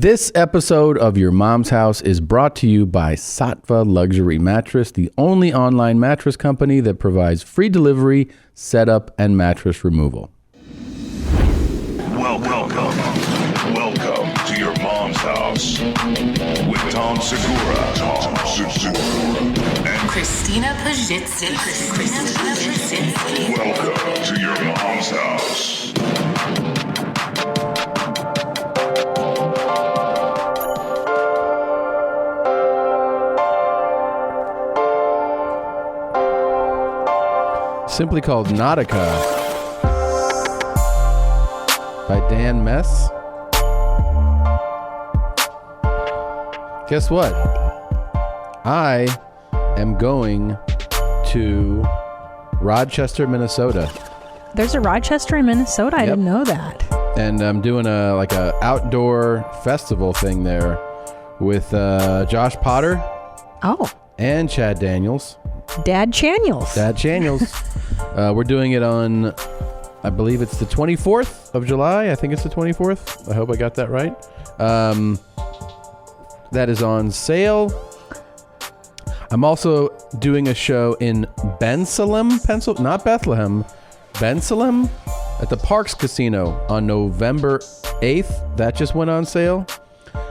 This episode of Your Mom's House is brought to you by Sattva Luxury Mattress, the only online mattress company that provides free delivery, setup, and mattress removal. Welcome to Your Mom's House with Tom Segura, and Christina Pajitsky. welcome to Your Mom's House. Simply called Nautica by Dan Mess. Guess what? I am going to Rochester, Minnesota. There's a Rochester in Minnesota. I didn't know that. And I'm doing a outdoor festival thing there with Josh Potter. Oh. And Chad Daniels. Dad Chaniels. We're doing it on, I believe it's the 24th of July. I think it's the 24th. I hope I got that right. That is on sale. I'm also doing a show in Bensalem, Pennsylvania, not Bethlehem, Bensalem, at the Parks Casino on November 8th. That just went on sale.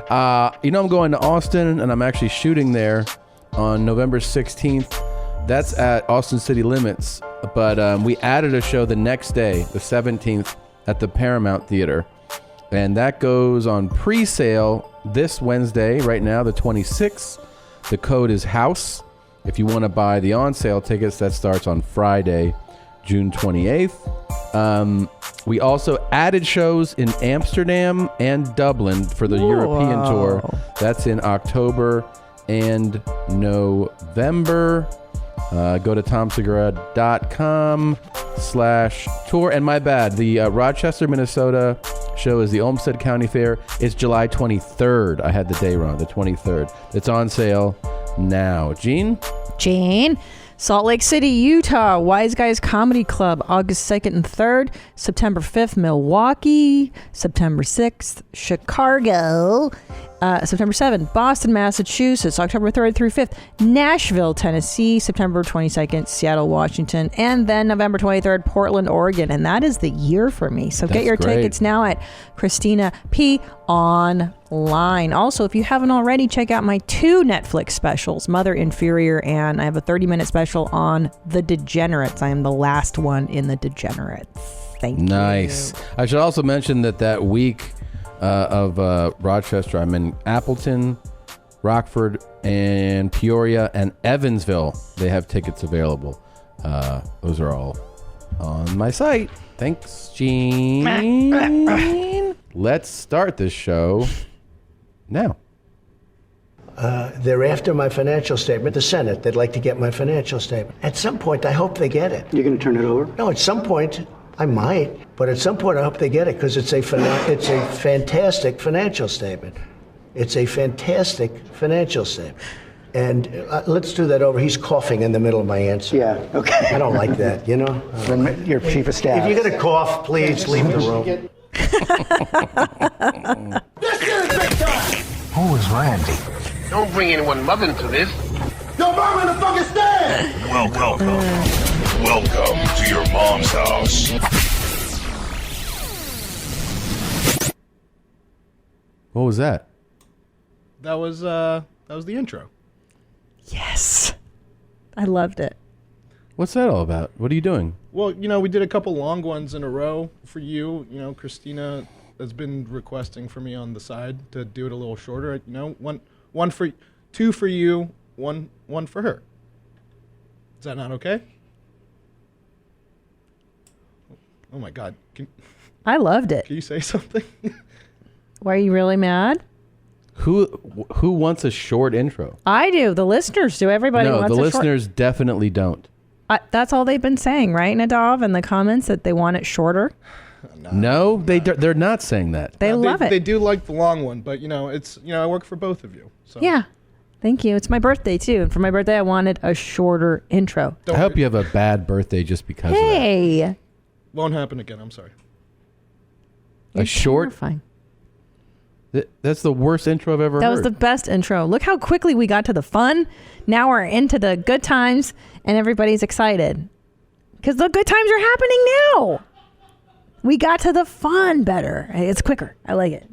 I'm going to Austin, and I'm actually shooting there on November 16th. That's at Austin City Limits, but we added a show the next day, the 17th, at the Paramount Theater. And that goes on pre-sale this Wednesday, right now, the 26th. The code is HOUSE. If you want to buy the on-sale tickets, that starts on Friday, June 28th. We also added shows in Amsterdam and Dublin for the European tour. That's in October and November. Go to tomsegura.com/tour. And my bad, the Rochester, Minnesota show is the Olmsted County Fair. It's July 23rd. I had the day wrong, the 23rd. It's on sale now. Gene? Salt Lake City, Utah, Wise Guys Comedy Club, August 2nd and 3rd. September 5th, Milwaukee. September 6th, Chicago. September 7th, Boston, Massachusetts. October 3rd through 5th, Nashville, Tennessee. September 22nd, Seattle, Washington. And then November 23rd, Portland, Oregon. And that is the year for me. So get your tickets now at Christina P. online. Also, if you haven't already, check out my 2 Netflix specials, Mother Inferior, and I have a 30-minute special on The Degenerates. I am the last one in The Degenerates. Thank you. Nice. I should also mention that week of Rochester, I'm in Appleton, Rockford, and Peoria, and Evansville. They have tickets available. Those are all on my site. Thanks, Gene. Let's start this show now. They're after my financial statement. The Senate, they'd like to get my financial statement. At some point, I hope they get it. You're going to turn it over? No, at some point, I might. But at some point, I hope they get it because it's a fantastic financial statement. It's a fantastic financial statement. And let's do that over. He's coughing in the middle of my answer. Yeah, okay. I don't like that, you know? From your chief of staff. If you're going to cough, please leave the room. This shit is big time! Who is Randy? Don't bring anyone love into this. Yo, mom in the fucking stand! Welcome to Your Mom's House. What was that? That was the intro. Yes. I loved it. What's that all about? What are you doing? Well, we did a couple long ones in a row for you. Christina has been requesting for me on the side to do it a little shorter. One for 2 for you, one for her. Is that not okay? Oh my God! I loved it. Can you say something? Why are you really mad? Who wants a short intro? I do. The listeners do. Everybody wants a short. No, the listeners definitely don't. That's all they've been saying, right, Nadav, in the comments, that they want it shorter? No, they're not saying that. They love it. They do like the long one, but it's I work for both of you. So. Yeah. Thank you. It's my birthday too, and for my birthday I wanted a shorter intro. I hope you have a bad birthday just because of that. Hey. Won't happen again. I'm sorry. A short. Terrifying. That's the worst intro I've ever heard. That was the best intro. Look how quickly we got to the fun. Now we're into the good times and everybody's excited. Because the good times are happening now. We got to the fun better. It's quicker. I like it.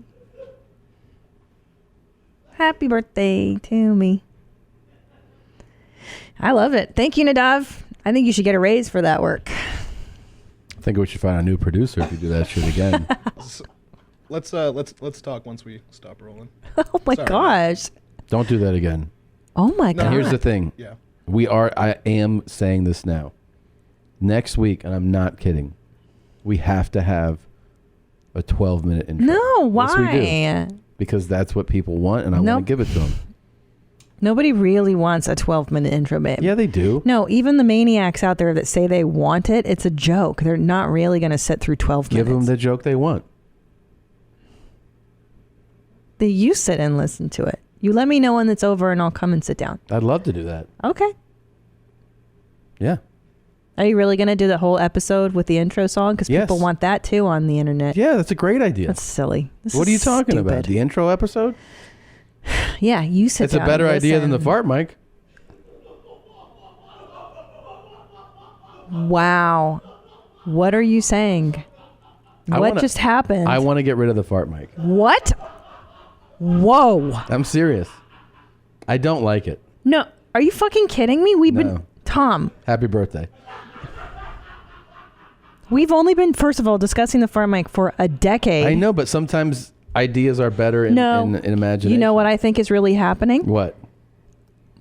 Happy birthday to me. I love it. Thank you, Nadav. I think you should get a raise for that work. I think we should find a new producer if you do that shit again. Let's talk once we stop rolling. Oh my gosh. Don't do that again. Oh my god. Here's the thing. Yeah. I am saying this now. Next week, and I'm not kidding, we have to have a 12-minute intro. No, why? Yes, we do. Because that's what people want, and I want to give it to them. Nobody really wants a 12-minute intro, babe. Yeah, they do. No, even the maniacs out there that say they want it, it's a joke. They're not really going to sit through 12 minutes. Give them the joke they want. You sit and listen to it. You let me know when it's over and I'll come and sit down. I'd love to do that. Okay. Yeah. Are you really going to do the whole episode with the intro song? Because people want that too on the internet. Yeah, that's a great idea. That's silly. What are you talking about? The intro episode? Yeah, you sit down. It's a better idea than the fart mic. Wow. What are you saying? What just happened? I want to get rid of the fart mic. What? Whoa. I'm serious. I don't like it. No. Are you fucking kidding me? Tom. Happy birthday. We've only been, first of all, discussing the fart mic for a decade. I know, but sometimes ideas are better in imagination. You know what I think is really happening? What?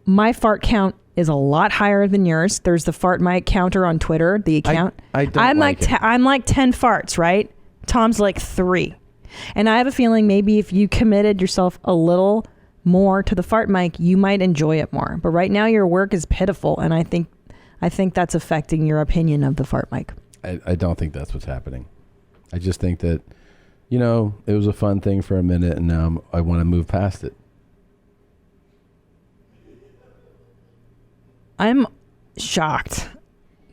My fart count is a lot higher than yours. There's the fart mic counter on Twitter, the account. I'm like 10 farts, right? Tom's like 3. And I have a feeling maybe if you committed yourself a little more to the fart mic, you might enjoy it more. But right now your work is pitiful, and I think that's affecting your opinion of the fart mic. I don't think that's what's happening. I just think that, it was a fun thing for a minute, and now I want to move past it. I'm shocked.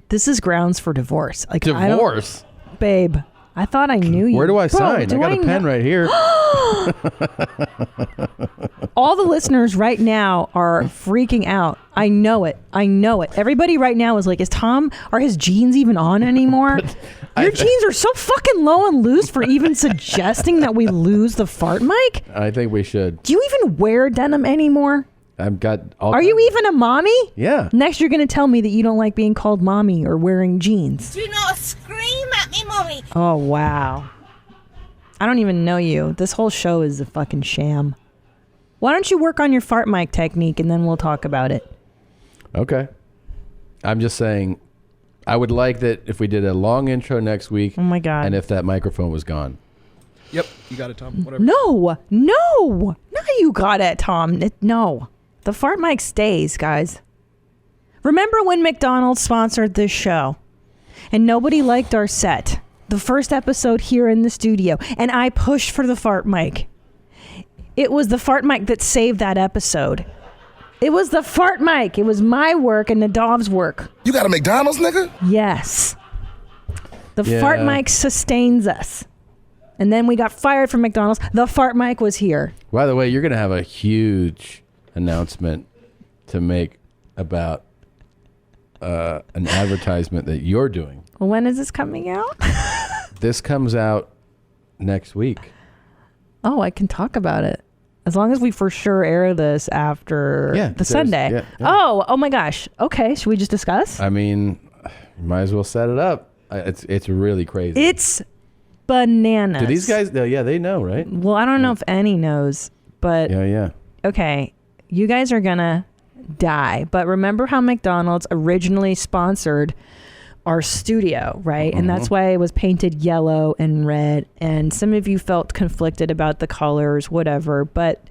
This is grounds for divorce. Like divorce? Babe, I thought I knew you. Where do I sign? I got a pen right here. All the listeners right now are freaking out. I know it. Everybody right now is like, are his jeans even on anymore? Your jeans are so fucking low and loose for even suggesting that we lose the fart mic? I think we should. Do you even wear denim anymore? I've got all. Are you even a mommy? Yeah. Next, you're going to tell me that you don't like being called mommy or wearing jeans. Do not scream at me, mommy. Oh, wow. I don't even know you. This whole show is a fucking sham. Why don't you work on your fart mic technique and then we'll talk about it? Okay. I'm just saying, I would like that if we did a long intro next week. Oh my God. And if that microphone was gone. Yep, you got it, Tom. Whatever. No, you got it, Tom. No. The fart mic stays, guys. Remember when McDonald's sponsored this show and nobody liked our set? The first episode here in the studio, and I pushed for the fart mic. It was the fart mic that saved that episode. It was the fart mic. It was my work and Nadav's work. You got a McDonald's, nigga? Yes. The fart mic sustains us. And then we got fired from McDonald's. The fart mic was here. By the way, you're going to have a huge announcement to make about an advertisement that you're doing. Well, when is this coming out? This comes out next week. Oh, I can talk about it. As long as we for sure air this after the Sunday. Yeah. Oh my gosh. Okay, should we just discuss? I mean, you might as well set it up. It's really crazy. It's bananas. Do these guys? Yeah, they know, right? Well, I don't know if any knows, but yeah. Okay, you guys are gonna die. But remember how McDonald's originally sponsored our studio, right? And that's why it was painted yellow and red. And some of you felt conflicted about the colors, whatever. But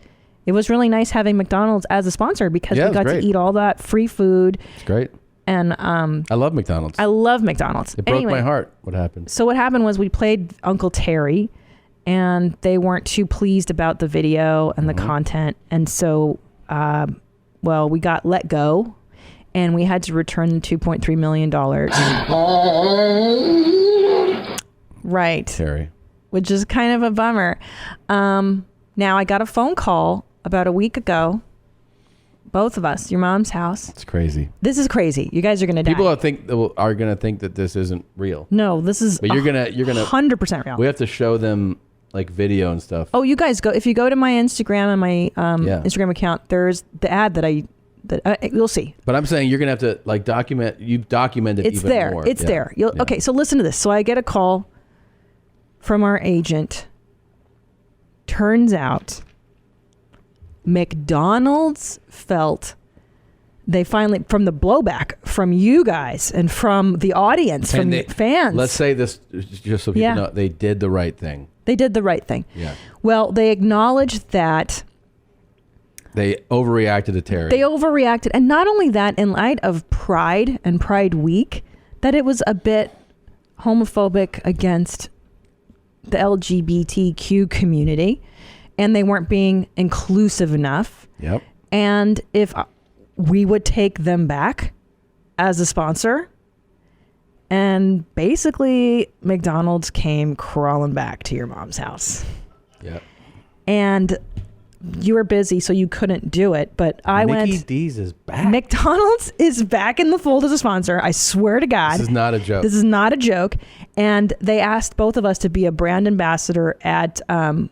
it was really nice having McDonald's as a sponsor because we got to eat all that free food. It's great. And I love McDonald's. I love McDonald's. It broke my heart. What happened? So what happened was we played Uncle Terry, and they weren't too pleased about the video and the content. And so, we got let go. And we had to return the $2.3 million. Right. Terry. Which is kind of a bummer. Now Now, I got a phone call about a week ago. Both of us, your mom's house. It's crazy. This is crazy. You guys are going to die. People are going to think that this isn't real. No, this is. But you're gonna 100% real. We have to show them like video and stuff. Oh, you guys go. If you go to my Instagram and my Instagram account, there's the ad that you'll see. But I'm saying you're gonna have to like document. You've documented. It's even there. more. It's there. Okay, so listen to this. So I get a call from our agent. Turns out McDonald's felt they finally, from the blowback from you guys and from the audience, from the fans. Let's say this just so people know, they did the right thing. They did the right thing. Yeah. Well, they acknowledged that they overreacted to Terry. They overreacted. And not only that, in light of Pride and Pride Week, that it was a bit homophobic against the LGBTQ community. And they weren't being inclusive enough. Yep. And if we would take them back as a sponsor, and basically McDonald's came crawling back to your mom's house. Yep. And you were busy, so you couldn't do it. But I Mickey went. D's is back. McDonald's is back in the fold as a sponsor. I swear to God. This is not a joke. This is not a joke. And they asked both of us to be a brand ambassador at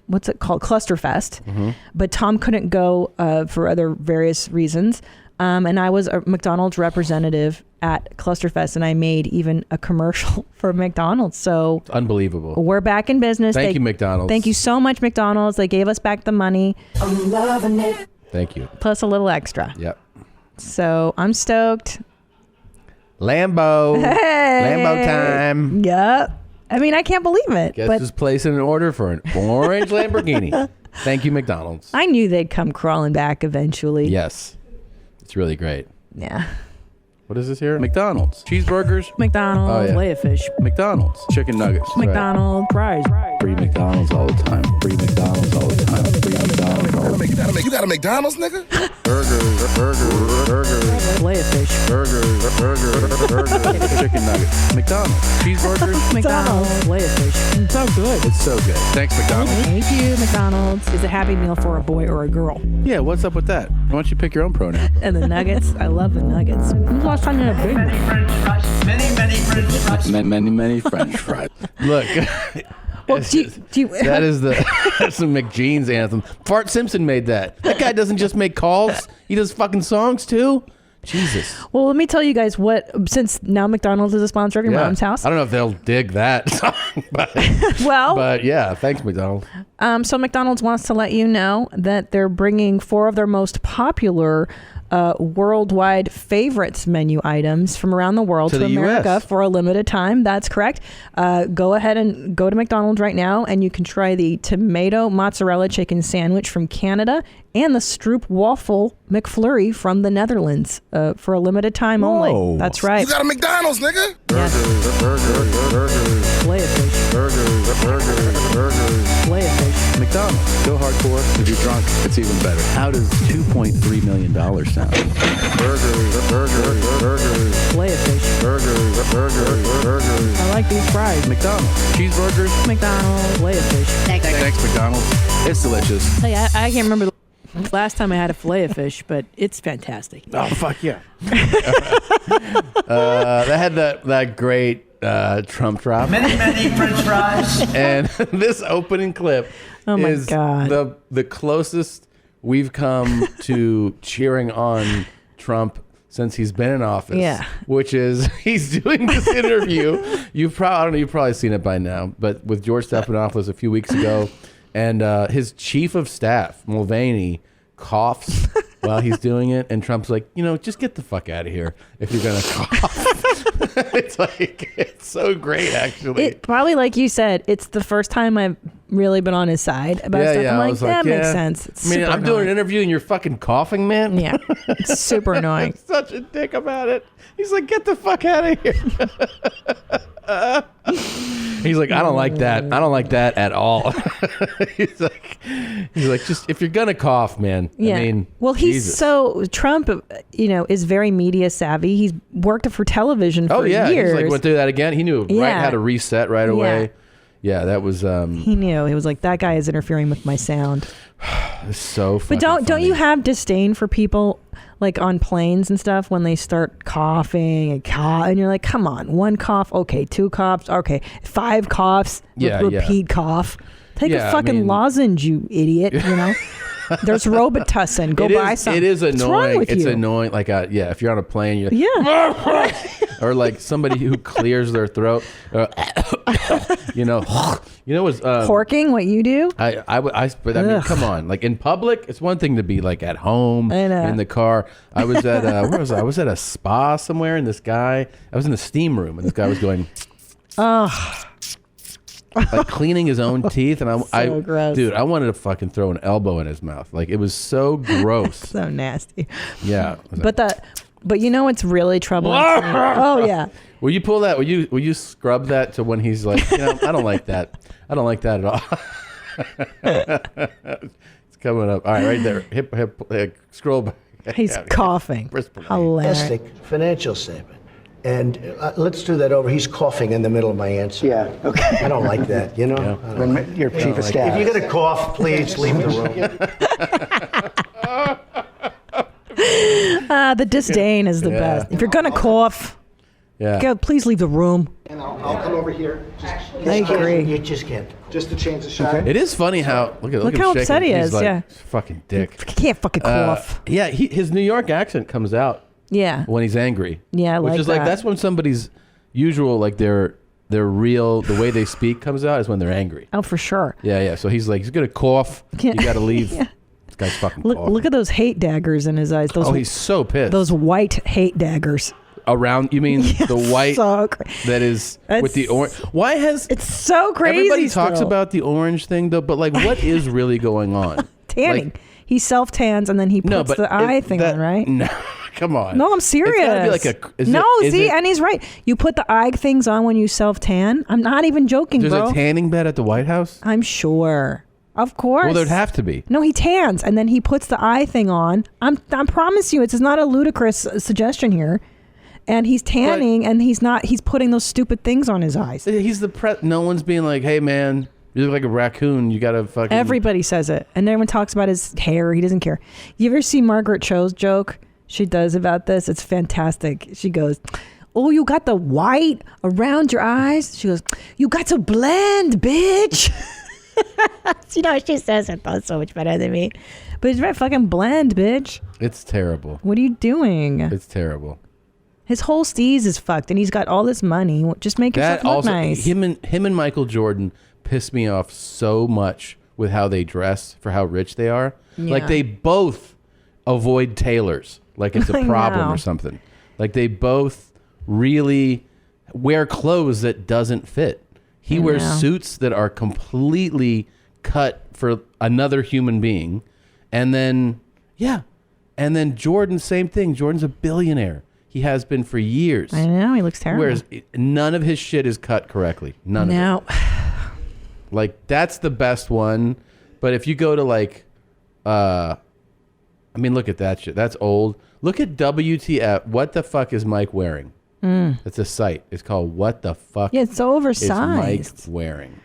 what's it called, Clusterfest. Mm-hmm. But Tom couldn't go for other various reasons. And I was a McDonald's representative at Clusterfest, and I made even a commercial for McDonald's. So it's unbelievable. We're back in business. Thank you, McDonald's. Thank you so much, McDonald's. They gave us back the money. I'm loving it. Thank you. Plus a little extra. Yep. So I'm stoked. Lambo. Hey. Lambo time. Yep. I mean, I can't believe it. Guess but just placing an order for an orange Lamborghini. Thank you, McDonald's. I knew they'd come crawling back eventually. Yes. It's really great. Yeah. What is this here? McDonald's. Cheeseburgers. McDonald's. Oh, yeah. Layer fish. McDonald's. Chicken nuggets. McDonald's. Fries. Free McDonald's all the time. Free McDonald's all the time. Free McDonald's all the time. You got a McDonald's, nigga? Burgers. Layer fish. Burgers. Chicken nuggets. McDonald's. Cheeseburgers. McDonald's. Layer fish. It's so good. It's so good. Thanks, McDonald's. Thank you, McDonald's. Is a Happy Meal for a boy or a girl? Yeah, what's up with that? Why don't you pick your own pronoun? And the nuggets. I love the nuggets. When's the last time you had a big one? Many French fries. Look. Well, do you, that is that's a McGene's anthem. Bart Simpson made that. That guy doesn't just make calls. He does fucking songs too. Jesus. Well, let me tell you guys what, since now McDonald's is a sponsor of your mom's house. I don't know if they'll dig that song, but yeah, thanks, McDonald's. So McDonald's wants to let you know that they're bringing 4 of their most popular worldwide favorites menu items from around the world to America US. for a limited time. That's correct. Go ahead and go to McDonald's right now, and you can try the tomato mozzarella chicken sandwich from Canada and the Stroopwafel Mcflurry from the Netherlands for a limited time only. That's right. You got a McDonald's, nigga? Yes. Play a fish. Play a fish. McDonald's. Go hardcore. If you're drunk, it's even better. How does $2.3 million sound? Play a fish. I like these fries. McDonald's. Cheeseburgers. McDonald's. Play a fish. Thanks, McDonald's. It's delicious. Hey, I can't remember the last time I had a fillet of fish, but it's fantastic. Oh, fuck yeah. They had that great Trump drop. Many French fries. And this opening clip is the closest we've come to cheering on Trump since he's been in office. Yeah. Which is he's doing this interview. You've probably seen it by now, but with George Stephanopoulos a few weeks ago, and his chief of staff, Mulvaney, coughs while he's doing it, and Trump's like, just get the fuck out of here if you're gonna cough. It's so great, actually. It probably, like you said, it's the first time I've really been on his side about stuff. I'm like, that makes sense. It's I'm doing an interview and you're fucking coughing, man. Yeah, it's super annoying. Such a dick about it. He's like, get the fuck out of here. He's like, I don't like that. I don't like that at all. he's like, just if you're gonna cough, man. Yeah. I mean, well, Trump, is very media savvy. He's worked for television for years. He's like went through that again. He knew right how to reset right away. Yeah, that was He knew. He was like, that guy is interfering with my sound. so But don't you have disdain for people like on planes and stuff when they start coughing and you're like, come on, 1 cough, okay, 2 coughs, okay, 5 coughs, repeat cough. Take a fucking lozenge, you idiot, you know? There's Robitussin. Go buy some. It is annoying. What's wrong with it's you? annoying. Like, if you're on a plane, you're or like somebody who clears their throat. Was Corking, what you do? But I mean, come on. Like in public, it's one thing to be like at home in the car. I was at where was I? I was at a spa somewhere, and I was in the steam room, and this guy was going, like cleaning his own teeth, and gross. Dude, I wanted to fucking throw an elbow in his mouth. Like it was so gross, so nasty. Yeah, but you know what's really troubling? Oh yeah. Will you pull that? Will you scrub that to when he's like, I don't like that. I don't like that at all. It's coming up. All right, right there. Hip, scroll back. He's coughing. Hilarious. Fantastic financial statement. And let's do that over. He's coughing in the middle of my answer. Yeah, okay. I don't like that, you know? When your chief of staff. If you're going to cough, please leave the room. The disdain is the best. If you're going to cough, please leave the room. And I'll come over here. I agree. You just can't. Just to change the shot. It is funny how look how him upset shaking. he He's is. Like, fucking dick. He can't fucking cough. His New York accent comes out. Yeah. When he's angry. Yeah, I which like is like that. that's when somebody's usual, like their real, the way they speak comes out is when they're angry. Oh, for sure. Yeah. So he's like, he's gonna cough. You gotta leave. Yeah. This guy's fucking coughing. Look at those hate daggers in his eyes. He's so pissed. Those white hate daggers. Around, you mean the white that is with the orange? Why has it's so crazy? Everybody talks about the orange thing though, but like, what is really going on? Tanning. Like, he self tans and then he puts the eye thing on, right? No, come on. No, I'm serious. It's gotta be like and he's right. You put the eye things on when you self tan. I'm not even joking, There's bro. a tanning bed at the White House? I'm sure. Of course. Well, there'd have to be. No, he tans and then he puts the eye thing on. I promise you, it's not a ludicrous suggestion here. And he's tanning, and he's putting those stupid things on his eyes. He's no one's being like, hey man, you look like a raccoon. You gotta fucking. Everybody says it, and everyone talks about his hair. He doesn't care. You ever see Margaret Cho's joke she does about this? It's fantastic. She goes, "Oh, you got the white around your eyes." She goes, "You got to blend, bitch." You know, she says it though so much better than me. But it's right, fucking blend, bitch. It's terrible. What are you doing? It's terrible. His whole steez is fucked, and he's got all this money. Just make himself look nice. Him and Michael Jordan piss me off so much with how they dress for how rich they are. Yeah. Like they both avoid tailors, like it's a problem or something. Like they both really wear clothes that doesn't fit. He wears suits that are completely cut for another human being, and then Jordan, same thing. Jordan's a billionaire. He has been for years. I know, he looks terrible. Whereas none of his shit is cut correctly. None of it. Like, that's the best one. But if you go to like, I mean, look at that shit. That's old. Look at WTF. What the fuck is Mike wearing? It's a site. It's called What the Fuck Yeah, it's oversized. Is Mike wearing?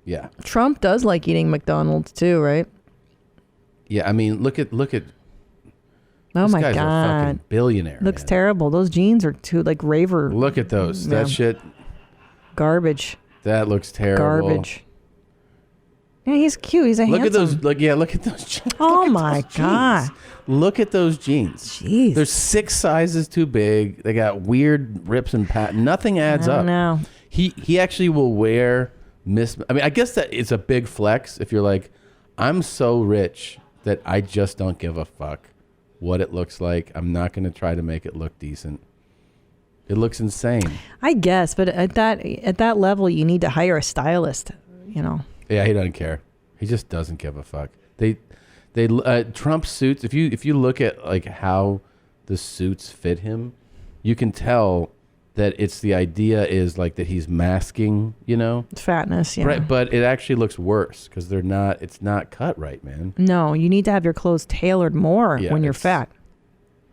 Yeah. Trump does like eating McDonald's too, right? Yeah, I mean, look at. Oh this my guy's God. a fucking billionaire. Looks terrible. Those jeans are too like raver. Look at those. That shit. Garbage. That looks terrible. Garbage. Yeah, he's cute. He's a Look handsome. at those. Look at those jeans. Oh my God. Look at those jeans. Jeez. They're 6 sizes too big. They got weird rips and patterns. Nothing adds up. No. He actually will wear I mean, I guess that it's a big flex if you're like, I'm so rich that I just don't give a fuck what it looks like. I'm not going to try to make it look decent. It looks insane. I guess, but at that level, you need to hire a stylist. You know. Yeah, he doesn't care. He just doesn't give a fuck. Trump suits. If you look at like how the suits fit him, you can tell that it's the idea is like that he's masking, you know, fatness. Yeah. Right, but it actually looks worse because they're not. It's not cut right, man. No, you need to have your clothes tailored more when you're fat.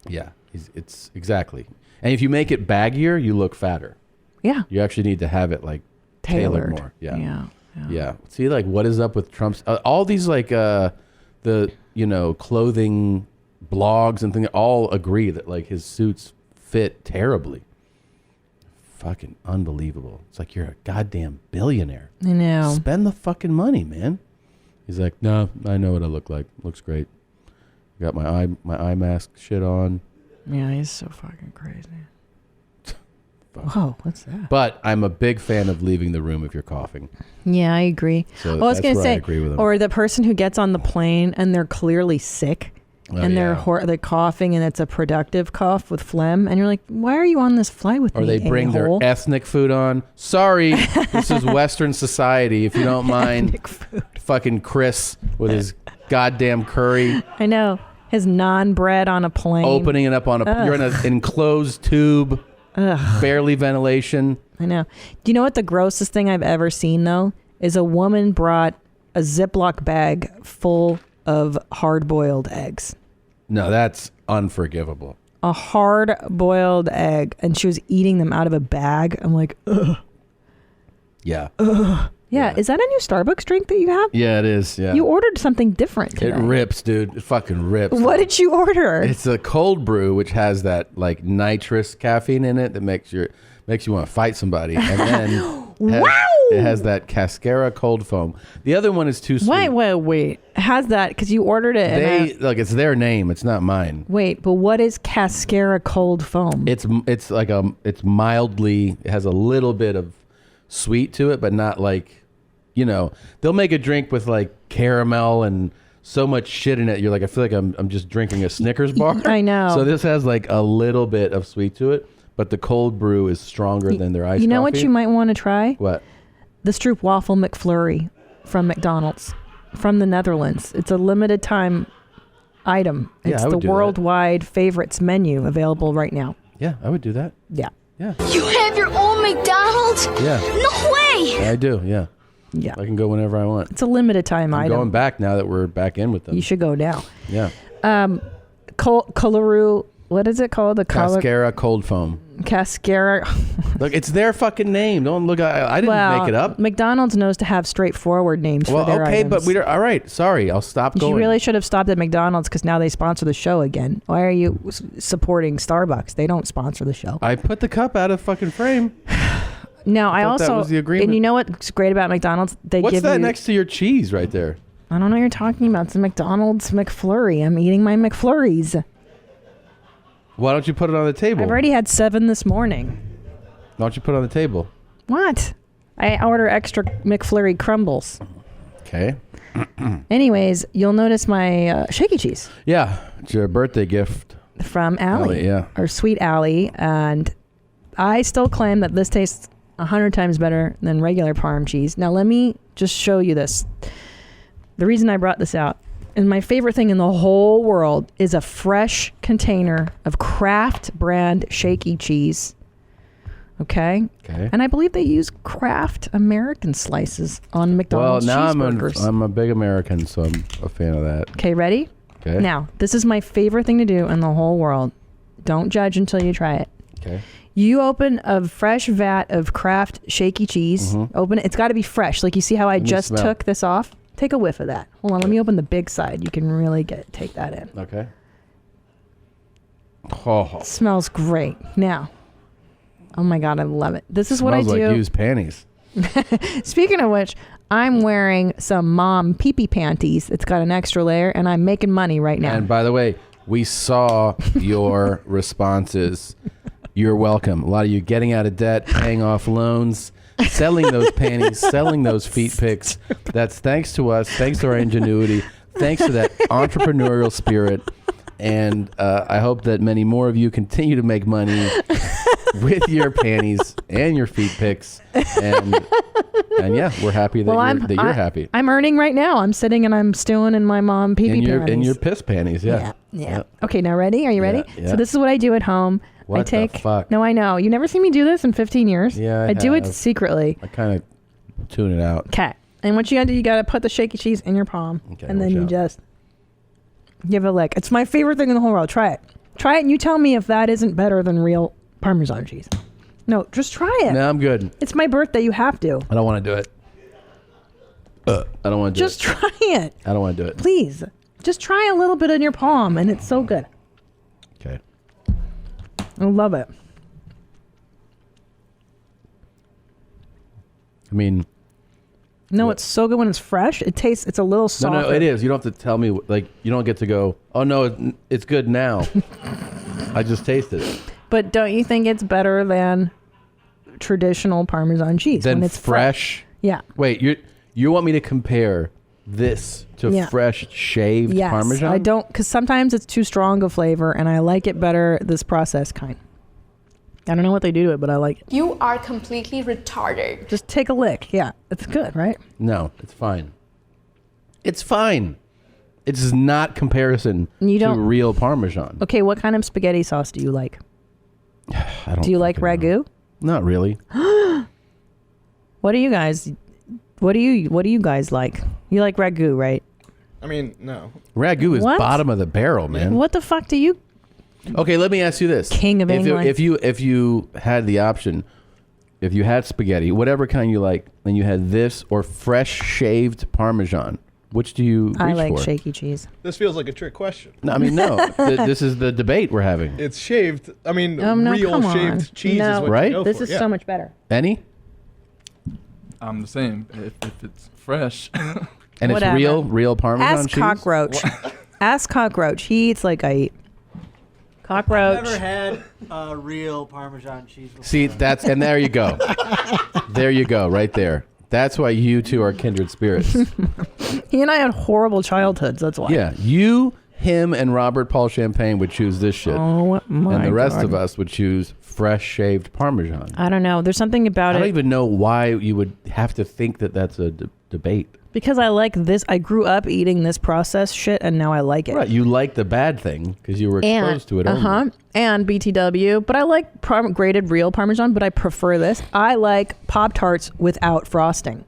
Yeah, it's exactly. And if you make it baggier, you look fatter. Yeah. You actually need to have it like tailored more. Yeah. See, like, what is up with Trump's all these like the clothing blogs and things all agree that like his suits fit terribly. Fucking unbelievable. It's like you're a goddamn billionaire. I know. Spend the fucking money, man. He's like, no, I know what I look like. Looks great. Got my eye mask shit on. Yeah, he's so fucking crazy. Whoa, what's that? But I'm a big fan of leaving the room if you're coughing. Yeah, I agree. So I was going to say, I agree with him. or the person who gets on the plane and they're clearly sick. And they're coughing, and it's a productive cough with phlegm, and you're like, "Why are you on this flight with me?" Or they bring their ethnic food on. Sorry, this is Western society. If you don't mind, fucking Chris with his goddamn curry. I know his naan bread on a plane, opening it up on a. You're in an enclosed tube, barely ventilation. I know. Do you know what the grossest thing I've ever seen though is? A woman brought a Ziploc bag full of hard-boiled eggs. No, that's unforgivable. A hard-boiled egg, and she was eating them out of a bag. I'm like, ugh. Yeah. Ugh. Yeah, is that a new Starbucks drink that you have? Yeah, it is. Yeah. You ordered something different today. It rips, dude. It fucking rips. What did you order? It's a cold brew, which has that like nitrous caffeine in it that makes you want to fight somebody, and then it has that Cascara cold foam. The other one is too sweet. Wait. It has that because you ordered it. It's their name. It's not mine. Wait, but what is Cascara cold foam? It's mildly. It has a little bit of sweet to it, but not like. They'll make a drink with like caramel and so much shit in it. You're like, I feel like I'm just drinking a Snickers bar. I know. So this has like a little bit of sweet to it, but the cold brew is stronger than their iced coffee. You know what you might want to try? What? The Stroopwafel Mcflurry from McDonald's, from the Netherlands. It's a limited time item. It's the worldwide favorites menu available right now. Yeah, I would do that. Yeah. Yeah. You have your own McDonald's? Yeah. No way! Yeah, I do, yeah. Yeah. I can go whenever I want. It's a limited time I'm item. going back now that we're back in with them. You should go now. Yeah. Coloru, what is it called? The Cascara cold foam. Cascara. Look, it's their fucking name. Don't look. I didn't make it up. McDonald's knows to have straightforward names for their items. But we all right. Sorry, I'll stop going. You really should have stopped at McDonald's because now they sponsor the show again. Why are you supporting Starbucks? They don't sponsor the show. I put the cup out of fucking frame. No, I also. That was the agreement. And you know what's great about McDonald's? What's that next to your cheese right there? I don't know what you're talking about. It's a McDonald's McFlurry. I'm eating my McFlurries. Why don't you put it on the table? I've already had 7 this morning. Why don't you put it on the table? What? I order extra McFlurry crumbles. Okay. Anyways, you'll notice my shaky cheese. Yeah, it's your birthday gift. From Allie. Yeah. Or Sweet Allie. And I still claim that this tastes 100 times better than regular Parm cheese. Now, let me just show you this. The reason I brought this out, and my favorite thing in the whole world, is a fresh container of Kraft brand shaky cheese. Okay? And I believe they use Kraft American slices on McDonald's cheeseburgers. Well, now I'm a big American, so I'm a fan of that. Okay, ready? Okay. Now, this is my favorite thing to do in the whole world. Don't judge until you try it. Okay. You open a fresh vat of Kraft shaky cheese. Mm-hmm. Open it. It's got to be fresh. Like you see how I just took this off? Take a whiff of that. Hold on. Let me open the big side. You can really take that in. Okay. Oh. It smells great. Now. Oh my God, I love it. This is what I do. Smells like used panties. Speaking of which, I'm wearing some mom pee-pee panties. It's got an extra layer, and I'm making money right now. And by the way, we saw your responses. You're welcome. A lot of you getting out of debt, paying off loans, selling those panties, selling those feet pics. That's thanks to us, thanks to our ingenuity, thanks to that entrepreneurial spirit. And I hope that many more of you continue to make money with your panties and your feet pics. And yeah, we're happy that you're happy. I'm earning right now. I'm sitting and I'm stewing in my mom pee-pee panties. In your piss panties, yeah. Okay, now ready? Are you ready? Yeah. So this is what I do at home. What the fuck? No, I know. You never seen me do this in 15 years? Yeah, I do it secretly. I kind of tune it out. Okay. And what you gotta do, you gotta put the shaky cheese in your palm. Okay, and then you just give it a lick. It's my favorite thing in the whole world. Try it. Try it and you tell me if that isn't better than real Parmesan cheese. No, just try it. No, I'm good. It's my birthday. You have to. I don't want to do it. I don't want to do Just try it. I don't want to do it. Please. Just try a little bit in your palm, and it's so good. Okay. I love it. I mean... No, it's so good when it's fresh. It's a little softer. No, it is. You don't have to tell me, like, you don't get to go, oh, no, it's good now. I just tasted it. But don't you think it's better than traditional Parmesan cheese Then when it's fresh? Yeah. Wait, you want me to compare this to fresh shaved Yes, Parmesan? I don't, because sometimes it's too strong a flavor, and I like it better this processed kind. I don't know what they do to it, but I like it. You are completely retarded. Just take a lick. Yeah, it's good, right? No, it's fine. It's fine. It's not comparison to real Parmesan. Okay, what kind of spaghetti sauce do you like? I don't. Do you like ragu? Not really. What do you guys like? You like ragu, right? I mean, no. Ragu is What? bottom of the barrel, man. What the fuck do you? Okay, let me ask you this: King of England. If you had the option, if you had spaghetti, whatever kind you like, and you had this or fresh shaved Parmesan, which do you reach I like for? shaky cheese. This feels like a trick question. No, I mean, no. This is the debate we're having. It's shaved. I mean, No, real come on. shaved cheese No. is what Right? you go This for. is Yeah. so much better. Any? I'm the same. If it's fresh. And Whatever. it's real Parmesan Ask cheese? Cockroach. Ask Cockroach. He eats like I eat. Cockroach. I've never had real Parmesan cheese before. See, and there you go. There you go, right there. That's why you two are kindred spirits. He and I had horrible childhoods. That's why. Yeah, you, him, and Robert Paul Champagne would choose this shit. Oh my And the rest God. of us would choose fresh shaved Parmesan. I don't know. There's something about I don't it even know why you would have to think that that's a debate. because I like this. I grew up eating this processed shit, and now I like it. Right, you like the bad thing because you were exposed to it only. And BTW, but I like grated real Parmesan, but I prefer this. I like Pop-Tarts without frosting.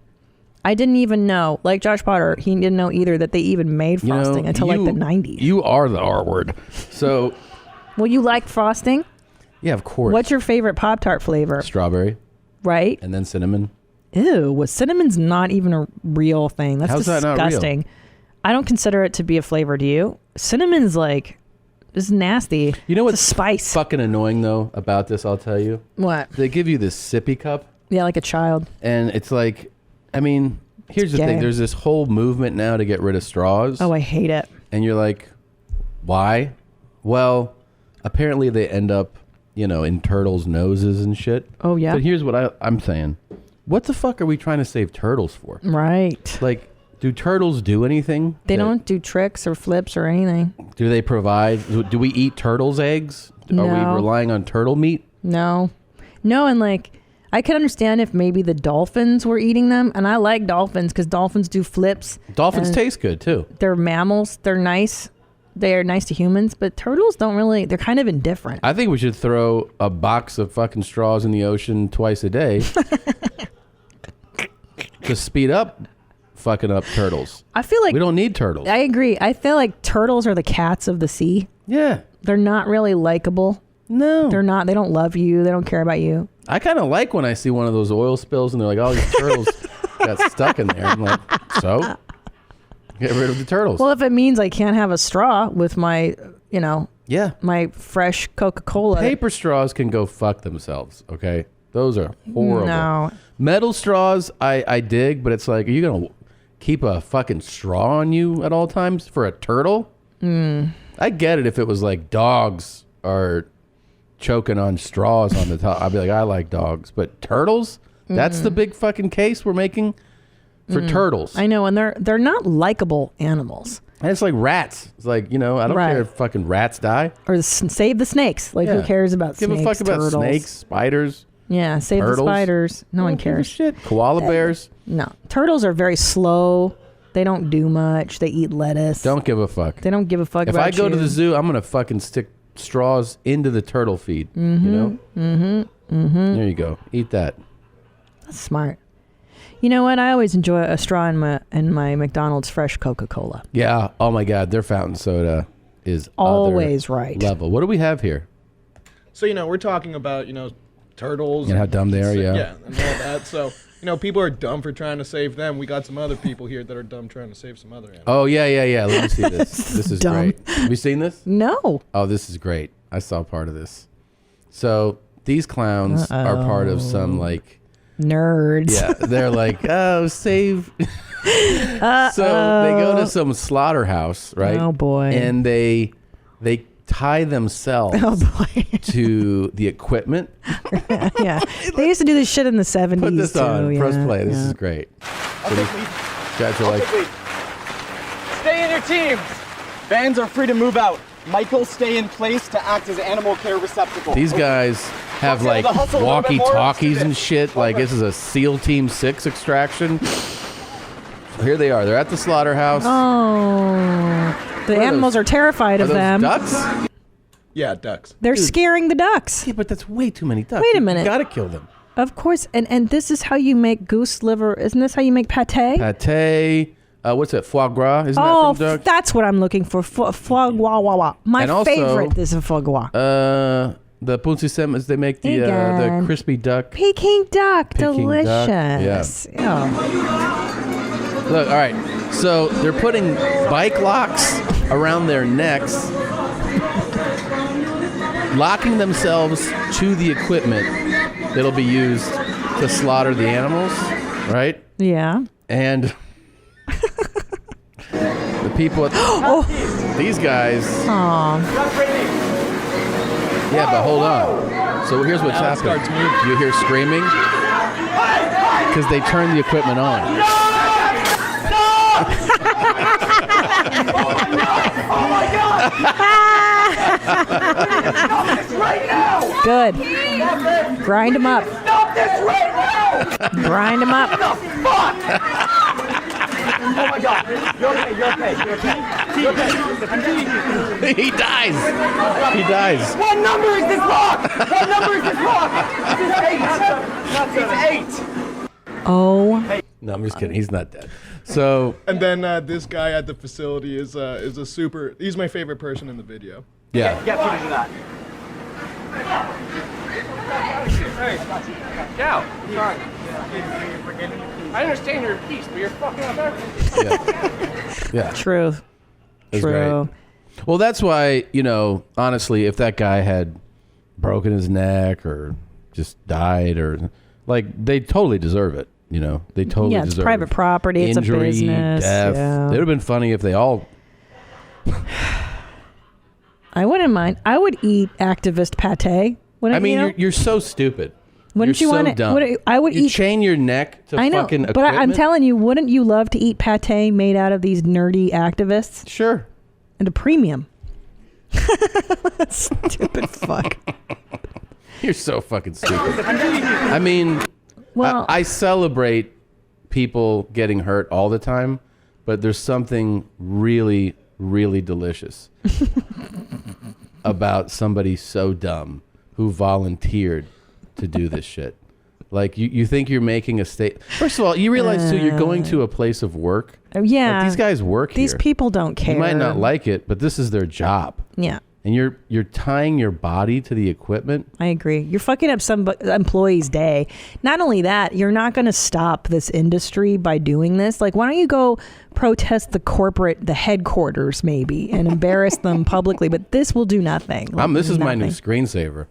I didn't even know, like Josh Potter, he didn't know either that they even made frosting until like the 90s. You are the R word. So, Well, you like frosting? yeah, of course. What's your favorite Pop-Tart flavor? Strawberry Right? and then cinnamon. Ew, cinnamon's not even a real thing. That's How's that not real? disgusting. I don't consider it to be a flavor, do you? Cinnamon's like, this is nasty. You know what's It's a spice. fucking annoying though about this, I'll tell you? What? They give you this sippy cup. Yeah, like a child. And it's like, I mean, here's the gay. thing. There's this whole movement now to get rid of straws. Oh, I hate it. And you're like, why? Well, apparently they end up, in turtles' noses and shit. Oh, yeah? But here's what I'm saying. What the fuck are we trying to save turtles for? Right. Like, do turtles do anything? They don't do tricks or flips or anything. Do they provide? Do we eat turtles' eggs? Are we No. relying on turtle meat? No. No, and like, I could understand if maybe the dolphins were eating them. And I like dolphins because dolphins do flips. Dolphins and taste good too. They're mammals. They're nice. They're nice to humans. But turtles don't really, they're kind of indifferent. I think we should throw a box of fucking straws in the ocean twice a day to speed up fucking up turtles. I feel like we don't need turtles. I agree. I feel like turtles are the cats of the sea. Yeah. They're not really likable. No. They're not. They don't love you. They don't care about you. I kind of like when I see one of those oil spills and they're like, all these turtles got stuck in there. I'm like, so? Get rid of the turtles. Well, if it means I can't have a straw with my, yeah, my fresh Coca-Cola. Paper straws can go fuck themselves, okay? Those are horrible. No. Metal straws, I dig, but it's like, are you going to keep a fucking straw on you at all times for a turtle? I get it if it was like dogs are choking on straws on the top. I'd be like, I like dogs. But turtles? That's the big fucking case we're making for turtles. I know, and they're not likable animals. And it's like rats. It's like, I don't care if fucking rats die. Or save the snakes. Like, who cares about Give snakes? a fuck about turtles? snakes, spiders. Yeah, save turtles. the spiders. No one Don't give a cares. shit. Koala bears. No. Turtles are very slow. They don't do much. They eat lettuce. Don't give a fuck. They don't give a fuck If about I go to you. the zoo, I'm going to fucking stick straws into the turtle feed. There you go. Eat that. That's smart. You know what? I always enjoy a straw in my McDonald's fresh Coca-Cola. Yeah. Oh my God. Their fountain soda is Always other right. level. What do we have here? So, we're talking about, turtles. And how dumb they are, yeah. Yeah, and all that. So, people are dumb for trying to save them. We got some other people here that are dumb trying to save some other animals. Oh, yeah. Let me see this. This is Dumb. great. Have you seen this? No. Oh, this is great. I saw part of this. So these clowns are part of some nerds. Yeah, they're like, oh, save. So they go to some slaughterhouse, right? Oh boy. And they tie themselves to the equipment. Yeah. They used to do this shit in the 70s. Put this on. too. Press Yeah, play. This yeah. is great. Guys are like, stay in your teams. Vans are free to move out. Michael, stay in place to act as animal care receptacle. these guys have like walkie-talkies and shit. Like this is a SEAL Team 6 extraction. So here they are. They're at the slaughterhouse. Oh. The animals are terrified of them. Ducks? Yeah, ducks. They're scaring the ducks. Yeah, but that's way too many ducks. Wait a minute. You gotta kill them. Of course. And this is how you make goose liver. Isn't this how you make pate? Pate. What's it? Foie gras? Isn't that Oh, from ducks? that's what I'm looking for. Foie gras. My And also, favorite is a foie gras. The puncisem is they make the crispy duck. Peking duck. Peking Delicious. duck, yeah. Look, all right. So they're putting bike locks around their necks, locking themselves to the equipment that'll be used to slaughter the animals, right? Yeah. And the people at these guys. Aw. Yeah, but hold on. So here's what's happening. You hear screaming because they turn the equipment on. Oh my God! Stop this right now! Good. Grind them up. Stop this right now! Grind them up. What the fuck? Oh my God! You're okay. He dies. He dies. What number is this lock? What number is this lock? It's 8. Oh. No, I'm just kidding. He's not dead. So. And then this guy at the facility is a super. He's my favorite person in the video. Yeah. Get footage of that. Hey, Cal. Sorry. I understand you're in peace, but you're fucking up everything. Yeah. True. That's True. great. Well, that's why, honestly, if that guy had broken his neck or just died or they totally deserve it. They totally Yeah, it's deserve private property. It's a injury, business. death. Yeah. It would have been funny if they all. I wouldn't mind. I would eat activist pate. I mean, you're so stupid. Wouldn't you're you so want dumb. I would you eat. chain your neck to I know, fucking but equipment. I'm telling you, wouldn't you love to eat pate made out of these nerdy activists? Sure. And a premium. Stupid fuck. You're so fucking stupid. I mean, well, I celebrate people getting hurt all the time, but there's something really, really delicious about somebody so dumb who volunteered to do this shit. Like, you think you're making a state. First of all, you realize, too, you're going to a place of work. Yeah. Like, these guys work here. These people don't care. You might not like it, but this is their job. Yeah. And you're tying your body to the equipment. I agree. You're fucking up some employee's day. Not only that, you're not going to stop this industry by doing this. Like, why don't you go protest the headquarters maybe, and embarrass them publicly? But this will do nothing. This is my new screensaver.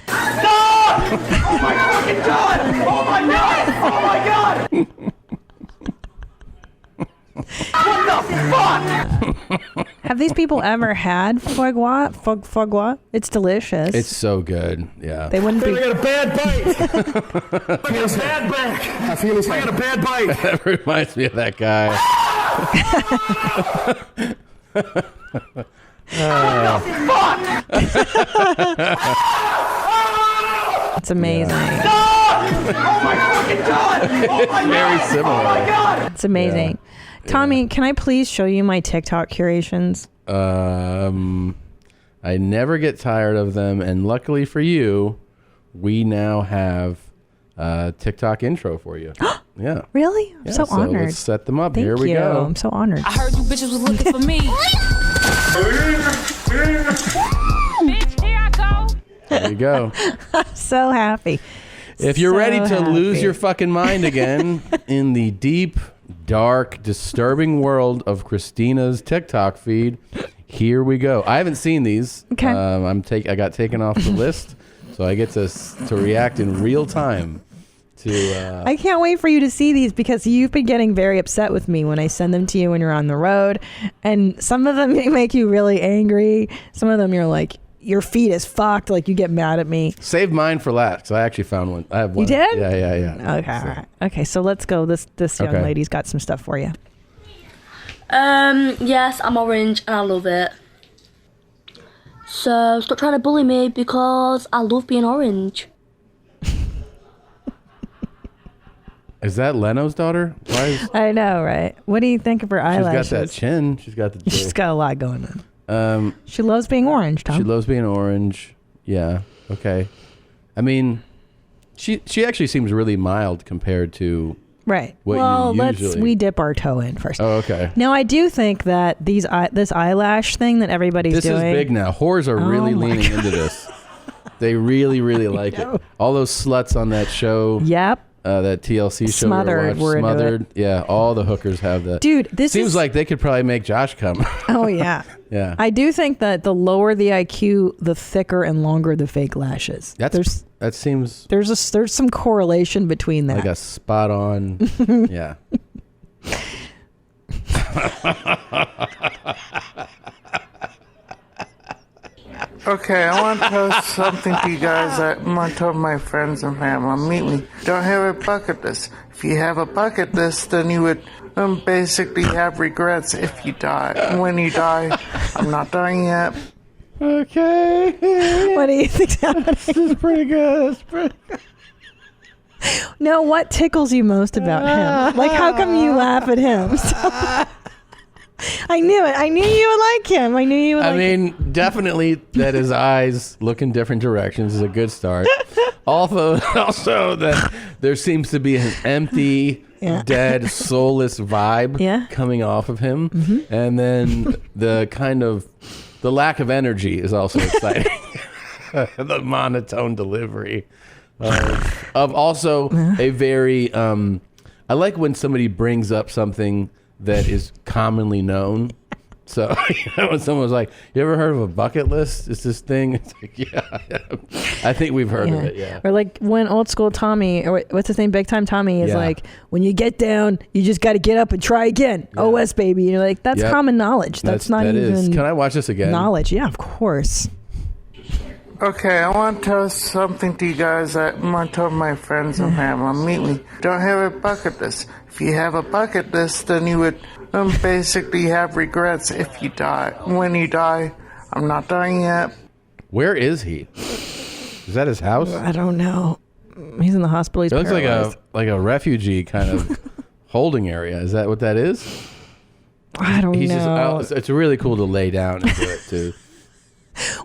Stop! Oh my fucking God! Oh my God! Oh my God! What the fuck? Have these people ever had foie gras? Foie gras? It's delicious. It's so good. Yeah. They wouldn't be. I got a bad bite. I got a bad back. I got a bad bite. That reminds me of that guy. It's amazing. Stop! Oh my fucking God! Oh my Very God! similar. Oh my God! It's amazing. Tommy, can I please show you my TikTok curations? I never get tired of them, and luckily for you, we now have a TikTok intro for you. Yeah. Really? I'm so honored. Let's set them up. Thank Here we you. go. I'm so honored. I heard you bitches was looking for me. Bitch, here I go. There you go. I'm so happy. If you're So ready to lose happy. your fucking mind again in the deep, dark, disturbing world of Christina's TikTok feed, here we go. I haven't seen these. Okay. I got taken off the list, so I get to react in real time to. I can't wait for you to see these because you've been getting very upset with me when I send them to you when you're on the road, and some of them make you really angry. Some of them you're like, your feed is fucked. Like you get mad at me. Save mine for last because I actually found one. I have one. You did? Yeah. Okay, all right. Okay, so let's go. This young lady's got some stuff for you. Yes, I'm orange and I love it. So stop trying to bully me because I love being orange. Is that Leno's daughter? Why is, I know, right? What do you think of her eyelashes? she's got that chin. She's got the. She's got a lot going on. She loves being orange, Tom. She loves being orange. Yeah. Okay. I mean, she actually seems really mild compared to right. what Well, you usually. we dip our toe in first. Oh, okay. Now, I do think that this eyelash thing that everybody's doing. This is big now. Whores are really my leaning into this. They really, really like it. All those sluts on that show. Yep. That TLC show. Smothered. We're Smothered. Yeah. All the hookers have that. Dude, this seems is like they could probably make Josh come. Oh yeah. Yeah. I do think that the lower the IQ, the thicker and longer the fake lashes. That seems there's some correlation between that. like a spot on. Yeah. Okay, I want to post something to you guys that I want to tell my friends and family. Meet me. Don't have a bucket list. If you have a bucket list, then you would basically have regrets if you die. When you die, I'm not dying yet. Okay. What do you think's happening? This is pretty good. Now, what tickles you most about him? Like, how come you laugh at him? I knew it. I knew you would like him. I knew you would like him. Definitely that his eyes look in different directions is a good start. Also that there seems to be an empty, dead, soulless vibe coming off of him. Mm-hmm. And then the lack of energy is also exciting. The monotone delivery of also a very, I like when somebody brings up something that is commonly known. So when someone's like, you ever heard of a bucket list? It's this thing. It's like, yeah. I think we've heard of it, yeah. Or like when old school Tommy, or what's his name, Big Time Tommy, is like, when you get down, you just got to get up and try again. OS, baby. And you're like, that's common knowledge. That's not that even is. Can I watch this again? knowledge. Yeah, of course. Okay, I want to tell something to you guys that I want to tell my friends and family. Meet me. Don't have a bucket list. If you have a bucket list, then you would basically have regrets if you die. When you die, I'm not dying yet. Where is he? Is that his house? I don't know. He's in the hospital. He's It looks paralyzed. like a refugee kind of holding area. Is that what that is? I don't know. It's really cool to lay down and do it too.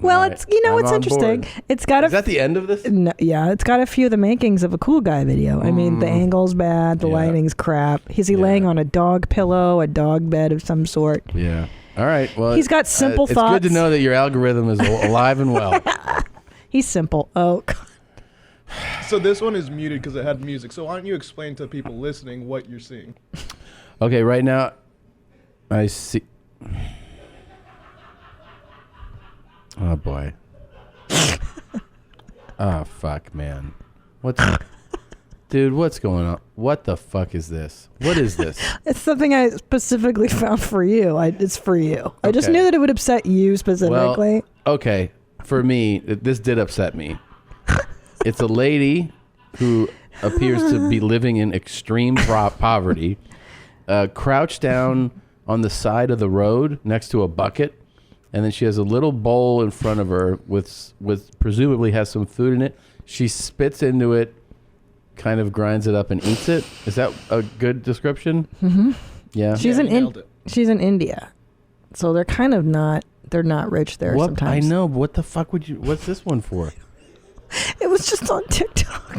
Well, Right. it's I'm it's on interesting. board. It's got Is that the end of this? No, yeah, it's got a few of the makings of a cool guy video. I mean, the angle's bad, the lighting's crap. Is he laying on a dog pillow, a dog bed of some sort? Yeah. All right. Well, He's got simple It's thoughts. good to know that your algorithm is alive and well. He's simple. Oh, God. So this one is muted because it had music. So why don't you explain to people listening what you're seeing? Okay. Right now, I see. Oh boy. Oh fuck, man. Dude, what's going on? What the fuck is this? What is this? It's something I specifically found for you. It's for you. I just Okay. knew that it would upset you specifically. Well, okay. For me, this did upset me. It's a lady who appears to be living in extreme poverty, crouched down on the side of the road next to a bucket, and then she has a little bowl in front of her with presumably has some food in it. She spits into it, kind of grinds it up and eats it. Is that a good description? Mm-hmm. Yeah. She's in India, so they're kind of not. They're not rich there What? sometimes. I know. But what the fuck would you? What's this one for? It was just on TikTok.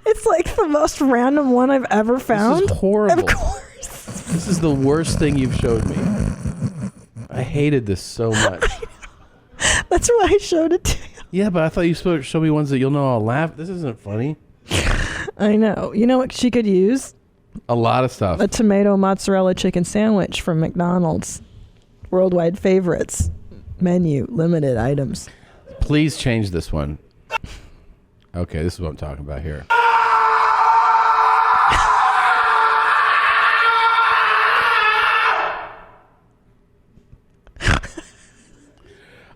It's like the most random one I've ever found. This is horrible. Of course. This is the worst thing you've showed me. I hated this so much. That's why I showed it to you. Yeah, but I thought you supposed to show me ones that you'll know I'll laugh. This isn't funny. I know. You know what she could use? A lot of stuff. A tomato mozzarella chicken sandwich from McDonald's. Worldwide favorites. Menu. Limited items. Please change this one. Okay, this is what I'm talking about here.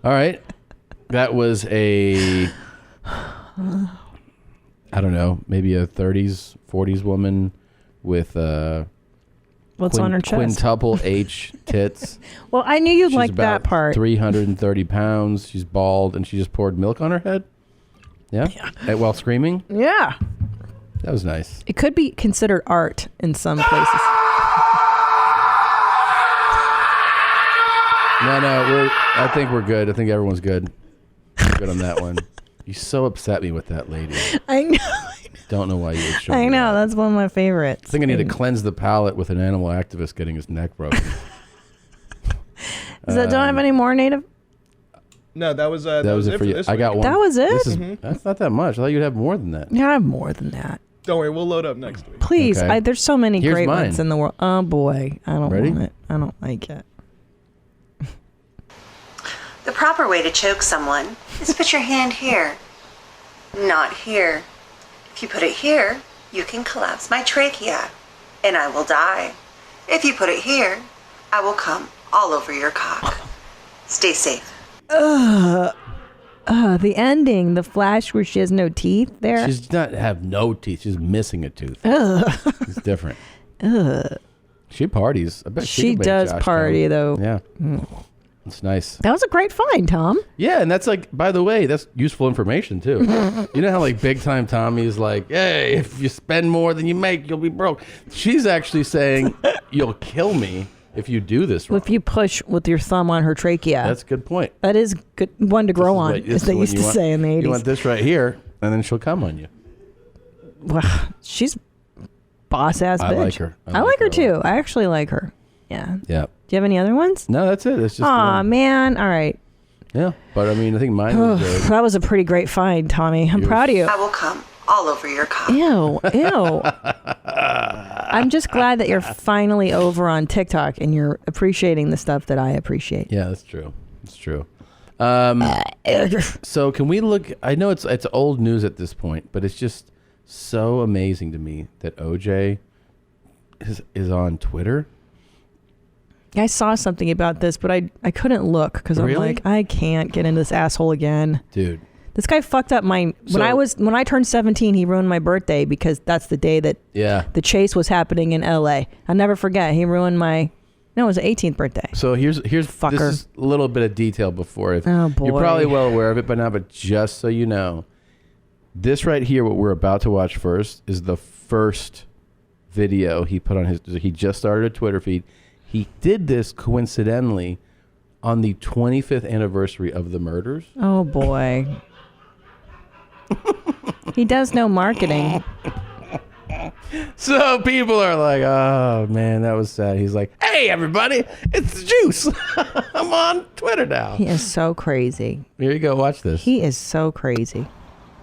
All right. That was a, I don't know, maybe a 30s, 40s woman with what's on her chest? Quintuple H tits. Well, I knew you'd She's like that about part. 330 pounds. She's bald, and she just poured milk on her head. Yeah? While screaming? Yeah. That was nice. It could be considered art in some places. No, I think we're good. I think everyone's good. We're good on that one. You so upset me with that lady. I know. Don't know why you would show I me know. that. That's one of my favorites. I think I need to cleanse the palate with an animal activist getting his neck broken. Don't have any more native? No, that was it for you. this I week. got one. That was it? This is, That's not that much. I thought you'd have more than that. Yeah, I have more than that. Don't worry, we'll load up next week. Please. Okay. There's so many Here's great mine. ones in the world. Oh, boy. I don't Ready? want it. I don't like it. The proper way to choke someone is put your hand here, not here. If you put it here, you can collapse my trachea, and I will die. If you put it here, I will come all over your cock. Stay safe. The ending, the flash where she has no teeth there. She's not have no teeth. She's missing a tooth. It's different. She parties. I bet She could make does Josh party, come. though. Yeah. It's nice. That was a great find, Tom. Yeah, and that's like, by the way, that's useful information too. You know how like big time Tommy is like, hey, if you spend more than you make, you'll be broke. She's actually saying, you'll kill me if you do this wrong. If you push with your thumb on her trachea. That's a good point. That is good one to grow on, This as is they what used you to want. say in the 80s. You want this right here, and then she'll come on you. Well, she's boss ass bitch. I like her. I like her too. I actually like her. Yeah. Yeah. Do you have any other ones? No, that's it. It's just Aw, one. man. All right. Yeah, but I mean, I think mine was good. That was a pretty great find, Tommy. I'm proud of you. I will come all over your cock. Ew. I'm just glad that you're finally over on TikTok and you're appreciating the stuff that I appreciate. Yeah, that's true. It's true. So can we look? I know it's old news at this point, but it's just so amazing to me that OJ is on Twitter. I saw something about this, but I couldn't look because I'm Really? like, I can't get into this asshole again. Dude. This guy fucked up my when I turned 17, he ruined my birthday because that's the day that the chase was happening in LA. I'll never forget. He ruined it was the 18th birthday. So here's Fucker. This is a little bit of detail before. Oh, boy. You're probably well aware of it by now, but just so you know, this right here, what we're about to watch first, is the first video he put on he just started a Twitter feed. He did this coincidentally on the 25th anniversary of the murders. Oh boy. He does no marketing. So people are like, oh man, that was sad. He's like, hey everybody, it's the Juice. I'm on Twitter now. He is so crazy. Here you go, watch this. He is so crazy.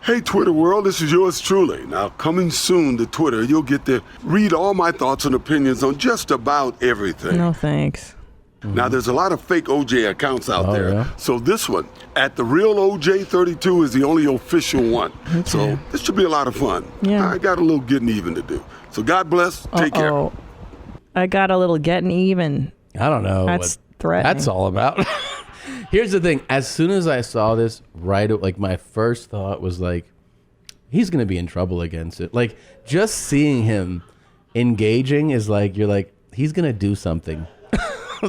Hey Twitter world, this is yours truly. Now coming soon to Twitter, you'll get to read all my thoughts and opinions on just about everything. No thanks. Now there's a lot of fake OJ accounts out there. yeah? So this one, at the real OJ32, is the only official one. So this should be a lot of fun. Yeah. I got a little getting even to do. So God bless, take care. I got a little getting even. I don't know That's what threatening. that's all about. Here's the thing. As soon as I saw this, my first thought was like, he's going to be in trouble against it. Like, just seeing him engaging is like, you're like, he's going to do something.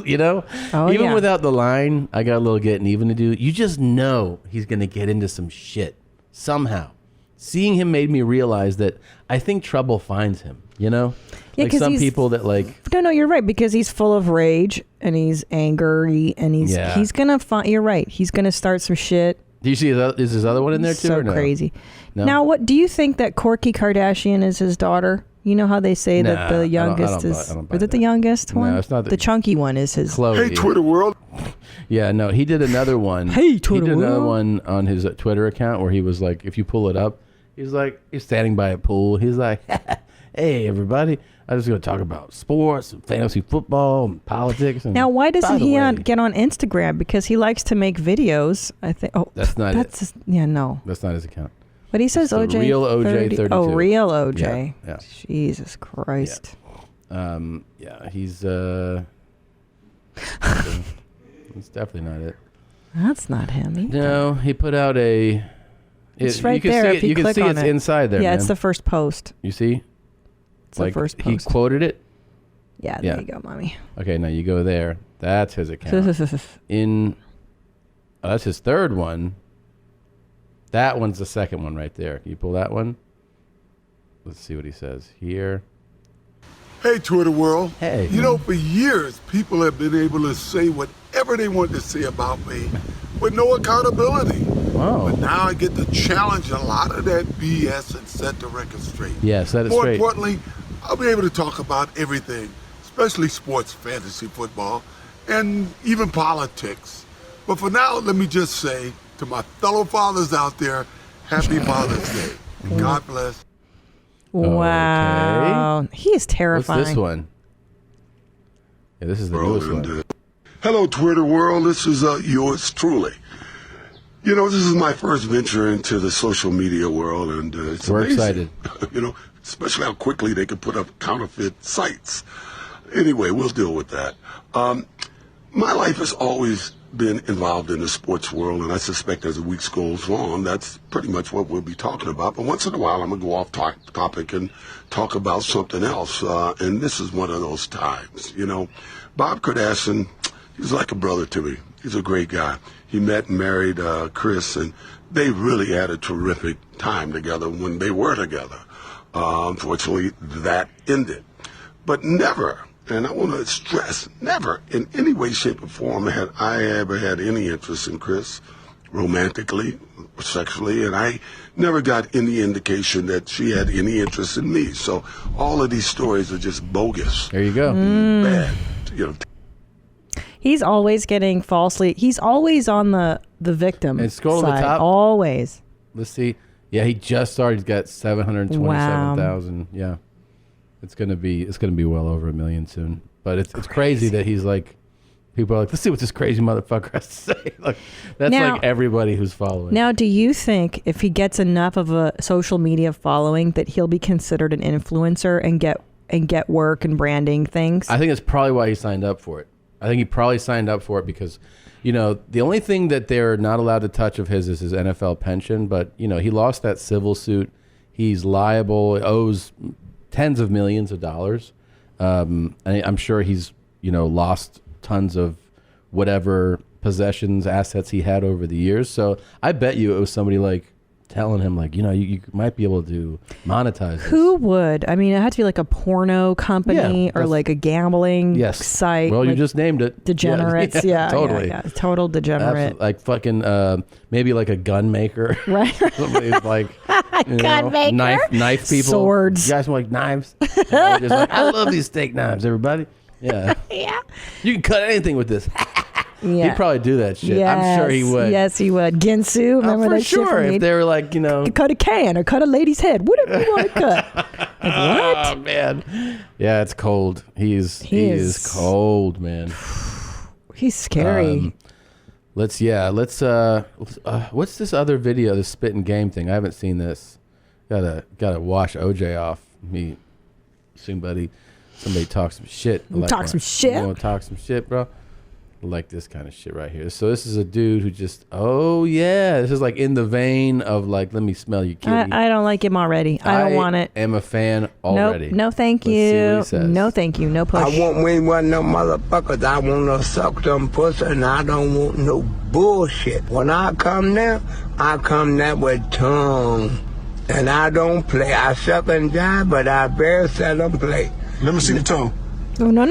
You know? Even without the line, I got a little getting even to do. You just know he's going to get into some shit somehow. Seeing him made me realize that I think trouble finds him, you know? Yeah, like 'cause some he's- people that like... No, you're right, because he's full of rage and he's angry and he's gonna find. You're right. He's gonna start some shit. Do you see is his other one in there too? So or no? crazy. No? Now, what do you think that Kourtney Kardashian is his daughter? You know how they say that the I youngest don't is... buy Is it the youngest one? No, it's not the chunky one is his... Chloe. Hey, Twitter world. Yeah, no, he did another one. Hey, Twitter He did another world. one on his Twitter account where he was like, if you pull it up, he's standing by a pool. He's like, hey, everybody, I'm just going to talk about sports and fantasy football and politics. And Now, why doesn't by the he way, get on Instagram? Because he likes to make videos, I think. Oh, That's not it. Yeah, no. That's not his account. But he says It's the OJ. real OJ 32. Oh, real OJ. Yeah. Jesus Christ. Yeah, he's it's definitely not it. That's not him either. No, he put out a. It's right you can there. See If it, you can click see on it's it. inside there. Yeah, man. it's the first post. You see? It's the first He post. quoted it. Yeah, there you go, mommy. Okay, now you go there. That's his account. That's his third one. That one's the second one right there. Can you pull that one? Let's see what he says here. Hey, Twitter world. Hey. You know, for years, people have been able to say whatever they want to say about me with no accountability. Wow. But now I get to challenge a lot of that BS and set the record straight. Yeah, set it More straight. importantly, I'll be able to talk about everything, especially sports, fantasy football, and even politics. But for now, let me just say to my fellow fathers out there, happy Father's Day. And God bless. Wow. He is terrifying. What's this one? Yeah, this is the newest one. Hello, Twitter world. This is yours truly. You know, this is my first venture into the social media world, and it's We're amazing. excited. You know, especially how quickly they can put up counterfeit sites. Anyway, we'll deal with that. My life has always been involved in the sports world, and I suspect as the weeks goes on, that's pretty much what we'll be talking about. But once in a while, I'm going to go off topic and talk about something else, and this is one of those times. You know, Bob Kardashian, he's like a brother to me. He's a great guy. He met and married Chris, and they really had a terrific time together when they were together. Unfortunately, that ended. But never, and I want to stress, never in any way, shape, or form had I ever had any interest in Chris, romantically, sexually, and I never got any indication that she had any interest in me. So all of these stories are just bogus. There you go. Bad, you know. He's always getting falsely. He's always on the victim And scroll to side. the top. Always. Let's see. Yeah, he just started. He's got 727,000. Yeah, it's gonna be well over 1 million soon. But it's crazy that he's like, people are like, let's see what this crazy motherfucker has to say. Like that's Now- like everybody who's following. Now, do you think if he gets enough of a social media following that he'll be considered an influencer and get work and branding things? I think that's probably why he signed up for it. I think he probably signed up for it because, you know, the only thing that they're not allowed to touch of his is his NFL pension. But, you know, he lost that civil suit. He's liable, owes tens of millions of dollars. And I'm sure he's, you know, lost tons of whatever possessions, assets he had over the years. So I bet you it was somebody like telling him, like, you know, you might be able to monetize this. Who would? I mean, it had to be like a porno company or that's- like a gambling site. Well, you like just named it. Degenerates. Yeah, totally. Yeah. Total degenerate. Like fucking, maybe like a gun maker. Right. Somebody's like, you Gun know, maker. knife people. Swords. You guys want like knives? You know, just like, I love these steak knives, everybody. Yeah. Yeah. You can cut anything with this. Yeah. He'd probably do that shit. I'm sure he would. Yes, he would. Ginsu. Remember for that shit sure. from If they were like, you know, cut a can or cut a lady's head, whatever you want to cut. Like, what? Oh man. Yeah, it's cold. He is cold, man. He's scary. What's this other video, this spit and game thing? I haven't seen this. Gotta wash OJ off. Me soon, buddy. Somebody talk some shit. Talk some shit? You want to talk some shit, bro? I like this kind of shit right here. So this is a dude who just, oh yeah, this is like in the vein of like, let me smell you, kitty. I don't like him already. I don't want it. am a fan already. Nope. No, thank Let's see what you. he says. No, thank you. No push. I want me one of them motherfuckers. I want to suck them pussy, and I don't want no bullshit. When I come there with tongue. And I don't play. I suck and jive, but I very seldom play. Let me see the tongue. Oh, no.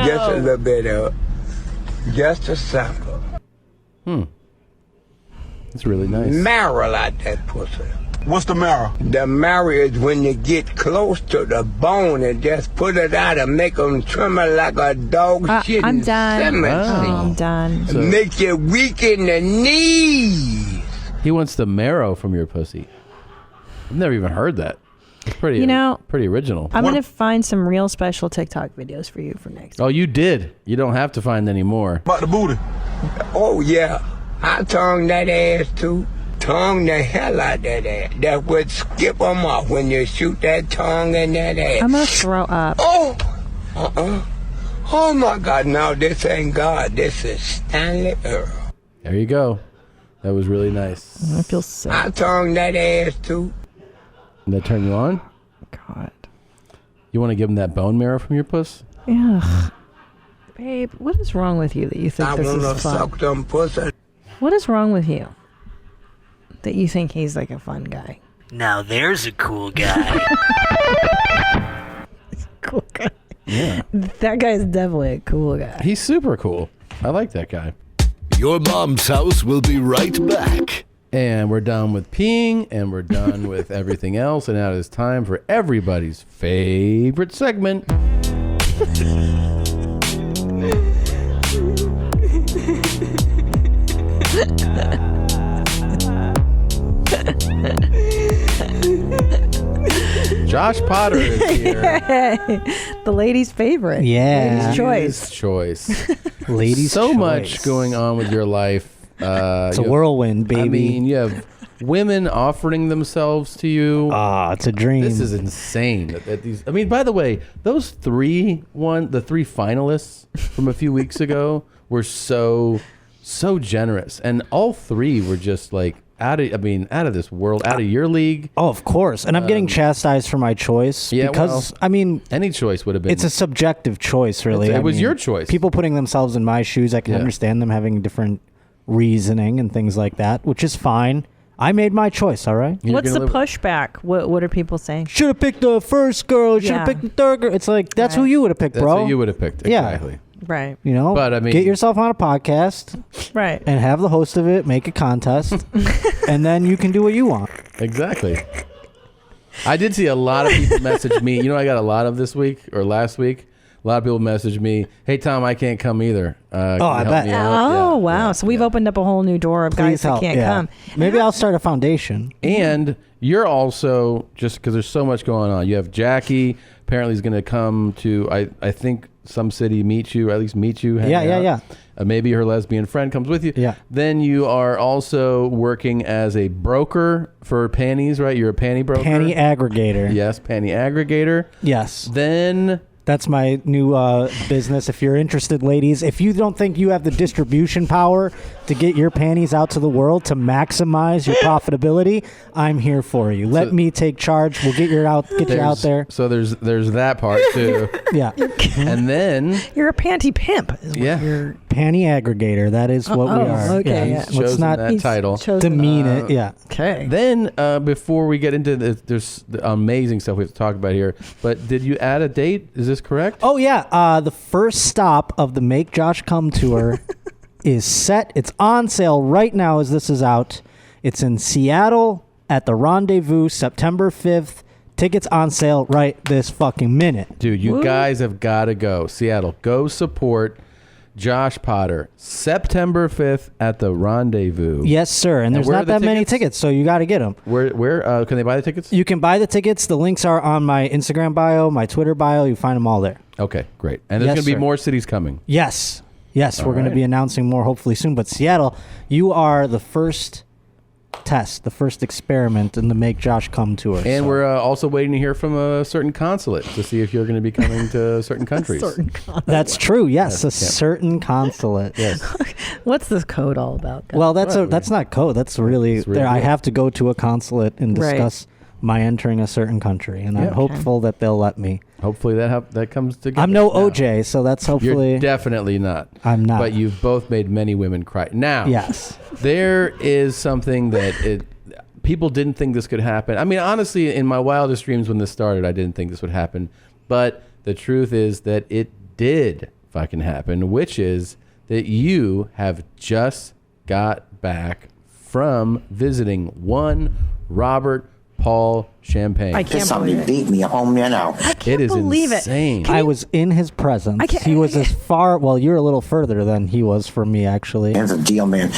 Just a little bit of, just a sample. It's really nice. Marrow out that pussy. What's the marrow? The marrow is when you get close to the bone and just put it out and make them tremor like a dog shit. I'm done. Cemetery. I'm done. So- Make you weak in the knees. He wants the marrow from your pussy. I've never even heard that. It's pretty, pretty original. I'm going to find some real special TikTok videos for you for next. Oh, you did. You don't have to find any more. About the booty. Oh, yeah. I tongue that ass, too. Tongue the hell out that ass. That would skip them off when you shoot that tongue in that ass. I'm going to throw up. Oh! Oh, my God. No, this ain't God. This is Stanley Earl. There you go. That was really nice. I feel sick. I tongue that ass, too. Did that turn you on? God. You want to give him that bone marrow from your puss? Yeah. Babe, what is wrong with you that you think this wanna is fun? suck them pussy. What is wrong with you that you think he's like a fun guy? Now there's a cool guy. Cool guy. Yeah. That guy's definitely a cool guy. He's super cool. I like that guy. Your Mom's House will be right back. And we're done with peeing, and we're done with everything else, and now it is time for everybody's favorite segment. Josh Potter is here. The lady's favorite. Yeah. Lady's choice. Ladies' so choice. much going on with your life. It's a whirlwind, baby. I mean, you have women offering themselves to you. It's a dream. This is insane. That these. I mean, by the way, those the three finalists from a few weeks ago were so generous, and all three were just like out of this world, out of your league. Oh, of course. And I'm getting chastised for my choice. Yeah, because, well, I mean, any choice would have been. It's a subjective choice, really. It was your choice. People putting themselves in my shoes, I can understand them having different reasoning and things like that, which is fine. I made my choice, all right? What's the pushback? What are people saying? Should have picked the first girl. Should have picked the third girl. It's like, that's who you would have picked, That's bro. who you would have picked. Exactly. Yeah. Right. You know, but I mean, get yourself on a podcast, right, and have the host of it make a contest, and then you can do what you want. Exactly. I did see a lot of people message me. You know, I got a lot of this week or last week. A lot of people message me, "Hey Tom, I can't come either." I bet. Oh wow! So we've opened up a whole new door of guys that can't come. Maybe I'll start a foundation. And you're also, just because there's so much going on. You have Jackie. Apparently, is going to come to I think some city meet you, or at least meet you. hang out. Maybe her lesbian friend comes with you. Yeah. Then you are also working as a broker for panties, right? You're a panty broker. Panty aggregator. Yes, panty aggregator. Yes. Then that's my new business. If you're interested, ladies, if you don't think you have the distribution power to get your panties out to the world to maximize your profitability, I'm here for you. Let me take charge. We'll get you out there. So there's that part too. Yeah. And then you're a panty pimp. You're panty aggregator. That is what we are. Okay. Yeah. Let's not that title. demean it. Yeah. Okay. Then before we get into there's the amazing stuff we have to talk about here. But did you add a date? Is this correct? Oh yeah. The first stop of the Make Josh Come tour is set. It's on sale right now as this is out. It's in Seattle at the Rendezvous, September 5th. Tickets on sale right this fucking minute. Dude, you guys have got to go. Seattle, go support Josh Potter. September 5th at the Rendezvous. Yes, sir. And there's where not are the that many tickets? tickets, so you got to get them. Where can they buy the tickets? You can buy the tickets. The links are on my Instagram bio, my Twitter bio. You find them all there. Okay, great. And there's Yes, going to be sir. more cities coming. Yes. Yes, All we're going to right. be announcing more hopefully soon. But Seattle, you are the first test, the first experiment in the Make Josh Come tour. And we're also waiting to hear from a certain consulate to see if you're going to be coming to certain countries. That's true. Yes, Yes, a yeah. certain consulate. Yes. What's this code all about, guys? Well, that's not code. That's really, It's really there. I good. have to go to a consulate and Right. discuss my entering a certain country, and Yeah. I'm hopeful that they'll let me. Hopefully that comes together. I'm no now. OJ, so that's hopefully. You're definitely not. I'm not. But you've both made many women cry. Now, Yes. there is something that people didn't think this could happen. I mean, honestly, in my wildest dreams when this started, I didn't think this would happen. But the truth is that it did fucking happen, which is that you have just got back from visiting one Robert Paul Champagne. I can't believe it. Beat me home now. I can't believe insane. it. I was in his presence. He was as far. Well, you're a little further than he was from me, actually. Here's a deal, man.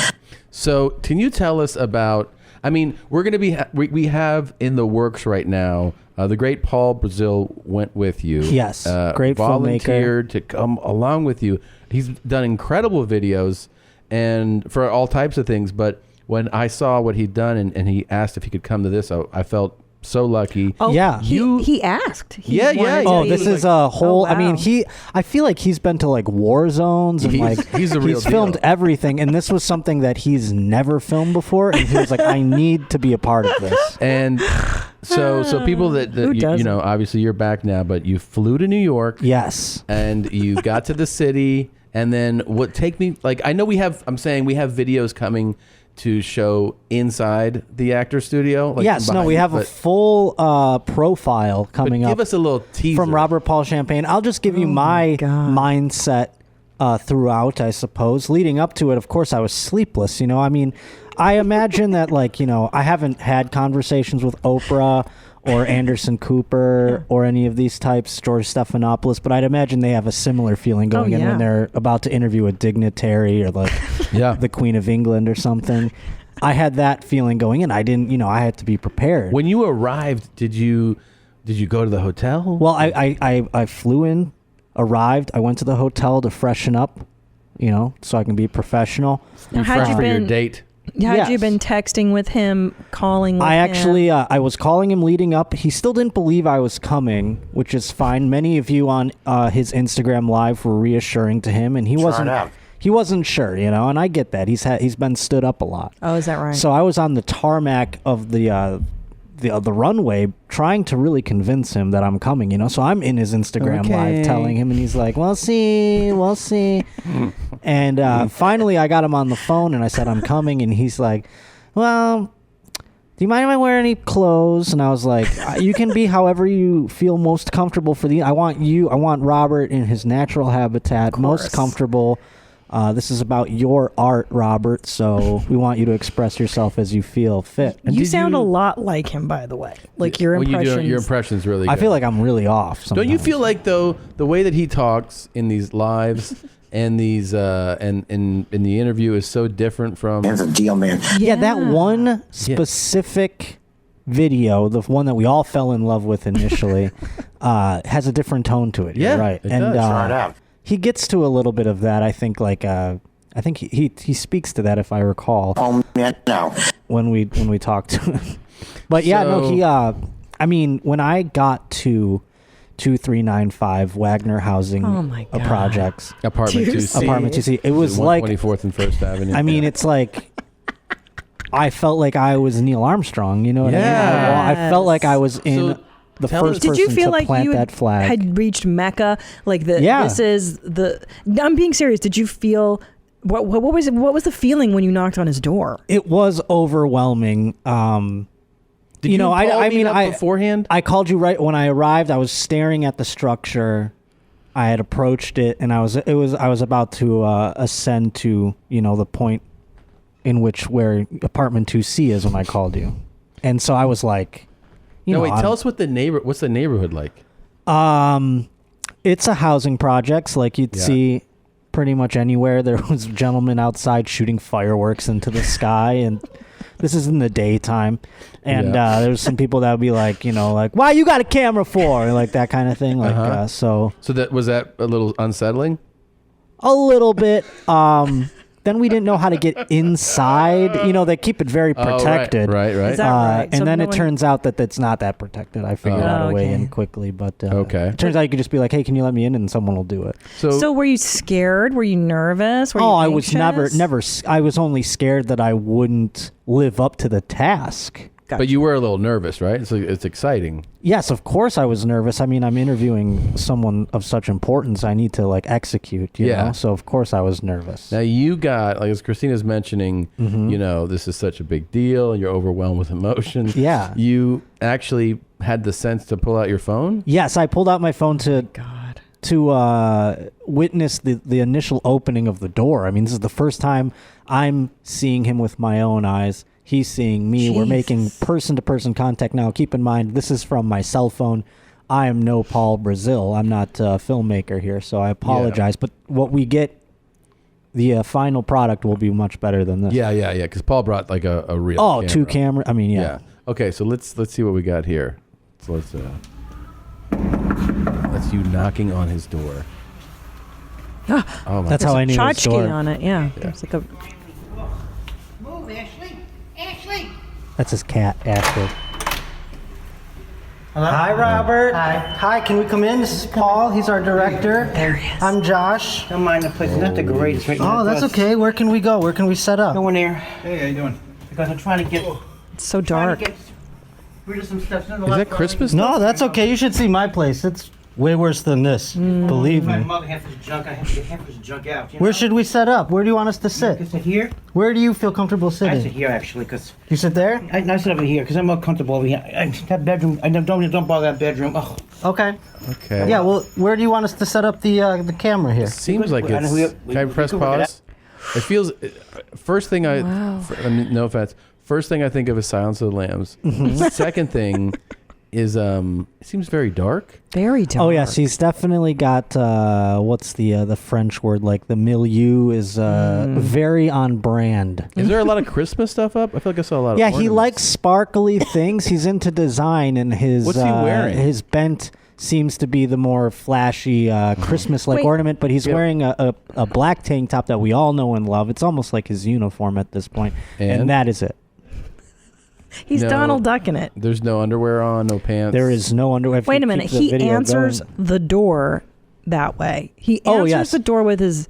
So, can you tell us about? I mean, we're going to be. We have in the works right now. The great Paul Brazil went with you. Yes, great volunteered to come along with you. He's done incredible videos and for all types of things. But when I saw what he'd done and he asked if he could come to this, I felt so lucky. Oh, yeah. He asked. He Yeah. Oh, this is a whole. Oh, wow. I mean, I feel like he's been to like war zones and he's a real filmed deal. everything, and this was something that he's never filmed before, and he was like, I need to be a part of this. And so people that you know, obviously you're back now, but you flew to New York. Yes. And you got to the city, and then I know we have videos coming to show inside the actor studio. Yes, no, we have a full profile coming up. Give us a little teaser. From Robert Paul Champagne. I'll just give you my mindset throughout, I suppose. Leading up to it, of course, I was sleepless. You know, I mean, I imagine that, like, you know, I haven't had conversations with Oprah or Anderson Cooper or any of these types, George Stephanopoulos, but I'd imagine they have a similar feeling going in when they're about to interview a dignitary or like the Queen of England or something. I had that feeling going in. I didn't, you know, I had to be prepared. When you arrived, did you go to the hotel? Well, I flew in, arrived, I went to the hotel to freshen up, you know, so I can be professional. Now, how'd you for your been- date. Had you been texting with him, calling with him? I actually, I was calling him leading up. He still didn't believe I was coming, which is fine. Many of you on his Instagram Live were reassuring to him, and he wasn't sure, you know, and I get that. He's been stood up a lot. Oh, is that right? So I was on the tarmac of the runway trying to really convince him that I'm coming, you know. So I'm in his Instagram Live telling him, and he's like, we'll see. And finally I got him on the phone and I said, I'm coming. And he's like, well, do you mind if I wear any clothes? And I was like, you can be however you feel most comfortable I want Robert in his natural habitat, most comfortable. This is about your art, Robert, so we want you to express yourself as you feel fit. And You sound a lot like him, by the way. Like your impressions. Your impression's really good. I feel like I'm really off sometimes. Don't you feel like, though, the way that he talks in these lives and these and in the interview is so different from... Here's a deal, man. Yeah, that one specific video, the one that we all fell in love with initially, has a different tone to it. Yeah, You're right. it does. He gets to a little bit of that. I think he speaks to that, if I recall. When we talked to him. But yeah, I mean, when I got to 2395 Wagner Housing Projects. Apartment 2C. It was like 24th and 1st Avenue. I mean, it's like I felt like I was Neil Armstrong, you know what I mean? I felt like I was in the first Did you person feel to like plant you that flag. had reached Mecca? Like this is the. I'm being serious. Did you feel what was it? What was the feeling when you knocked on his door? It was overwhelming. Did you call me up beforehand? I called you right when I arrived. I was staring at the structure. I had approached it, and I was about to ascend to, you know, the point in where apartment 2C is when I called you, and so I was like. Tell us what's the neighborhood like? It's a housing projects like you'd see pretty much anywhere. There was gentlemen outside shooting fireworks into the sky, and this is in the daytime. And there's some people that would be like, you know, like, why you got a camera for? Like that kind of thing. Like so that was that a little unsettling? A little bit. Then we didn't know how to get inside. You know, they keep it very protected. Right. Is that right? And then it turns out that it's not that protected. I figured out a way in quickly, but it turns out you could just be like, "Hey, can you let me in?" and someone will do it. So were you scared? Were you nervous? Were you I was anxious? never. I was only scared that I wouldn't live up to the task. But you were a little nervous, right? It's exciting. Yes, of course I was nervous. I mean, I'm interviewing someone of such importance. I need to like execute, you know? So of course I was nervous. Now you got, like as Christina's mentioning, you know, this is such a big deal and you're overwhelmed with emotions. Yeah. You actually had the sense to pull out your phone? Yes, I pulled out my phone to witness the initial opening of the door. I mean, this is the first time I'm seeing him with my own eyes. He's seeing me. We're making person-to-person contact now. Keep in mind, this is from my cell phone. I am no Paul Brazil. I'm not a filmmaker here, so I apologize. But what we get, the final product will be much better than this. Yeah. Because Paul brought like a real. Oh, 2 camera. I mean, yeah. Okay, so let's see what we got here. So that's you knocking on his door. Oh my! That's how I knew his door. On it, yeah. It's like a. Move, Ashley. Ashley. That's his cat, Ashley. Hello? Hi, Robert. Hi. Hi, can we come in? This is Paul. He's our director. There he is. I'm Josh. Don't mind the place. It's not the greatest right now. Oh, that's okay. Where can we go? Where can we set up? Go in there. Hey, how you doing? Because I'm trying to get. It's so dark. Rid of some stuff. Is that Christmas? No, that's okay. You should see my place. It's way worse than this. Believe My me. mother half this junk. I have to get half this junk out. You know? Where should we set up? Where do you want us to sit? You sit here? Where do you feel comfortable I sitting? sit here actually, because. You sit there? I sit over here because I'm more comfortable over here. That bedroom. I don't bother that bedroom. Oh. Okay. Okay. Yeah. Well, where do you want us to set up the camera here? Seems like it's. Can I press pause? It feels. First thing I mean, no offense. First thing I think of is Silence of the Lambs. Second thing is it seems very dark. Very dark. Oh yes, he's definitely got what's the French word, like the milieu is very on brand. Is there a lot of Christmas stuff up? I feel like I saw a lot of Yeah, ornaments. he likes sparkly things. He's into design, and his What's he wearing? His bent seems to be the more flashy Christmas-like Wait. ornament, but he's wearing a black tank top that we all know and love. It's almost like his uniform at this point, and that is it. He's No. Donald Duck in it. There's no underwear on, no pants. There is no underwear. If Wait you a minute. keep the He video answers going. the door that way. He answers the door with his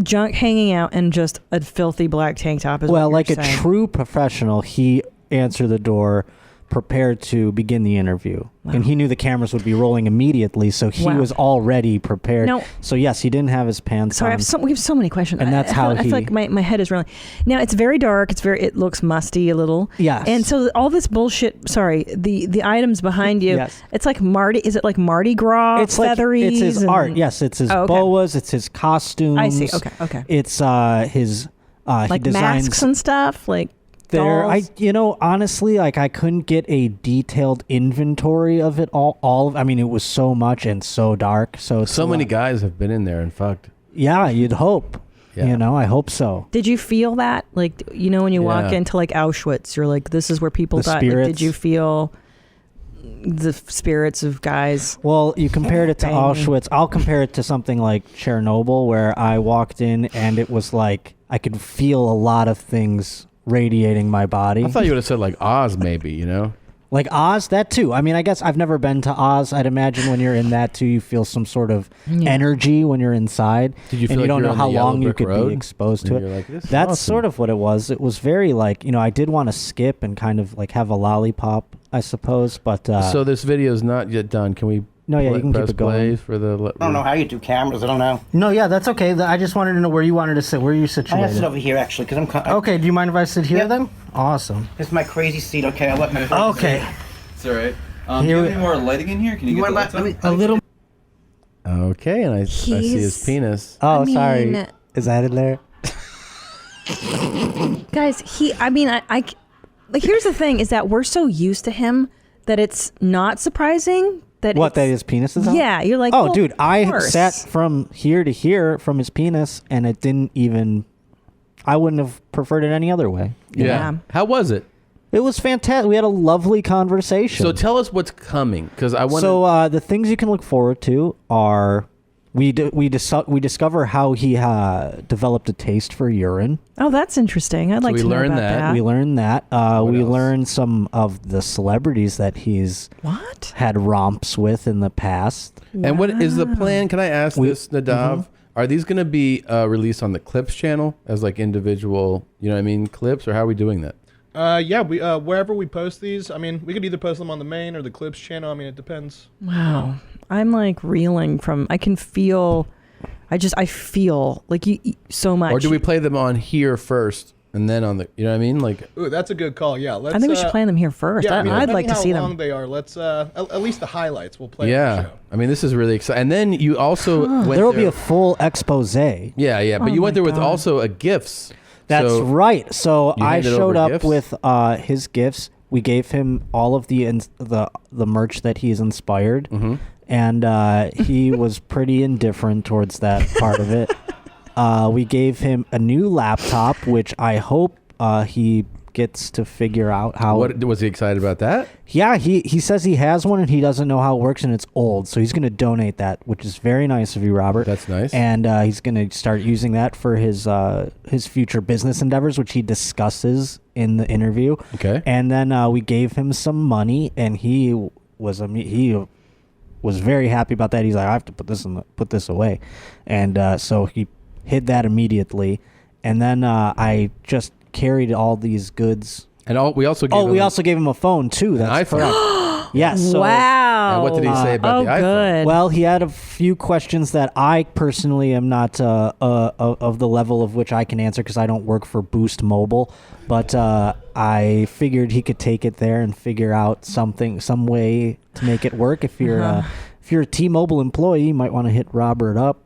junk hanging out and just a filthy black tank top. Is Well, what like you're a saying. true professional, he answered the door prepared to begin the interview. And he knew the cameras would be rolling immediately, so he was already prepared. Now- So yes, he didn't have his pants Sorry, on. we have so many questions. And that's I how feel, I feel he- like my head is rolling. Now it's very dark. It looks musty a little. Yes. And so all this bullshit. Sorry, the items behind you. Yes. It's like Mardi. Is it like Mardi Gras? It's like it's his art. Yes, it's his boas. It's his costumes. I see. Okay. It's his Like he designs masks and stuff. Like there. dolls. Honestly, like I couldn't get a detailed inventory of it all. I mean, it was so much and so dark. So it's So a many lot. guys have been in there and fucked. Yeah, you'd hope. Yeah. I hope so. Did you feel that? Like, when you walk Yeah. into like Auschwitz, you're like, this is where people The died. Like, spirits. did you feel the spirits of guys? Well, you compared it to Banging. Auschwitz. I'll compare it to something like Chernobyl, where I walked in and it was like I could feel a lot of things radiating my body. I thought you would have said like Oz, maybe. Like Oz, that too. I mean, I guess I've never been to Oz. I'd imagine when you're in that too, you feel some sort of energy when you're inside. Did you feel and you like don't you were know on how the yellow long you brick could road? be exposed to And it. you're like, this is That's awesome. sort of what it was. It was very like, I did want to skip and kind of like have a lollipop, I suppose. But so this video is not yet done. Can we? No, yeah, you can press keep it going. play for the. I don't know how you do cameras. I don't know. No, yeah, that's okay. I just wanted to know where you wanted to sit. Where are you I situated? have to sit over here actually because I'm. Okay, do you mind if I sit here then? Awesome. This is my crazy seat. Okay, I'll let my. Okay. It's all right. Do you have any more lighting in here? Can you get the lights on? A little. Okay, and I see his He's- penis. Oh, I mean- sorry. Is that in there? Guys, like, here's the thing: is that we're so used to him that it's not surprising that What, that it's- his penis is out? Yeah, you're like, oh, well, dude, of I course. sat from here to here from his penis, and it didn't even. I wouldn't have preferred it any other way. you Yeah. know? How was it? It was fantastic. We had a lovely conversation. So tell us what's coming, because I want. So the things you can look forward to are we discover how he developed a taste for urine. Oh, that's interesting. I'd like to know about that. We learned that. We learned some of the celebrities that he's had romps with in the past. And what is the plan? Can I ask this, Nadav? Mhm. Are these going to be released on the Clips channel as like individual, clips, or how are we doing that? Yeah, we wherever we post these, I mean, we could either post them on the main or the Clips channel. I mean, it depends. Wow. I'm like reeling from, I feel like you so much. Or do we play them on here first and then on the, you know what I mean? Like, Ooh, that's a good call. Yeah, let's. I think we should play them here first. Yeah, I mean, I'd depending like to see how them. long they are. Let's at least the highlights we'll play. On the yeah. show. I mean, this is really exciting. And then you also went There will be there- a full expose. Yeah, but Oh you went my there with God. also a gifts. That's right. So You I handed showed over up gifts? with his gifts. We gave him all of the merch that he's inspired, and he was pretty indifferent towards that part of it. We gave him a new laptop, which I hope he gets to figure out how. What was he excited about that? Yeah, he says he has one and he doesn't know how it works and it's old, so he's going to donate that, which is very nice of you, Robert. That's nice. And he's going to start using that for his future business endeavors, which he discusses in the interview. Okay. And then we gave him some money, and he was very happy about that. He's like, I have to put this away, and so he hid that immediately. And then I just carried all these goods. And we also gave him a phone too. That's iPhone. correct. Yes. So, Wow. And what did he say about the iPhone? Good. Well, he had a few questions that I personally am not of the level of which I can answer because I don't work for Boost Mobile. But I figured he could take it there and figure out some way to make it work. If you're a T-Mobile employee, you might want to hit Robert up.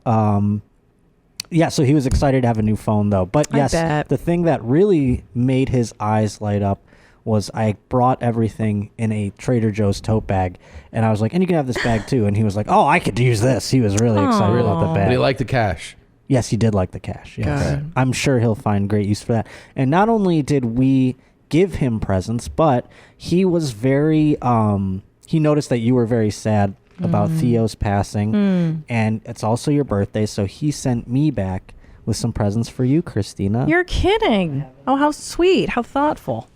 Yeah, so he was excited to have a new phone, though. But yes, the thing that really made his eyes light up was I brought everything in a Trader Joe's tote bag, and I was like, and you can have this bag too. And he was like, oh, I could use this. He was really excited about the bag. But he liked the cash. Yes, he did like the cash. Yes. Okay. I'm sure he'll find great use for that. And not only did we give him presents, but he was very, he noticed that you were very sad about Theo's passing, and it's also your birthday, so he sent me back with some presents for you, Christina. You're kidding. Oh, how sweet. How thoughtful.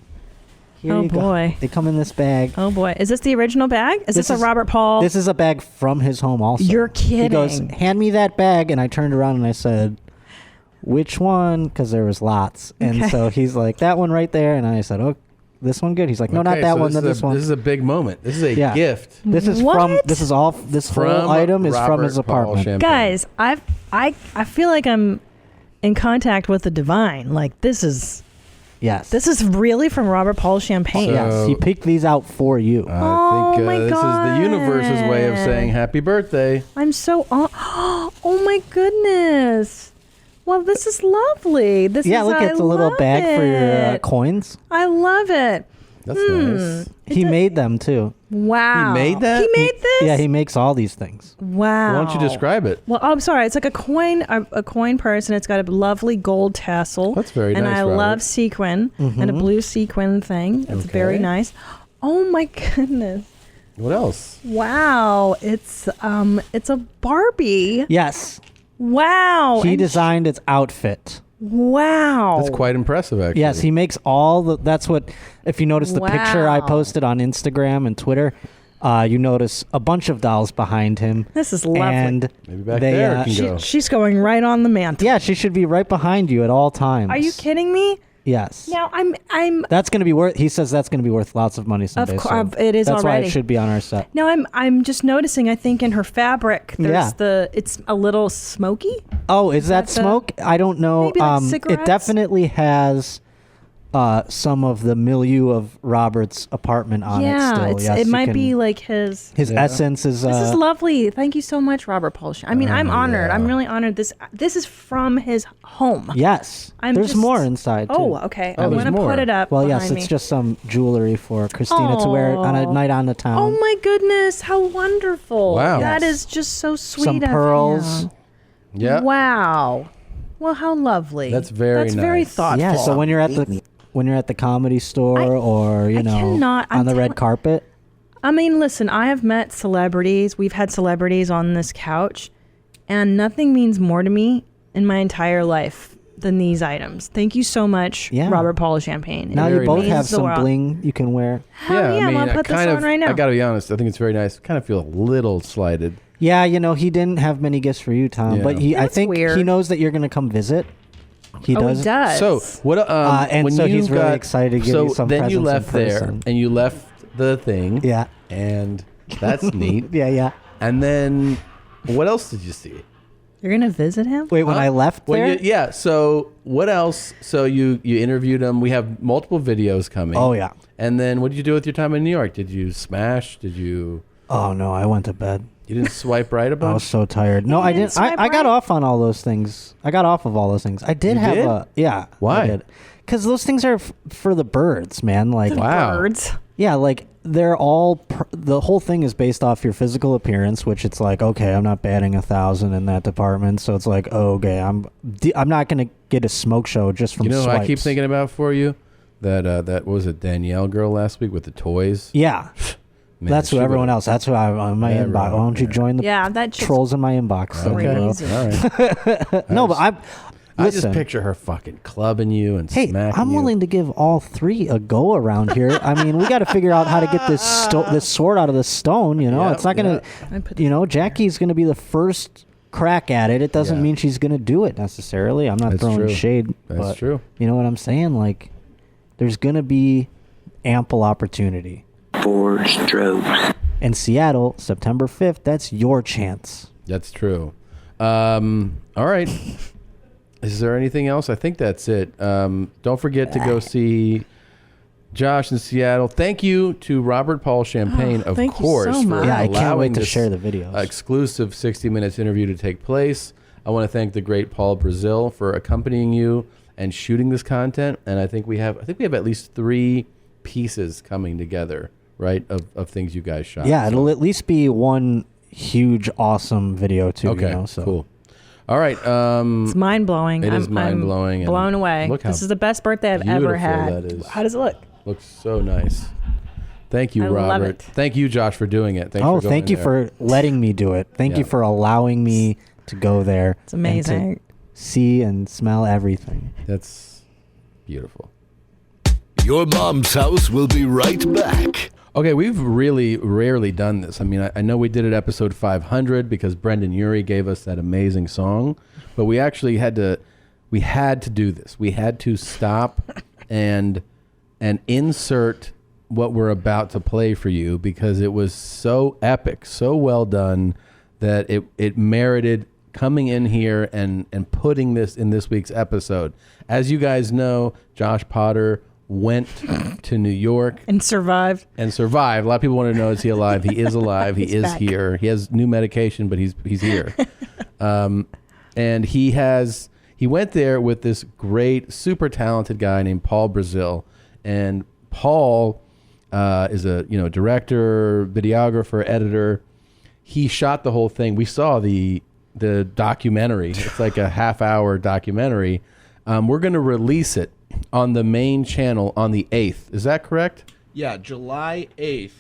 Here oh, you go. boy. They come in this bag. Oh, boy. Is this the original bag? Is this a Robert Paul? This is a bag from his home also. You're kidding. He goes, hand me that bag, and I turned around and I said, which one? Because there was lots. And so he's like, that one right there, and I said, oh, this one good? He's like, no, not that one, this one. This is a big moment. This is a gift. This is this whole item is from his apartment. Guys, I feel like I'm in contact with the divine. Like, this is really from Robert Paul Champagne. Yes, he picked these out for you. I think this is the universe's way of saying happy birthday. I'm so oh my goodness. Well, this is lovely. Look, it's a little bag for your coins. I love it. That's nice. He made them too. Wow. He made that? He made this? Yeah, he makes all these things. Wow. Why don't you describe it? Well, I'm sorry. It's like a coin purse, and it's got a lovely gold tassel. That's very and nice, And I Robert. love sequin and a blue sequin thing. It's very nice. Oh my goodness. What else? Wow. It's a Barbie. Yes. Wow. He designed its outfit. Wow. That's quite impressive, actually. Yes, he makes that's what, if you notice the picture I posted on Instagram and Twitter, you notice a bunch of dolls behind him. This is lovely. And maybe back there it can go. She's going right on the mantle. Yeah, she should be right behind you at all times. Are you kidding me? Yes. Now I'm. That's going to be worth. He says that's going to be worth lots of money someday. Of course, it is that's already. That's why it should be on our set. Now I'm just noticing. I think in her fabric, there's it's a little smoky. Oh, is that smoke? I don't know. Maybe like cigarettes? It definitely has some of the milieu of Robert's apartment on it still. Yes, it might be like his essence is. This is lovely. Thank you so much, Robert Paul. I mean, I'm honored. I'm really honored. This is from his home. Yes. There's more inside, too. Oh, okay. I'm going to put it up. Well, yes, behind it's me. just some jewelry for Christina to wear on a night on the town. Oh my goodness! How wonderful! Wow. That is just so sweet. Some of pearls. him. Yeah. Wow. Well, how lovely. That's very That's very nice. thoughtful. Yeah. So when you're at the comedy store or on the red carpet. I mean, listen, I have met celebrities. We've had celebrities on this couch, and nothing means more to me in my entire life than these items. Thank you so much, Robert Paul Champagne. Now you both have some bling you can wear. Hell yeah, I'm gonna put this on right now. I gotta be honest. I think it's very nice. I kind of feel a little slighted. Yeah, he didn't have many gifts for you, Tom, but I think he knows that you're going to come visit. He does. He does. So what? And when so you he's really excited to give you some then presents you left in there person. and you left the thing. Yeah. And that's neat. Yeah. And then what else did you see? You're gonna visit him? Wait, when I left there? So what else? So you interviewed him. We have multiple videos coming. Oh, yeah. And then what did you do with your time in New York? Did you smash? Did you? Oh no, I went to bed. You didn't swipe right about? I was so tired. No, I didn't. I got off on all those things. I got off of all those things. I did You have did? a yeah. Why? Because those things are for the birds, man. Like Birds. Yeah, like they're all. The whole thing is based off your physical appearance, which it's like, okay, I'm not batting 1,000 in that department, so it's like, oh, okay, I'm not gonna get a smoke show just from. You know, who swipes. I keep thinking about for you that what was it, Danielle girl last week with the toys? Yeah. Man, that's who she everyone would've- else. That's who I on my Everyone, inbox. Why don't you join the that shit's trolls in my inbox? crazy. All right. No, but I just listen. picture her fucking clubbing you and Hey, smacking I'm you. willing to give all three a go around here. I mean, we got to figure out how to get this this sword out of the stone. You know, Yeah, it's not gonna. You know, Jackie's gonna be the first crack at it. It doesn't mean she's gonna do it necessarily. I'm not That's throwing true. shade. That's but true. You know what I'm saying? Like, there's gonna be ample opportunity. 4 strokes. In Seattle, September 5th. That's your chance. That's true. All right. Is there anything else? I think that's it. Don't forget to go see Josh in Seattle. Thank you to Robert Paul Champagne, of thank you course, so for much. Yeah, I can't allowing wait to this share the videos. exclusive 60 Minutes interview to take place. I want to thank the great Paul Brazil for accompanying you and shooting this content. And I think we have at least 3 pieces coming together, right, of things you guys shot. Yeah, it'll at least be one huge, awesome video too. Okay, you know, so. cool. All right. It's mind blowing. It is mind-blowing and Blown away. look how This is the best birthday I've ever beautiful had. that is. How does it look? Looks so nice. Thank you, I love Robert. it. Thank you, Josh, for doing it. Thanks for going thank you there. for letting me do it. Thank you Yeah. for allowing me to go there. It's amazing. And to see and smell everything. That's beautiful. Your mom's house will be right back. Okay, we've really rarely done this. I mean, I know we did it episode 500 because Brendan Urie gave us that amazing song, but we actually had to do this. We had to stop and insert what we're about to play for you because it was so epic, so well done that it merited coming in here and putting this in this week's episode. As you guys know, Josh Potter went to New York and survived. A lot of people want to know, is he alive? He is alive. He He's is back. here. He has new medication, but he's here. And he went there with this great, super talented guy named Paul Brazil. And Paul is a director, videographer, editor. He shot the whole thing. We saw the documentary. It's like a half-hour documentary. We're going to release it on the main channel on the 8th. Is that correct? Yeah, July 8th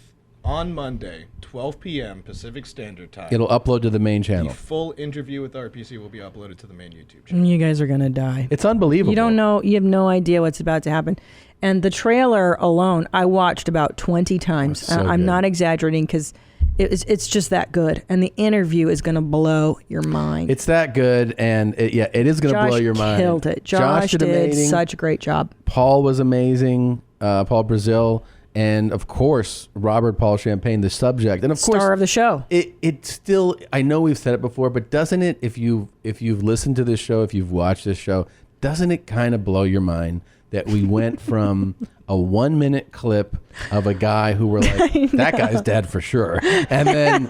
on Monday, 12 p.m. Pacific Standard Time. It'll upload to the main The channel. full interview with RPC will be uploaded to the main YouTube channel. You guys are going to die. It's unbelievable. You don't know. You have no idea what's about to happen. And the trailer alone, I watched about 20 times. Oh, so I'm good. not exaggerating because it's just that good. And the interview is going to blow your mind. It's that good, and it is going to blow your mind. Killed it. Josh did amazing. such a great job. Paul was amazing. Paul Brazil, and of course Robert Paul Champagne, the subject, and of course Star of the show. It still. I know we've said it before, but doesn't it? If you've listened to this show, if you've watched this show, doesn't it kind of blow your mind that we went from a 1-minute clip of a guy who were like, that guy's dead for sure. And then,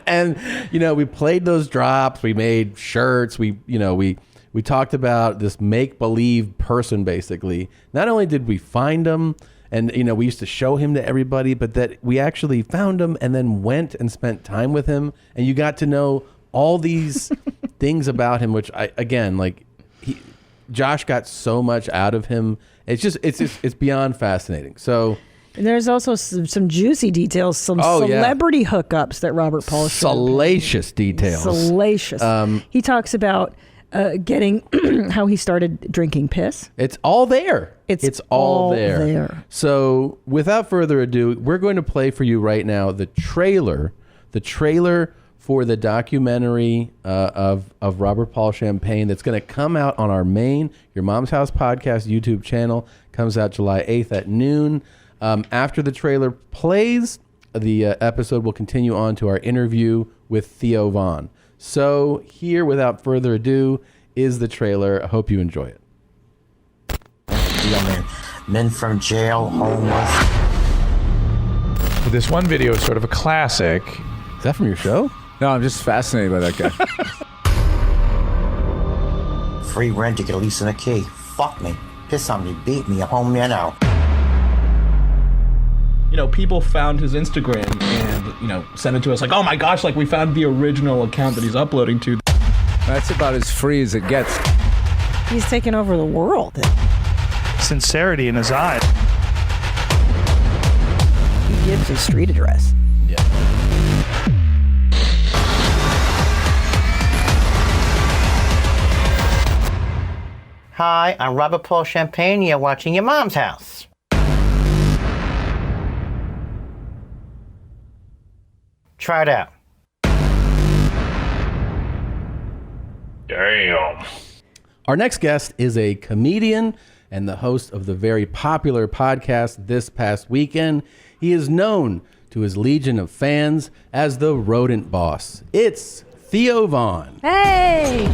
and, we played those drops, we made shirts, we talked about this make-believe person, basically. Not only did we find him, and, we used to show him to everybody, but that we actually found him and then went and spent time with him. And you got to know all these things about him, which Josh got so much out of him. It's beyond fascinating. So There's also some juicy details, some celebrity hookups that Robert Paul salacious details. Salacious. He talks about getting how he started drinking piss. It's all there. It's all there. So without further ado, we're going to play for you right now the trailer for the documentary of Robert Paul Champagne that's going to come out on our main Your Mom's House podcast YouTube channel. Comes out July 8th at noon. After the trailer plays, the episode will continue on to our interview with Theo Vaughn. So here, without further ado, is the trailer. I hope you enjoy it. Men from jail, homeless. This one video is sort of a classic. Is that from your show? No, I'm just fascinated by that guy. Free rent to get a lease and a key. Fuck me. Piss on me, beat me. I'm home now. You know, people found his Instagram and, you know, sent it to us like, oh my gosh, like we found the original account that he's uploading to. That's about as free as it gets. He's taking over the world. Sincerity in his eyes. He gives his street address. Yeah. Hi, I'm Robert Paul Champagne. You're watching Your Mom's House. Try it out. Damn. Our next guest is a comedian and the host of the very popular podcast This Past Weekend. He is known to his legion of fans as the Rodent Boss. It's Theo Von. Hey!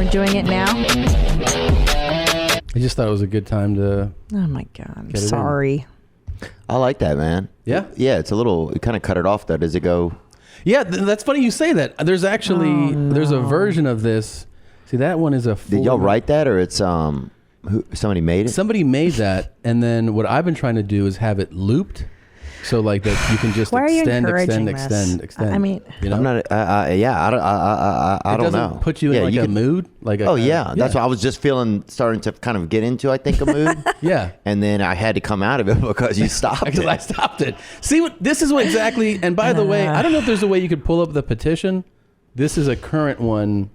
Doing it now. I just thought it was a good time to. Oh my God! I'm sorry. I like that, man. Yeah, yeah. It's a little. You kind of cut it off though. Does it go? Yeah, that's funny you say that. There's actually there's a version of this. See, that one is a. Did y'all write that, or it's somebody made it? Somebody made that, and then what I've been trying to do is have it looped. So like that you can just Why are you extend. I mean, you know? I'm not. I don't know. Put you in like a mood, like that's what I was just starting to kind of get into. I think a mood. Yeah, and then I had to come out of it because you stopped. Because I stopped it. See what this is what exactly. And by the way, I don't know if there's a way you could pull up the petition. This is a current one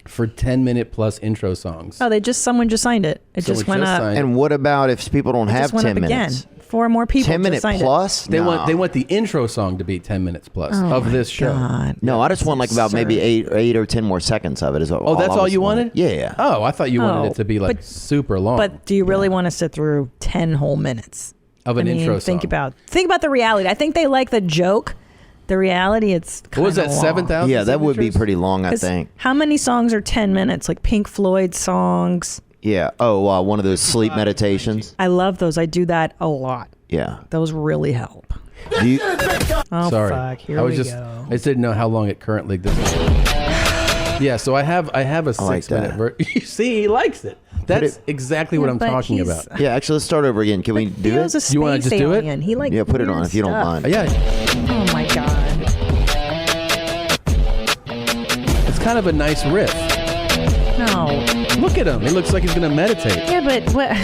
for 10-minute plus intro songs. Oh, someone just signed it. It just went up. And what about if people don't have 10 minutes? Again. 4 more people. 10-minute plus? They want the intro song to be 10 minutes plus of this show. God. No, I just want like about maybe 8 or 10 more seconds of it. Oh, that's all you wanted? Yeah. Oh, I thought you wanted it to be like super long. But do you really want to sit through 10 whole minutes of an intro song? Think about the reality. I think they like the joke. The reality, it's kind of what was that, 7,000? Yeah, that would be pretty long, I think. How many songs are 10 minutes? Like Pink Floyd songs. Yeah. Oh, one of those sleep meditations. I love those. I do that a lot. Yeah. Those really help. Do you, Sorry. Fuck. Here we go. I just didn't know how long it currently exists. Yeah, so I have a 6-minute version. You see, he likes it. That's exactly what I'm talking about. Yeah, actually, let's start over again. Can we do Theo's it? You want to just do it? He yeah, put it on if you don't mind. Yeah. Oh my God. It's kind of a nice riff. No. Look at him. He looks like he's going to meditate. Yeah, but what?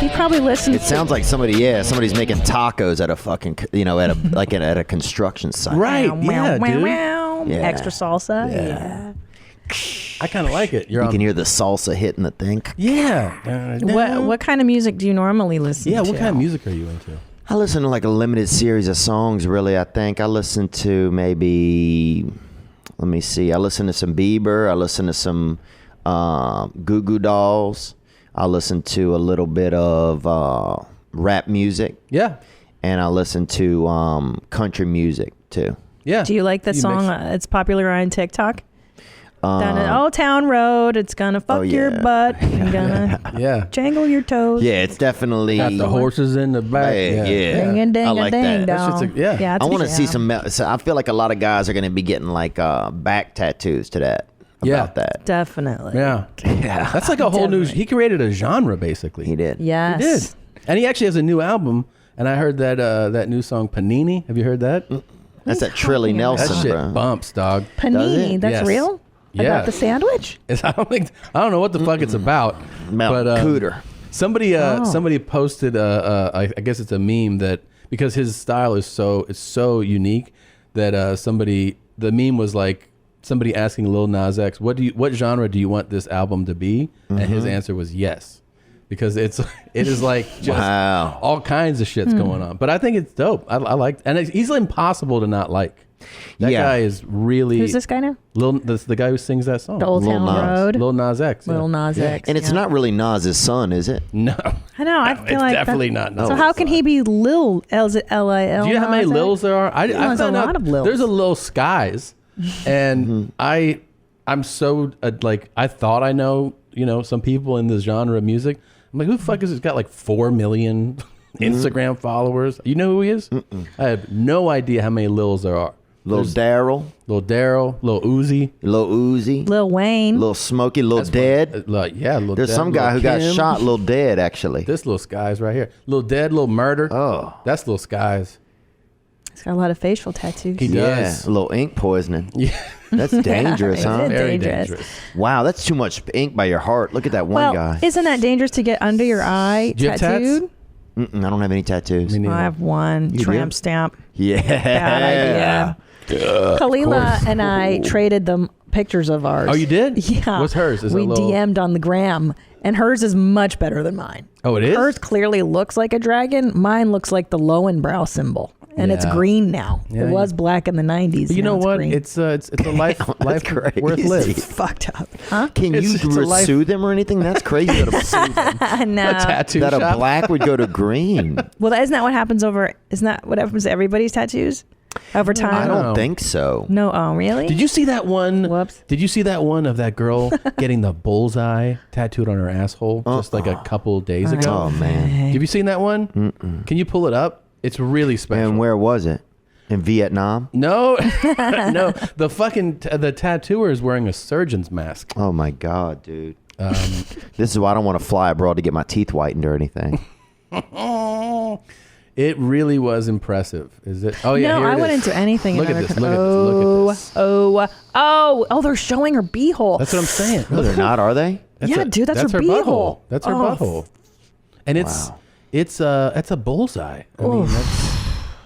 He probably listens. It sounds like somebody's making tacos at a fucking, at a construction site. Right? Yeah, dude. Yeah. Extra salsa. Yeah. I kind of like it. You can hear the salsa hitting the thing. Yeah. What kind of music do you normally listen to? Yeah, what kind of music are you into? I listen to like a limited series of songs, really, I think. I listen to maybe, let me see, I listen to some Bieber. I listen to some Goo Goo Dolls. I listen to a little bit of rap music. Yeah. And I listen to country music, too. Yeah. Do you like the song that's popular on TikTok? Down an Old Town Road, it's gonna fuck your butt and gonna jangle your toes. Yeah, it's definitely got the horses in the back. I like that. Yeah, I want to see some. So I feel like a lot of guys are going to be getting like back tattoos to that. About that, definitely. Yeah, that's like a whole new. He created a genre, basically. He did. Yes, he did. And he actually has a new album. And I heard that new song Panini. Have you heard that? That's that Trilly Nelson. That shit bro. bumps, dog. Panini, that's real. Yeah. About the sandwich? I don't know what the fuck it's about. But cooter. Somebody posted I guess it's a meme that because his style is so unique that the meme was like somebody asking Lil Nas X, what genre do you want this album to be? And his answer was yes. Because it is like just all kinds of shit's going on. But I think it's dope. I like, and he's impossible to not like. That guy is really. Who's this guy now? The guy who sings that song. The Old Town Road. Lil Nas X. Lil Nas X. And it's not really Nas's son, is it? No. I know. I feel it's like definitely not. So how can he be Lil? Is it L-I-L? Do you know how many Lils there are? I There's a found out lot of Lils. There's a Lil Skies, and I'm so like I thought I know some people in this genre of music. I'm like, who the fuck is this? Got like 4 million Instagram followers. You know who he is? I have no idea how many Lils there are. Lil Daryl, Lil Uzi, Lil Wayne, Lil Smokey, Lil Dead. Lil There's some guy who got shot, Lil Dead, actually. This Lil Skies right here. Lil Dead, Lil Murder. Oh. That's Lil Skies. He's got a lot of facial tattoos. He does. A little ink poisoning. Yeah. That's dangerous, huh? Very dangerous. Wow, that's too much ink by your heart. Look at that one guy. Isn't that dangerous to get under your eye Do you have tattooed? I don't have any tattoos. I have one You tramp do? stamp. Yeah. Bad idea. Kalila and I traded them pictures of ours. Oh, you did? Yeah. What's hers? Is it we a little- DM'd on the gram, and hers is much better than mine. Oh, it is? Hers clearly looks like a dragon. Mine looks like the Lowenbrow symbol, and it's Yeah. green now. Yeah, it was black in the 90s. But you now know it's what? green. It's a life worth lived. It's fucked up, huh? Can It's you a life- sue them or anything? That's crazy that No. that a black would go to green. Well, isn't that what happens Isn't that what happens to everybody's tattoos over time? I don't think so. No. Oh, really? Did you see that one? Whoops. Did you see that one of that girl getting the bullseye tattooed on her asshole just like a couple days ago? Oh, man. Have you seen that one? Can you pull it up? It's really special. And where was it? In Vietnam? No, no. The fucking the tattooer is wearing a surgeon's mask. Oh my God, dude. This is why I don't want to fly abroad to get my teeth whitened or anything. It really was impressive. Is it? Oh yeah. No, here it I is. wouldn't do anything. Look in at other this. Look at this. Look at this. Oh! They're showing her beehole. That's what I'm saying. No, they're not, are they? Dude, that's her butthole. beehole. That's her Oh, butthole. And it's a bullseye. I mean,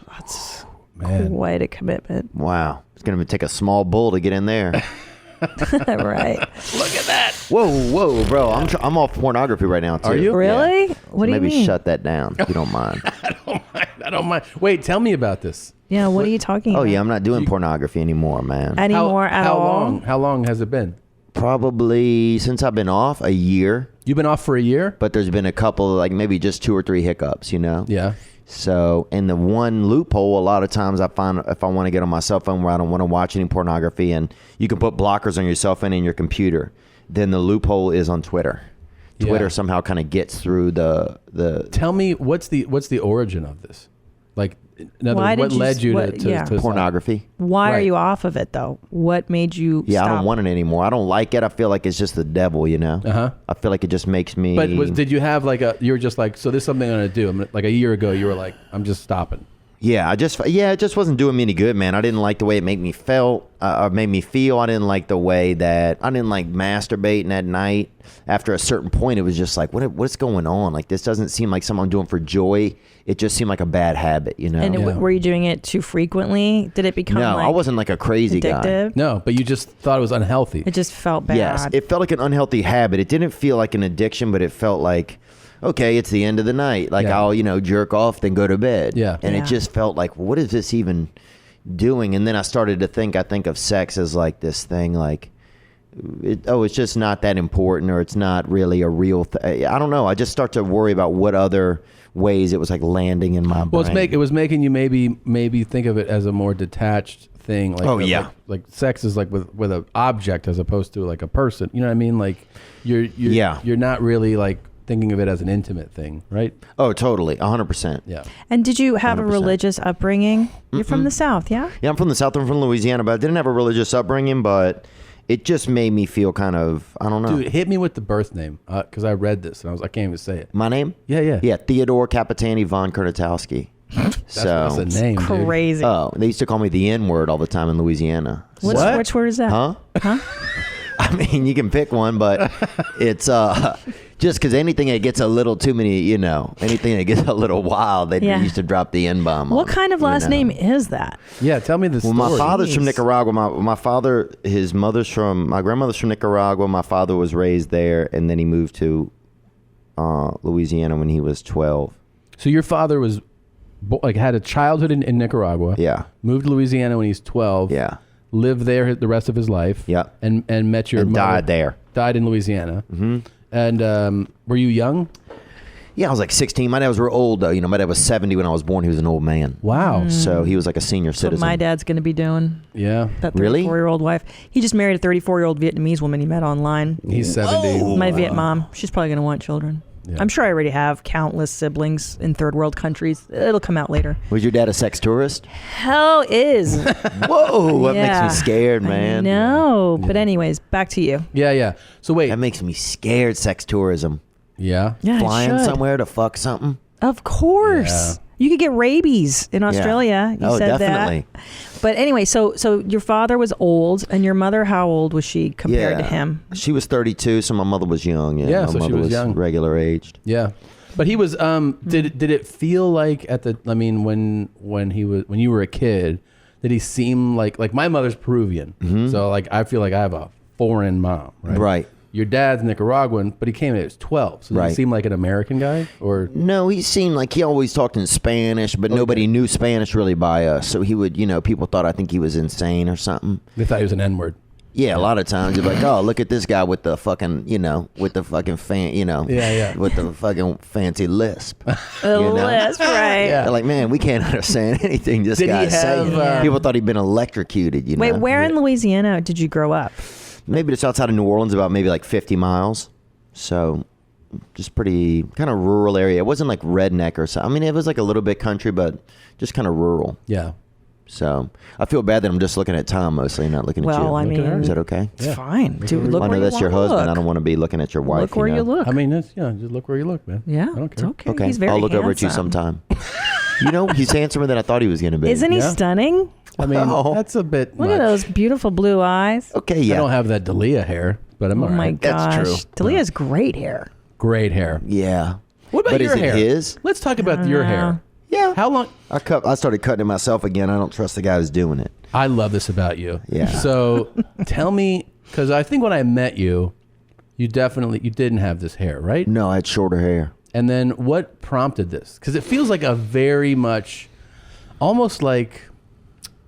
that's man. Quite a commitment. Wow. It's going to take a small bull to get in there. Right. Look at that. Whoa, bro. I'm off pornography right now, too. Are you? Really? Yeah. What do you maybe mean? shut that down if you don't mind. I don't mind. Wait, tell me about this. Yeah, what are you talking Oh, about? yeah, I'm not doing pornography anymore, man. Anymore at how all? long? How long has it been? Probably since I've been off, a year. You've been off for a year? But there's been a couple, like maybe just 2 or 3 hiccups, you know? Yeah. So, in the one loophole, a lot of times I find if I want to get on my cell phone where I don't want to watch any pornography, and you can put blockers on your cell phone and your computer, then the loophole is on Twitter. Twitter Yeah. somehow kind of gets through the. Tell me what's the origin of this? Like, in other Why words, what did you led s- you what- to yeah. pornography. Why are Right. you off of it, though? What made you Yeah, stop? I don't want it anymore. I don't like it. I feel like it's just the devil, you know? Uh-huh. I feel like it just makes me. But did you have like you were just like, so this is something I'm going to do. Like a year ago, you were like, I'm just stopping. Yeah, it just wasn't doing me any good, man. I didn't like the way it made me feel. I didn't like the way that I didn't like masturbating at night. After a certain point, it was just like, what's going on? Like, this doesn't seem like something I'm doing for joy. It just seemed like a bad habit, you know? And were you doing it too frequently? Did it become No, like I wasn't like a crazy guy. addictive? No, but you just thought it was unhealthy. It just felt bad. Yes, it felt like an unhealthy habit. It didn't feel like an addiction, but it felt like, okay, it's the end of the night. Like I'll, jerk off, then go to bed. Yeah. And Yeah. it just felt like, what is this even doing? And then I started to think of sex as like this thing, like, it's just not that important, or it's not really a real thing. I don't know. I just start to worry about what other ways it was like landing in my Well, brain. it was making you maybe think of it as a more detached thing. Like, Oh, yeah. like sex is like with an object as opposed to like a person. You know what I mean? Like you're not really like thinking of it as an intimate thing, right? Oh, totally. 100%. Yeah. And did you have a 100%. religious upbringing? You're from the South, yeah? Yeah, I'm from the South. I'm from Louisiana, but I didn't have a religious upbringing, but it just made me feel kind of, I don't know. Dude, hit me with the birth name because I read this and I can't even say it. My name? Yeah. Yeah, Theodore Capitani von Kurnatowski. That's a name, dude. Crazy. Oh, they used to call me the N-word all the time in Louisiana. Which word is that? Huh? Huh? I mean, you can pick one, but it's just because anything that gets a little too many, anything that gets a little wild, they Yeah. used to drop the N-bomb What on kind of it, last name is that? Yeah, tell me the Well, story. my father's from Jeez. Nicaragua. My father, my grandmother's from Nicaragua. My father was raised there, and then he moved to Louisiana when he was 12. So your father was like had a childhood in Nicaragua. Yeah. Moved to Louisiana when he's 12. Yeah. Lived there the rest of his life. Yeah. And met your and mother. died there. Died in Louisiana. Mm-hmm. And were you young? Yeah, I was like 16. My dad was real old, though. You know, my dad was 70 when I was born. He was an old man. Wow. So he was like a senior That's what citizen. my dad's going to be doing. Yeah. That Really? 34-year-old wife. He just married a 34-year-old Vietnamese woman he met online. He's 70. My Vietmam. She's probably going to want children. Yeah. I'm sure I already have countless siblings in third world countries. It'll come out later. Was your dad a sex tourist? Hell is. Whoa, that Yeah. makes me scared, man. No, but anyways, back to you. Yeah. So wait. That makes me scared, sex tourism. Yeah. Yeah, it Flying should. somewhere to fuck something? Of course. Yeah. You could get rabies in Australia. You said definitely. that. But anyway, so your father was old, and your mother, how old was she compared to him? She was 32, so my mother was young. Yeah, my so she mother was young. regular aged. Yeah. But he was did it feel like when you were a kid, did he seem like my mother's Peruvian. Mm-hmm. So like I feel like I have a foreign mom, right? Right. Your dad's Nicaraguan, but he came in at 12. So did Right. he seem like an American guy or No, he seemed like he always talked in Spanish, but nobody knew Spanish really by us. So he would, people thought I think he was insane or something. they thought he was an N-word? Yeah, a lot of times you're like, oh, look at this guy with the fucking, with the fucking with the fucking fancy lisp. Lisp, right. Yeah. They're like, man, we can't understand anything this Did he guy's saying. have, People thought he'd been electrocuted, Wait, where in Louisiana did you grow up? Maybe just outside of New Orleans, about maybe like 50 miles. So just pretty kind of rural area. It wasn't like redneck or something. I mean, it was like a little bit country, but just kind of rural. Yeah. So I feel bad that I'm just looking at Tom mostly, not looking at you. Well, I mean, is that okay? It's fine. Dude, look I know where that's you your wanna husband. look. I don't want to be looking at your wife. Look where you look. I mean, just look where you look, man. Yeah, I don't it's care. okay. Okay, He's very I'll look over at you handsome. sometime. He's handsomer than I thought he was going to be. Isn't he stunning? I mean, Oh. that's a bit Look much. at those beautiful blue eyes. Okay, I yeah. don't have that Dalia hair, but I'm Oh all right. my gosh. That's true. Dalia's great hair. Great hair. Yeah. What about But your is it hair? his? Let's talk about your hair. Yeah. How long? I started cutting it myself again. I don't trust the guy who's doing it. I love this about you. Yeah. So tell me, because I think when I met you, you didn't have this hair, right? No, I had shorter hair. And then what prompted this? Because it feels like a very much, almost like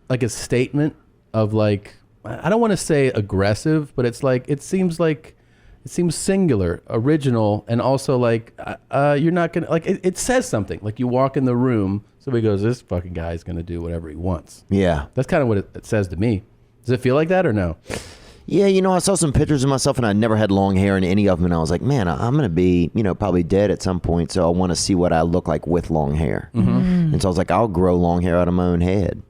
a statement of like, I don't want to say aggressive, but it's like, it seems singular, original, and also like, you're not going to, like, it says something. Like you walk in the room, somebody goes, this fucking guy's going to do whatever he wants. Yeah. That's kind of what it says to me. Does it feel like that or no? Yeah, I saw some pictures of myself and I never had long hair in any of them. And I was like, man, I'm going to be, probably dead at some point. So I want to see what I look like with long hair. Mm-hmm. And so I was like, I'll grow long hair out of my own head.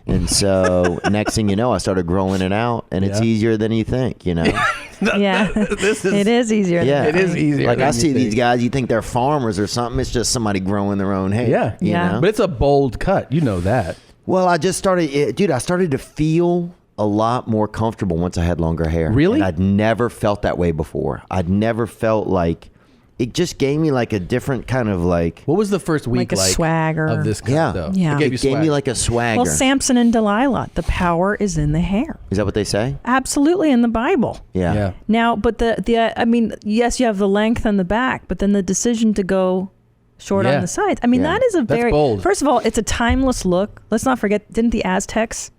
And so next thing you know, I started growing it out and it's easier than you think, Yeah. It is easier. Yeah. It is easier. Like than I you see these think. guys, you think they're farmers or something. It's just somebody growing their own hair. Yeah. you know? But it's a bold cut. You know that. Well, I just started, I started to feel a lot more comfortable once I had longer hair. Really? And I'd never felt that way before. I'd never felt like, it just gave me like a different kind of like. What was the first week Like a swagger. of this cut, though? Yeah. It gave you It gave me swag. like a swagger. Well, Samson and Delilah, the power is in the hair. Is that what they say? Absolutely, in the Bible. Yeah. Now, but I mean, yes, you have the length on the back, but then the decision to go short Yeah. on the sides. I mean, Yeah. that is a That's very bold. First of all, it's a timeless look. Let's not forget, didn't the Aztecs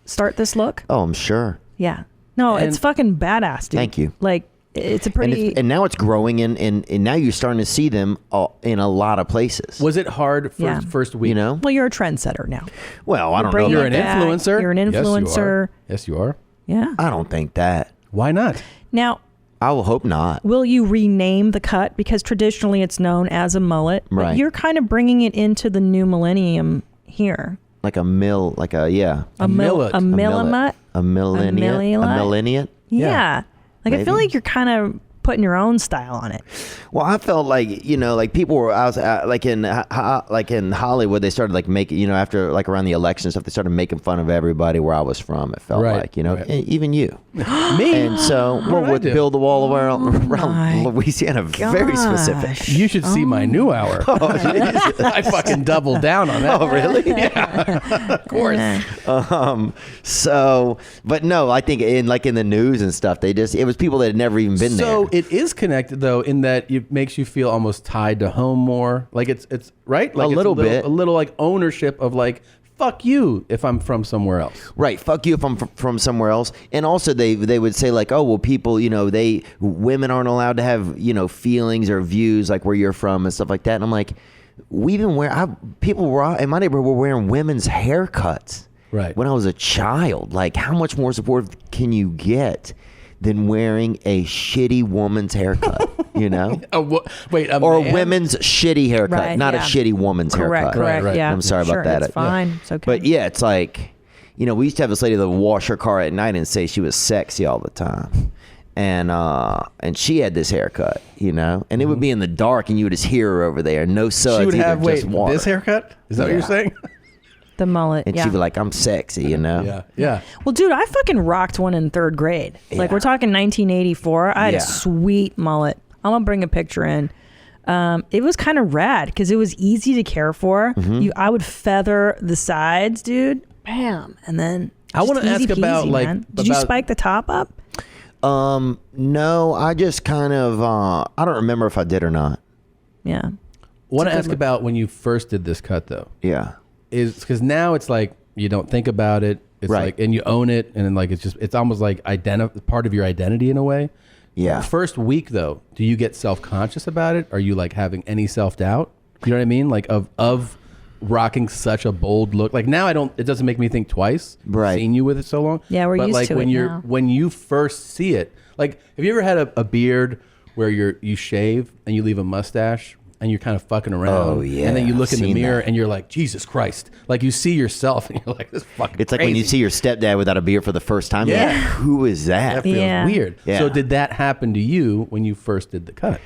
start this look? Oh, I'm sure. Yeah. No, And- it's fucking badass, dude. Thank you. Like, it's a pretty. And now it's growing and now you're starting to see them in a lot of places. Was it hard for first week? Well, you're a trendsetter now. Well, I don't know. bringing You're it an back. influencer. You're an influencer. Yes, you are. Yeah. I don't think that. Why not? Now, I will hope not. will you rename the cut? Because traditionally it's known as a mullet. But Right. you're kind of bringing it into the new millennium here. Like a mill, like a, yeah. A millet. A millimut. A millenniate. A millenniate. Yeah. Like I feel Maybe. like you're kind of putting your own style on it. Well, I felt like like people were like in Hollywood. They started like making after like around the election stuff. They started making fun of everybody where I was from. It felt Right, like right. even you. Me? And so What did I with do? build the wall around Louisiana, very specific. You should see my new hour. Oh, Jesus. I fucking doubled down on that. Oh, really? Yeah. Of course. So, but no, I think in the news and stuff, it was people that had never even been there. So it is connected though, in that it makes you feel almost tied to home more. Like it's right, like A little bit. a little like ownership of like, fuck you if I'm from somewhere else. Right, fuck you if I'm from somewhere else. And also they would say like, oh well, people, women aren't allowed to have feelings or views like where you're from and stuff like that. And I'm like, people were in my neighborhood were wearing women's haircuts. Right. When I was a child, like how much more supportive can you get than wearing a shitty woman's haircut? Wait, or man? Women's shitty haircut, Right, not yeah. a shitty woman's haircut. Correct. Yeah. I'm sorry Sure, about that. It's fine. It's okay. But yeah, it's like, we used to have this lady that would wash her car at night and say she was sexy all the time. And she had this haircut, and it would be in the dark and you would just hear her over there. No suds. She would either, have just water. this haircut? Is that what you're saying? The mullet. And yeah. she'd be like, I'm sexy, Yeah. Well, dude, I fucking rocked one in 3rd grade. Like, we're talking 1984. I had Yeah. a sweet mullet. I'm going to bring a picture in. It was kind of rad because it was easy to care for. Mm-hmm. I would feather the sides, dude. Bam. And then I want to ask about Did you spike the top up? No, I just kind of, I don't remember if I did or not. Yeah. Want to ask about when you first did this cut though. Yeah. Is because now it's like you don't think about it. It's Right. like, and you own it, and then like it's almost like part of your identity in a way. Yeah. First week though, do you get self-conscious about it? Are you like having any self-doubt? You know what I mean? Like of rocking such a bold look. Like now it doesn't make me think twice. Right. Seeing you with it so long. Yeah, we're but used like to when it you're now. when you first see it, like have you ever had a beard where you shave and you leave a mustache and you're kind of fucking around? Oh, yeah, And then you look I've in the seen mirror that. and you're like, Jesus Christ. Like you see yourself and you're like, this is fucking It's like when you crazy. see your stepdad without a beard for the first time. Yeah. You're like, who is that? That feels weird. Yeah. So did that happen to you when you first did the cut?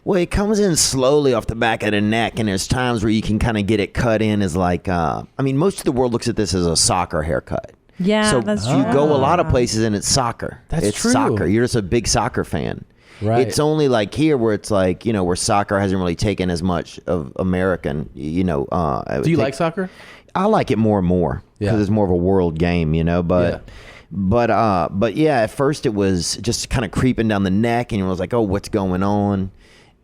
Well, it comes in slowly off the back of the neck, and there's times where you can kind of get it cut in as like, most of the world looks at this as a soccer haircut. Yeah, So that's you true. go a lot of places and it's soccer. That's it's true. soccer. You're just a big soccer fan. Right. It's only like here where it's like, where soccer hasn't really taken as much of American, Do you like soccer? I like it more and more because Yeah. it's more of a world game, but yeah, at first it was just kind of creeping down the neck and it was like, oh, what's going on?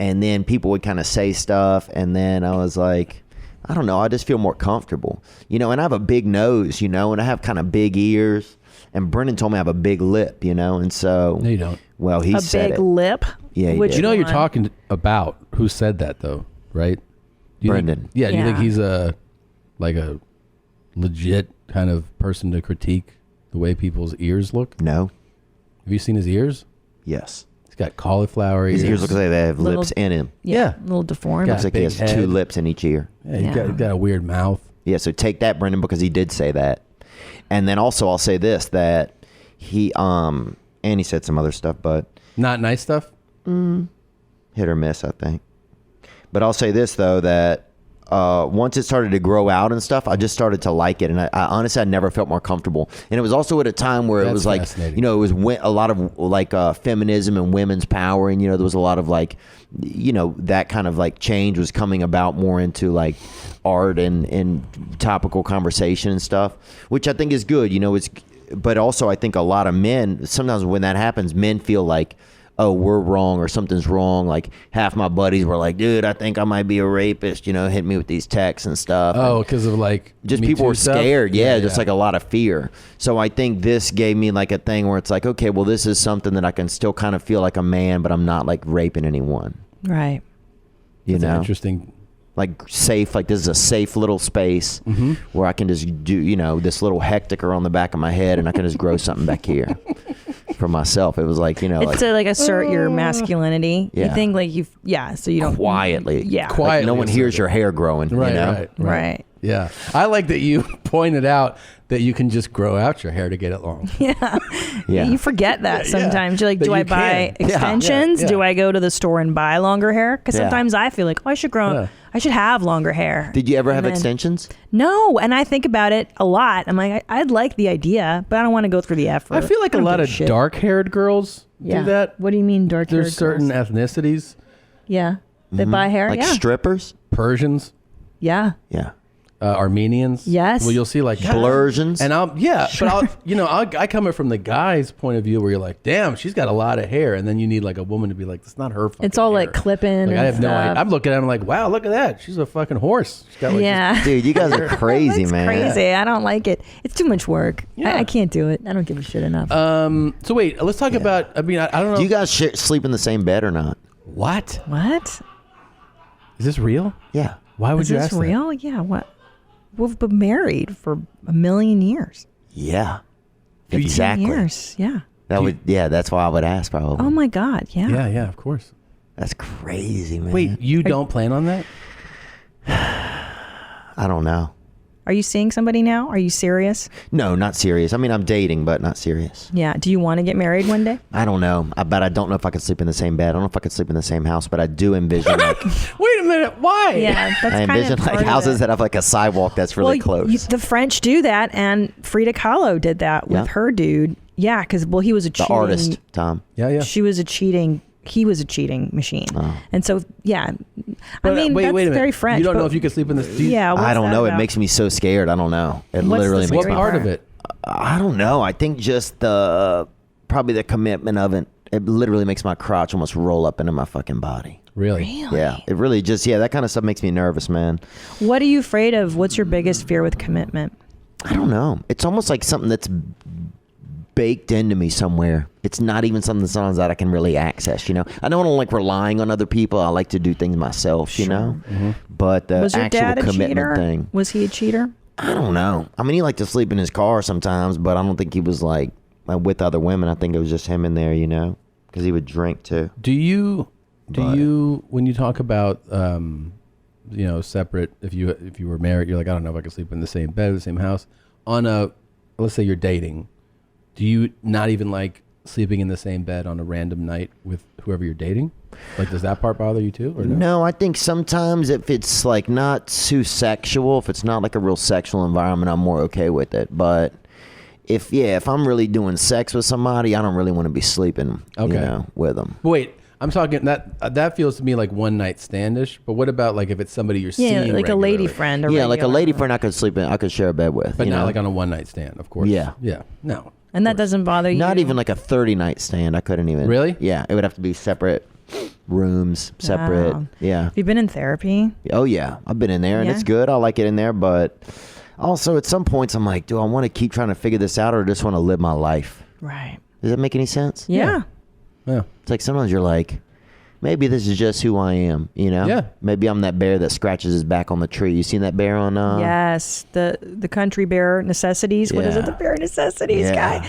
And then people would kind of say stuff. And then I was like, I don't know. I just feel more comfortable, and I have a big nose, and I have kind of big ears. And Brendan told me I have a big lip, and so. No, you don't. Well, he A said big it. lip? Yeah, he Which did. You know you're one? talking about who said that though, right? Do you think- Brendan. Do you think Yeah. he's a legit kind of person to critique the way people's ears look? No. Have you seen his ears? Yes. He's got cauliflower ears. His ears look like they have Little- lips in him. Yeah. A little deformed. Got Looks like he big has head. 2 lips in each ear. Yeah, he's got a weird mouth. Yeah, so take that, Brendan, because he did say that. And then also I'll say this, that he and he said some other stuff, but Not nice stuff? hit or miss, I think. But I'll say this though, that once it started to grow out and stuff, I just started to like it, and I honestly I never felt more comfortable. And it was also at a time where it That's was like, fascinating. it was a lot of like feminism and women's power, and there was a lot of like, that kind of like change was coming about more into like art and topical conversation and stuff, which I think is good. But also I think a lot of men, sometimes when that happens, men feel like, oh, we're wrong or something's wrong. Like half my buddies were like, dude, I think I might be a rapist, hit me with these texts and stuff. Oh, because of like Just Me people Too were stuff? scared. Yeah, just like a lot of fear. So I think this gave me like a thing where it's like, okay, well, this is something that I can still kind of feel like a man, but I'm not like raping anyone. Right. You That's an know? interesting. Like safe, like this is a safe little space where I can just do, this little hecticer on the back of my head and I can just grow something back here for myself. It was like, It's to like assert your masculinity. Yeah. You think like so you don't quietly. Yeah. Like Quietly no one hears your hair growing. Right, Right. Yeah. I like that you pointed out that you can just grow out your hair to get it long. Yeah. You forget that sometimes. You're like, That do you I buy can. Yeah, extensions? yeah. Do I go to the store and buy longer hair? Because Yeah. sometimes I feel like, I should grow. Yeah. I should have longer hair. Did you ever have And then- extensions? No, and I think about it a lot. I'm like, I'd like the idea, but I don't want to go through the effort. I feel like a don't lot give of shit. dark-haired girls Yeah. do that. What do you mean dark-haired There's certain girls? ethnicities, Yeah, they buy hair. Like yeah, strippers? Persians. yeah. Yeah. Armenians. Yes. Well, you'll see like Blursions. and I come in from the guy's point of view where you're like, damn, she's got a lot of hair, and then you need like a woman to be like, that's not her. It's all like clipping. Like, and I have no stuff. idea. I'm looking at him like, wow, look at that. She's a fucking horse. She's got, like, Yeah. Dude, you guys are crazy, It's man. crazy. I don't like it. It's too much work. Yeah. I can't do it. I don't give a shit enough. So wait, let's talk about. I mean, I don't know. Do you guys sleep in the same bed or not? What? What? Is this real? Yeah. Why would Is you this ask that? real? Yeah. What? We've been married for 1,000,000 years. Yeah. 15 Exactly. years. Yeah. That's why I would ask probably. Oh my God. Yeah. Yeah, of course. That's crazy, man. Wait, you don't plan on that? I don't know. Are you seeing somebody now? Are you serious? No, not serious. I mean, I'm dating, but not serious. Yeah. Do you want to get married one day? I don't know. But I don't know if I could sleep in the same bed. I don't know if I could sleep in the same house, but I do envision like Wait a minute. Why? Yeah. That's I kind envision of like part of houses it. that have like a sidewalk that's really close. The French do that, and Frida Kahlo did that with her dude. Yeah, because he was a The cheating artist, Tom. Yeah. He was a cheating machine, and so yeah. But, I mean, wait a that's minute. very French. You don't know but- if you could sleep in this. Yeah. What's I don't that know. It about? makes me so scared. I don't know. It What's literally the makes scary me. What part of it? I don't know. I think just probably the commitment of it. It literally makes my crotch almost roll up into my fucking body. Really? Yeah. It really just that kind of stuff makes me nervous, man. What are you afraid of? What's your biggest fear with commitment? I don't know. It's almost like something that's baked into me somewhere. It's not even something that I can really access, you know. I don't like relying on other people. I like to do things myself, you know. Mm-hmm. But the Was your actual dad a commitment cheater? thing. Was he a cheater? I don't know. I mean, he liked to sleep in his car sometimes, but I don't think he was like with other women. I think it was just him in there, you know, because he would drink too. Do you when you talk about separate, if you were married, you're like, I don't know if I could sleep in the same bed, the same house. Let's say you're dating, do you not even like sleeping in the same bed on a random night with whoever you're dating? Like, does that part bother you too, or no? No, I think sometimes if it's like not too sexual, if it's not like a real sexual environment, I'm more okay with it. But if I'm really doing sex with somebody, I don't really want to be sleeping, with them. Wait, I'm talking that feels to me like one night standish. But what about like if it's somebody you're seeing? Yeah, like a lady friend. Or like a lady friend I could sleep in. I could share a bed with, but not like on a one night stand, of course. Yeah, no. And that doesn't bother you? Not even like a 30-night stand. I couldn't even. Really? Yeah, it would have to be separate rooms, separate. Wow. Yeah. Have you been in therapy? Oh yeah, I've been in there and it's good. I like it in there, but also at some points I'm like, do I want to keep trying to figure this out or just want to live my life? Right. Does that make any sense? Yeah. It's like sometimes you're like, maybe this is just who I am, you know? Yeah. Maybe I'm that bear that scratches his back on the tree. You seen that bear on? Yes, the country bear necessities. What is it? The bear necessities guy.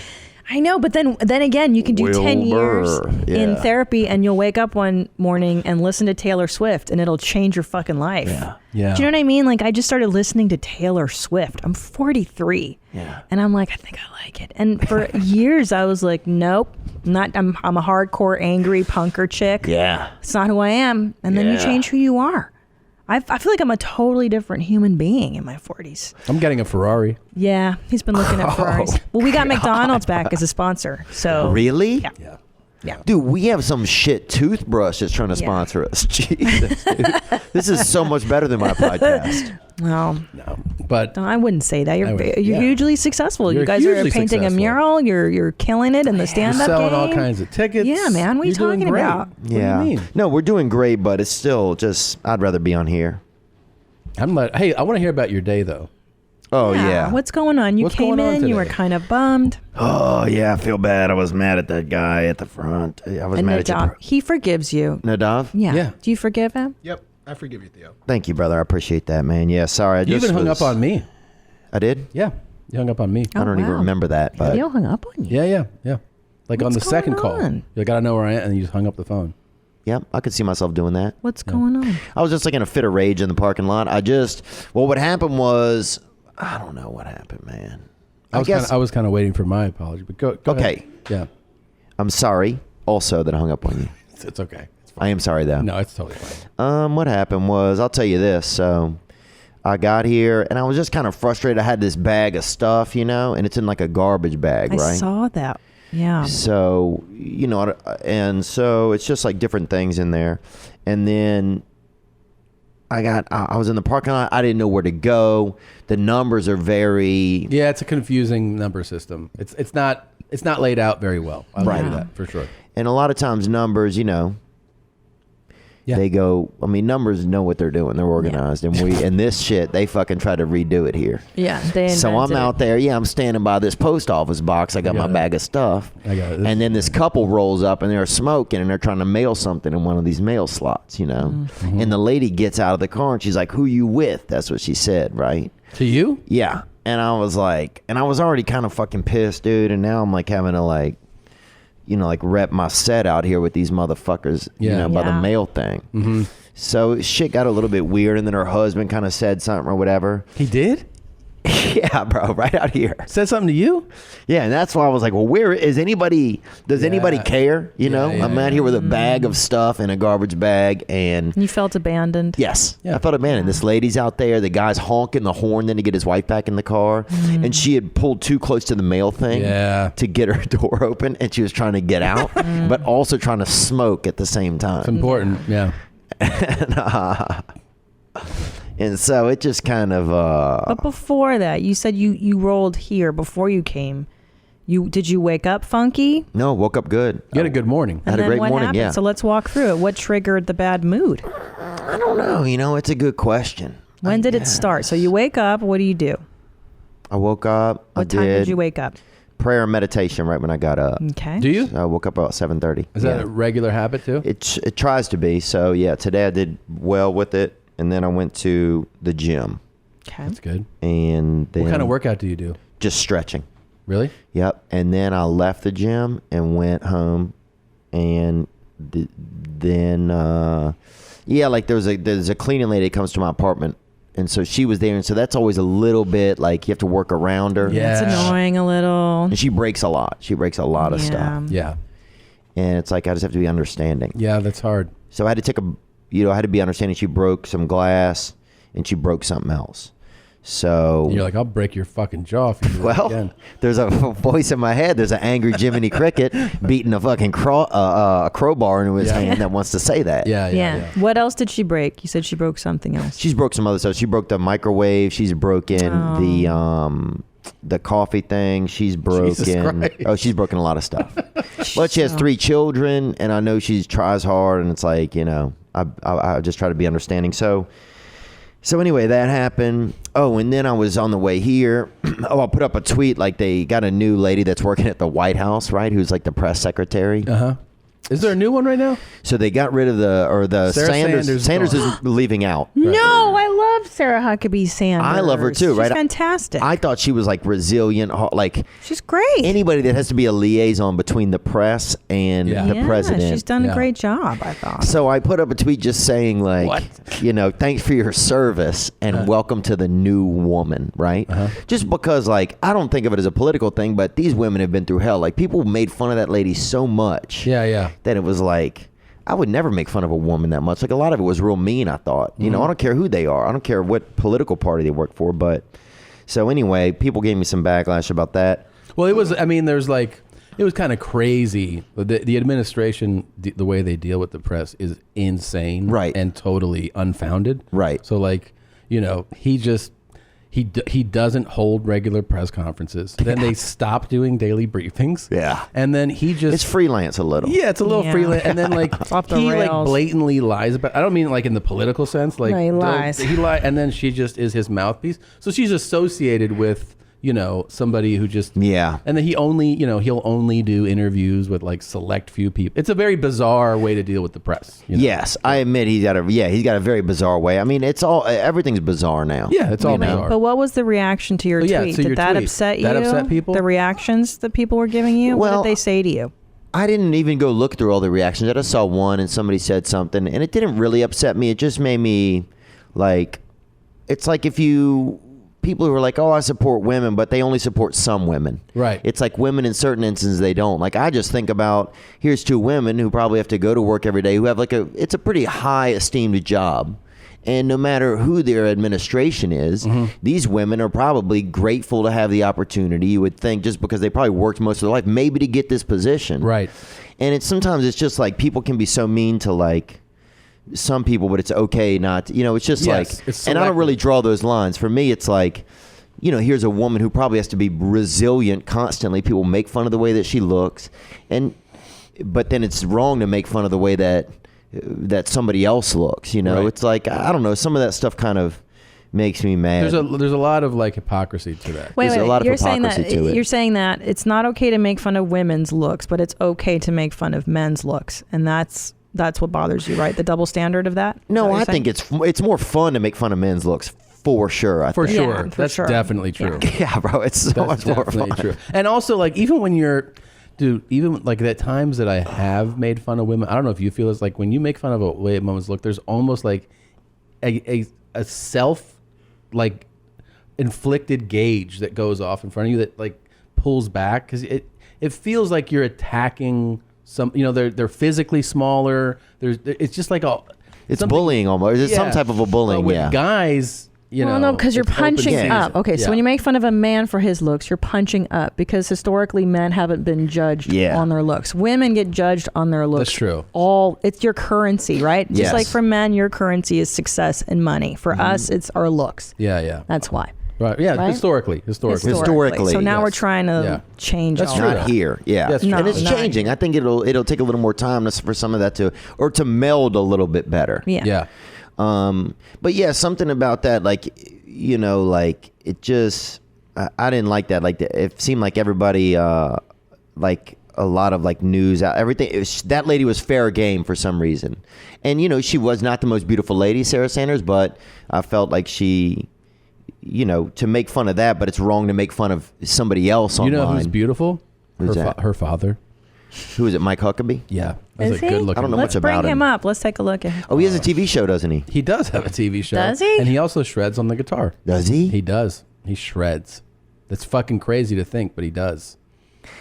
I know, but then again, you can do 10 years in therapy and you'll wake up one morning and listen to Taylor Swift and it'll change your fucking life. Yeah. Do you know what I mean? Like, I just started listening to Taylor Swift. I'm 43. Yeah. And I'm like, I think I like it. And for years I was like, nope, not. I'm a hardcore angry punker chick. Yeah. It's not who I am. And then you change who you are. I feel like I'm a totally different human being in my 40s. I'm getting a Ferrari. Yeah, he's been looking at Ferraris. Well, we got McDonald's back as a sponsor. So Really? Yeah. Dude, we have some shit toothbrush that's trying to sponsor us. Jesus, dude. This is so much better than my podcast. Well, no, but I wouldn't say that. You're yeah. hugely successful. You're you guys are hugely painting successful. a mural. You're killing it in the stand-up You're selling game. all kinds of tickets. Yeah, man. What are you You're doing talking great. about? What do you mean? No, we're doing great, but it's still just, I'd rather be on here. Hey, I want to hear about your day though. Oh yeah. What's going on? You What's came going on in. You were today? kind of bummed. Oh yeah, I feel bad. I was mad at that guy at the front. I was And mad at you. Nadav, he forgives you. Nadav? Yeah. Do you forgive him? Yep, I forgive you, Theo. Thank you, brother. I appreciate that, man. Yeah, sorry. I You just even hung was- up on me. I did? Yeah, you hung up on me. I don't even remember that, but Theo hung up on you. Yeah. Like on What's the second going call, on? you gotta know where I am, and you just hung up the phone. Yep, I could see myself doing that. What's going on? I was just like in a fit of rage in the parking lot. What happened was, I don't know what happened, man. I was kind of waiting for my apology, but go Okay. ahead. Yeah, I'm sorry also that I hung up on you. it's okay. I am sorry though. No, it's totally fine. What happened was, I'll tell you this. So I got here and I was just kind of frustrated. I had this bag of stuff, you know, and it's in like a garbage bag, I right? saw that. Yeah. So, you know, and so it's just like different things in there. And then I was in the parking lot. I didn't know where to go. The numbers are very. Yeah, it's a confusing number system. It's not laid out very well. I'll Right. say that for sure. And a lot of times numbers, they go. I mean, numbers know what they're doing. They're organized, and this shit, they fucking try to redo it here. Yeah, they So I'm invented out it. there. Yeah, I'm standing by this post office box. I got my bag of stuff. I got it. And then this couple rolls up and they're smoking and they're trying to mail something in one of these mail slots, Mm-hmm. And the lady gets out of the car and she's like, "Who you with?" That's what she said, right? To you? Yeah. And I was like, and I was already kind of fucking pissed, dude. And now I'm like having to rep my set out here with these motherfuckers, by the mail thing. Mm-hmm. So shit got a little bit weird, and then her husband kind of said something or whatever. He did? Yeah, bro, right out here. Said something to you? Yeah, and that's why I was like, well, where is anybody? Does anybody care? I'm out here with a bag of stuff in a garbage bag, and You felt abandoned. yes, I felt abandoned. This lady's out there. The guy's honking the horn then to get his wife back in the car, and she had pulled too close to the mail thing to get her door open, and she was trying to get out, but also trying to smoke at the same time. It's important, yeah. And so it just kind of. But before that, you said you rolled here before you came. Did you wake up funky? No, woke up good. You had a good morning. I had a great morning. Happened? Yeah. So let's walk through it. What triggered the bad mood? I don't know. It's a good question. When did it start? So you wake up. What do you do? I woke up. What time did you wake up? Prayer and meditation right when I got up. Okay. Do you? So I woke up about 7:30. Is that a regular habit too? It tries to be. So yeah, today I did well with it, and then I went to the gym. Okay. That's good. And then What kind of workout do you do? Just stretching. Really? Yep. And then I left the gym and went home, and then there's a cleaning lady that comes to my apartment. And so she was there, and so that's always a little bit like you have to work around her. Yeah. It's annoying a little. And she breaks a lot. She breaks a lot of Yeah. stuff. Yeah. And it's like I just have to be understanding. Yeah, that's hard. So I had to I had to be understanding. She broke some glass, and she broke something else. So And you're like, I'll break your fucking jaw if you do that again. there's a voice in my head. There's an angry Jiminy Cricket beating a fucking crowbar into his hand that wants to say that. Yeah. What else did she break? You said she broke something else. She's broke some other stuff. She broke the microwave. She's broken the coffee thing. She's broken. Oh, she's broken a lot of stuff. But she has 3 children, and I know she tries hard. And it's like I just try to be understanding. So anyway, that happened. Oh, and then I was on the way here. I'll put up a tweet like they got a new lady that's working at the White House, right? Who's like the press secretary. Uh-huh. Is there a new one right now? So they got rid of the Sarah Sanders is leaving out. No, I love Sarah Huckabee Sanders. I love her too, right? She's fantastic. I thought she was like resilient, like she's great. Anybody that has to be a liaison between the press and the president. She's done a great job, I thought. So I put up a tweet just saying like, thanks for your service and welcome to the new woman, right? Just because like, I don't think of it as a political thing, but these women have been through hell. Like people made fun of that lady so much. That it was like, I would never make fun of a woman that much. Like a lot of it was real mean, I thought. I don't care who they are. I don't care what political party they work for. But so anyway, people gave me some backlash about that. Well, it was, it was kind of crazy. The administration, the way they deal with the press is insane. Right. And totally unfounded. Right. So he doesn't hold regular press conferences. Then they stop doing daily briefings. Yeah. And then he just... It's freelance a little. Yeah, it's a little freelance. And then off the he rails. blatantly lies about... I don't mean like in the political sense. Like No, he lies. He lies. And then she just is his mouthpiece. So she's associated with... somebody who just... Yeah. And then he only, he'll only do interviews with like select few people. It's a very bizarre way to deal with the press. Yes, I admit he's got a very bizarre way. I mean, everything's bizarre now. Yeah, it's all bizarre. But what was the reaction to your tweet? so your Did that tweet, upset you? that upset people? The reactions that people were giving you? Well, what did they say to you? I didn't even go look through all the reactions. I just saw one and somebody said something, and it didn't really upset me. It just made me like, it's like people who are like, oh, I support women, but they only support some women. Right. It's like women in certain instances, they don't. Like, I just think about, here's 2 women who probably have to go to work every day, who have it's a pretty high esteemed job. And no matter who their administration is, these women are probably grateful to have the opportunity, you would think, just because they probably worked most of their life, maybe to get this position. Right. And sometimes it's just like people can be so mean to like some people, but it's okay not to, it's just Yes, it's and I don't really selective. draw those lines. For me, it's like, here's a woman who probably has to be resilient constantly. People make fun of the way that she looks, but then it's wrong to make fun of the way that somebody else looks. Right. It's like, I don't know, some of that stuff kind of makes me mad. There's a lot of like hypocrisy to that. There's a lot of hypocrisy to it. You're saying that it's not okay to make fun of women's looks, but it's okay to make fun of men's looks, and that's what bothers you, right? The double standard of that? No, I think it's more fun to make fun of men's looks for sure. I For think. sure. That's definitely true. Yeah, bro, it's so much more fun. True. And also, like, even when even like the times that I have made fun of women, I don't know if you feel it's like when you make fun of a way women's look, there's almost like a self like inflicted gauge that goes off in front of you that like pulls back because it feels like you're attacking some. They're physically smaller. It's just like it's bullying almost. It's some type of a bullying. With Yeah, guys. No, because you're it's open punching season. up. Okay, so Yeah. when you make fun of a man for his looks, you're punching up because historically men haven't been judged on their looks. Women get judged on their looks. That's true. It's your currency, right? Yes. Just like for men, your currency is success and money. For us, it's our looks. Yeah. That's why. Right. Yeah. Right? Historically. Historically. So now yes. we're trying to change That's all not that. here. Yeah, That's and true. it's not changing. I think it'll take a little more time for some of that to meld a little bit better. Yeah. But yeah, something about that, like like it just I didn't like that. Like it seemed like everybody like a lot of like news everything. That lady was fair game for some reason, and she was not the most beautiful lady, Sarah Sanders, but I felt like she. To make fun of that, but it's wrong to make fun of somebody else online. You know who's beautiful? Who's that? Her father. Who is it? Mike Huckabee? Yeah. That's Is a he? good looking. I don't know Let's much about bring him. him up. Let's take a look at him. Oh, he has a TV show, doesn't he? He does have a TV show. Does he? And he also shreds on the guitar. Does he? He does. He shreds. That's fucking crazy to think, but he does.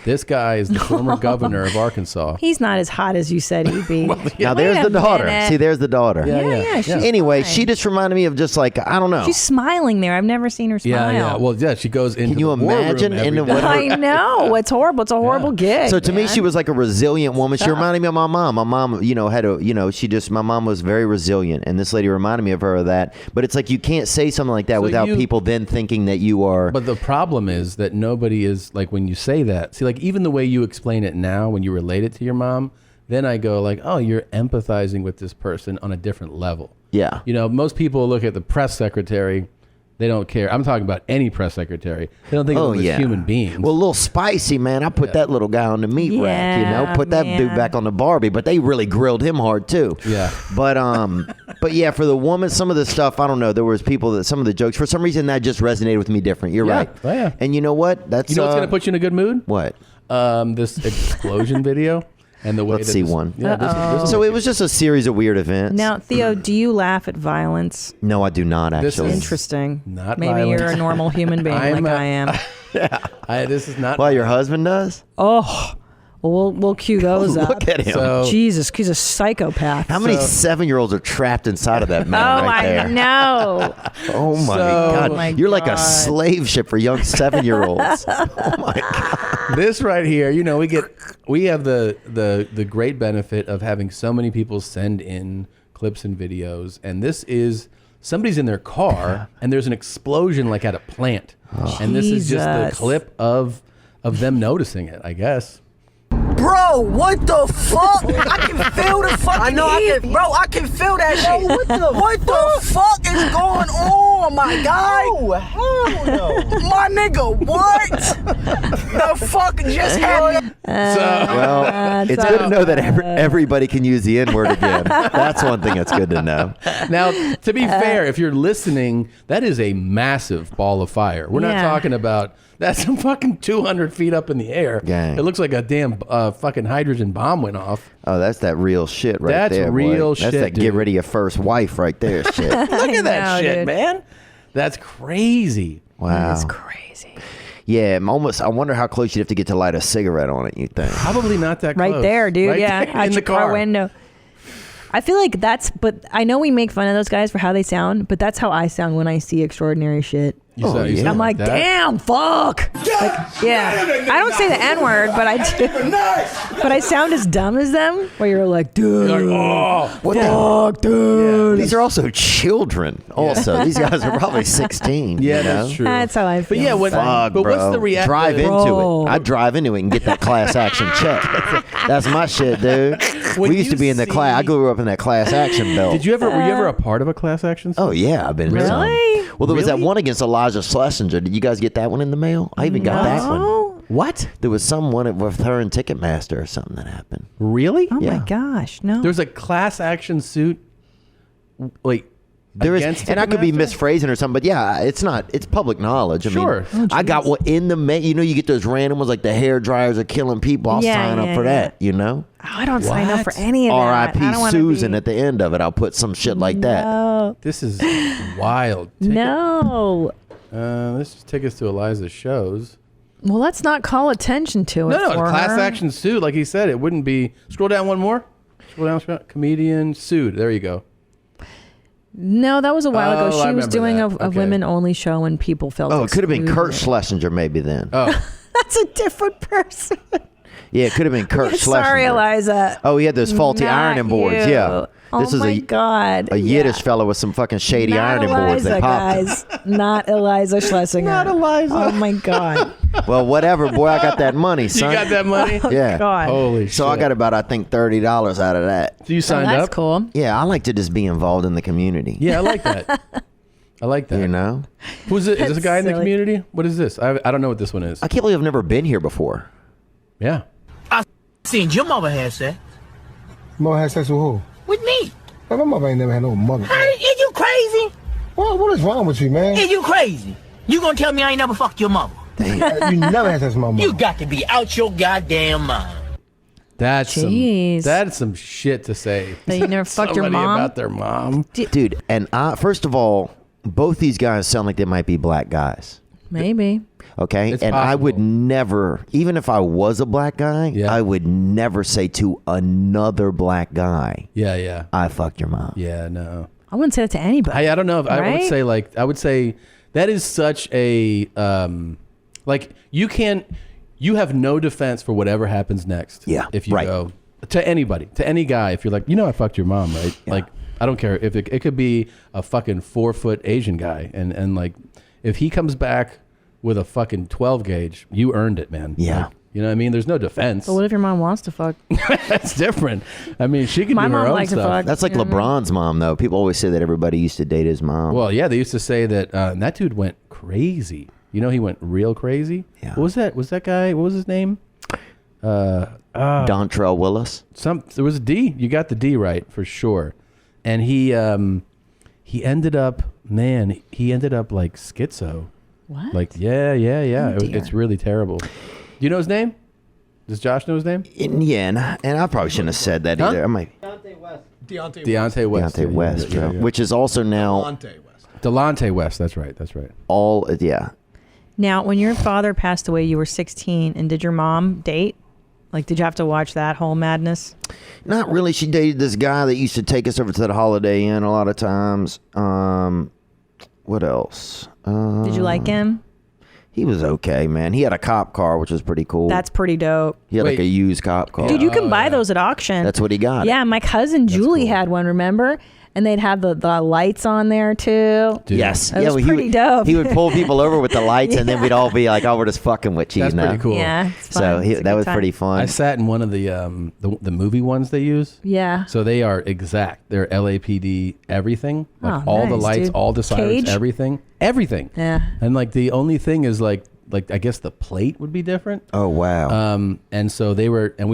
This guy is the former governor of Arkansas. He's not as hot as you said he'd be. Now there's Wait the a daughter. minute. See, there's the daughter. Yeah, she's Anyway, fine. she just reminded me of just like I don't know. She's smiling there. I've never seen her smile. Yeah. Well, yeah, she goes into you the war imagine room every into day. what I know. It's horrible. It's a horrible gig. So to me, man. she was like a resilient woman. She Tough. reminded me of my mom. My mom, had a, my mom was very resilient, and this lady reminded me of her of that. But it's like you can't say something like that So without people then thinking that you are. But the problem is that nobody is like when you say that. See, like even the way you explain it now, when you relate it to your mom, then I go like, oh, you're empathizing with this person on a different level. Yeah. Most people look at the press secretary. They don't care. I'm talking about any press secretary. They don't think of them as human beings. Well, a little spicy, man. I put that little guy on the meat rack, put that dude back on the Barbie, but they really grilled him hard too. Yeah. But yeah, for the woman, some of the stuff, I don't know. There was people that some of the jokes, for some reason, that just resonated with me different. You're right. Oh, yeah. And you know what? That's what's going to put you in a good mood? What? This explosion video and the way. Let's see one. Yeah. This So it was just a series of weird events. Now, Theo, do you laugh at violence? No, I do not This actually. is Interesting. not Maybe violent. you're a normal human being like I am. This is not. Well, your husband does? Oh, well, we'll cue those up. Look at him. So- Jesus, he's a psychopath. How many 7-year-olds are trapped inside of that man Oh right there? no! Oh my So- God. Oh my You're like a God. slave ship for young 7-year-olds. Oh my God. This right here, we have the great benefit of having so many people send in clips and videos, and this is somebody's in their car and there's an explosion like at a plant, and this is just the Jesus. clip of them noticing it, I guess. Bro, what the fuck? I can feel the fucking heat. Bro, I can feel that shit. What the fuck is going on, my guy? Oh, hell no. My nigga, what? The fuck just happened? Well, it's good to know that everybody can use the N-word again. That's one thing that's good to know. Now, to be fair, if you're listening, that is a massive ball of fire. We're not Yeah. talking about that's some fucking 200 feet up in the air. Gang. It looks like a damn fucking hydrogen bomb went off. Oh, that's that real shit right That's there. real boy. shit, That's that get dude. rid of your first wife right there shit. Look at that know, shit, dude. man. That's crazy. Wow. It's crazy. Yeah, I wonder how close you'd have to get to light a cigarette on it, you think? Probably not that close. Right there, dude. Right Yeah, there out in your the car window. I feel like but I know we make fun of those guys for how they sound, but that's how I sound when I see extraordinary shit. I'm like, damn, fuck. Like, yeah. I don't say the N word, but I do. But I sound as dumb as them, where you're like, dude. You're like, what fuck, dude. These are also children. Also, these guys are probably 16. Yeah, you know? that's true. That's how I feel. But yeah, Fuck, but bro. what's the reaction? Drive into it. I drive into it and get that class action check. That's my shit, dude. When we used to be in the class. I grew up in that class action belt. Were you ever a part of a class action suit? Oh yeah, I've been. in some. Really? Well, there was that one against Elijah Schlesinger. Did you guys get that one in the mail? I even got that one. What? There was some one with her and Ticketmaster or something that happened. Really? Oh Yeah. my gosh, no. There's a class action suit, like There is, against and I could be Ticketmaster? misphrasing or something, but yeah, it's public knowledge. I Sure. mean, I got what in the mail. You know, you get those random ones like the hair dryers are killing people. I'll sign up for that. You know. Oh, I don't sign up for any of that. I R.I.P. don't wanna Susan be- at the end of it. I'll put some shit like that. No. This is wild. No. Let's just take us to Eliza's shows. Well, let's not call attention to it. No, for class her. action suit. Like he said, it wouldn't be. Scroll down one more. Scroll down. Comedian sued. There you go. No, that was a while Oh, ago. She I was remember doing that. a Okay. women-only show, and people felt. Oh, it could have been Kurt excluded. Schlesinger maybe then. Oh, That's a different person. Yeah, it could have been Kurt Schlesinger. Sorry, Eliza. Oh, he had those faulty Not ironing boards. you. Yeah. Oh my God. a Yiddish fellow with some fucking shady Not ironing boards Eliza, that popped. guys. Not Eliza Schlesinger. Not Eliza. Oh my God. Well, whatever, boy, I got that money, son. You got that money? Yeah. God. Holy shit. So I got about, I think, $30 out of that. So you signed that's up? cool. Yeah, I like to just be involved in the community. Yeah, I like that. I like that. You know? Who's it? Is this a That's guy in the silly. community? What is this? I don't know what this one is. I can't believe I've never been here before. Yeah. I seen your mother had sex. Mother had sex with who? With me. Man, my mother ain't never had no mother. Hey, is you crazy? What is wrong with you, man? Is you crazy? You gonna tell me I ain't never fucked your mother? You never had sex with my mother. You got to be out your goddamn mind. That's Jeez. some shit to say. That you never fucked your Somebody mom? about their mom. Dude, and first of all, both these guys sound like they might be black guys. Maybe. Okay? It's and I would possible. never, even if I was a black guy, Yeah. I would never say to another black guy, Yeah. I fucked your mom. Yeah, no. I wouldn't say that to anybody. I don't know if I would Right? say I would say that is such a like you have no defense for whatever happens next. Yeah, If you right. go to anybody, to any guy, if you're like, I fucked your mom, right? Yeah. Like I don't care if it could be a fucking 4-foot Asian guy and like if he comes back with a fucking 12 gauge, you earned it, man. Yeah. Like, you know what I mean? There's no defense. But what if your mom wants to fuck? That's different. I mean, she can My do her mom own likes to stuff. fuck. That's like You know what I mean? LeBron's mom, though. People always say that everybody used to date his mom. Well, yeah, they used to say that that dude went crazy. You know, he went real crazy. Yeah. What was that? Was that guy? What was his name? Dontrell Willis. There was a D. You got the D right for sure. And he ended up, man. He ended up like schizo. What? Like yeah. Oh, dear. It's really terrible. Do you know his name? Does Josh know his name? Yeah, and I probably shouldn't have said that either. I might Deontay West. Deontay West. Deontay West, yeah. which is also now Delonte West. Delonte West. That's right. all. Yeah, Now, when your father passed away, you were 16, and did your mom date? Like, did you have to watch that whole madness? not really. She dated this guy that used to take us over to the Holiday Inn a lot of times. What else? Did you like him? He was okay, man. He had a cop car, which was pretty cool. That's pretty dope. He had like Wait. a used cop car. Dude, you can buy those at auction. That's what he got. Yeah, my cousin Julie had one, remember? And they'd have the lights on there, too. Dude. Yes. That was well, pretty dope. He would pull people over with the lights, and then we'd all be like, "Oh, we're just fucking with you." That's now. pretty cool. Yeah, it's fun. So It's a that good was time. pretty fun. I sat in one of the movie ones they use. Yeah. So they are exact. They're LAPD everything. Like Oh, all the nice, lights, dude. all the sirens, Cage? everything. Yeah. And like the only thing is like I guess the plate would be different. Oh wow. And so we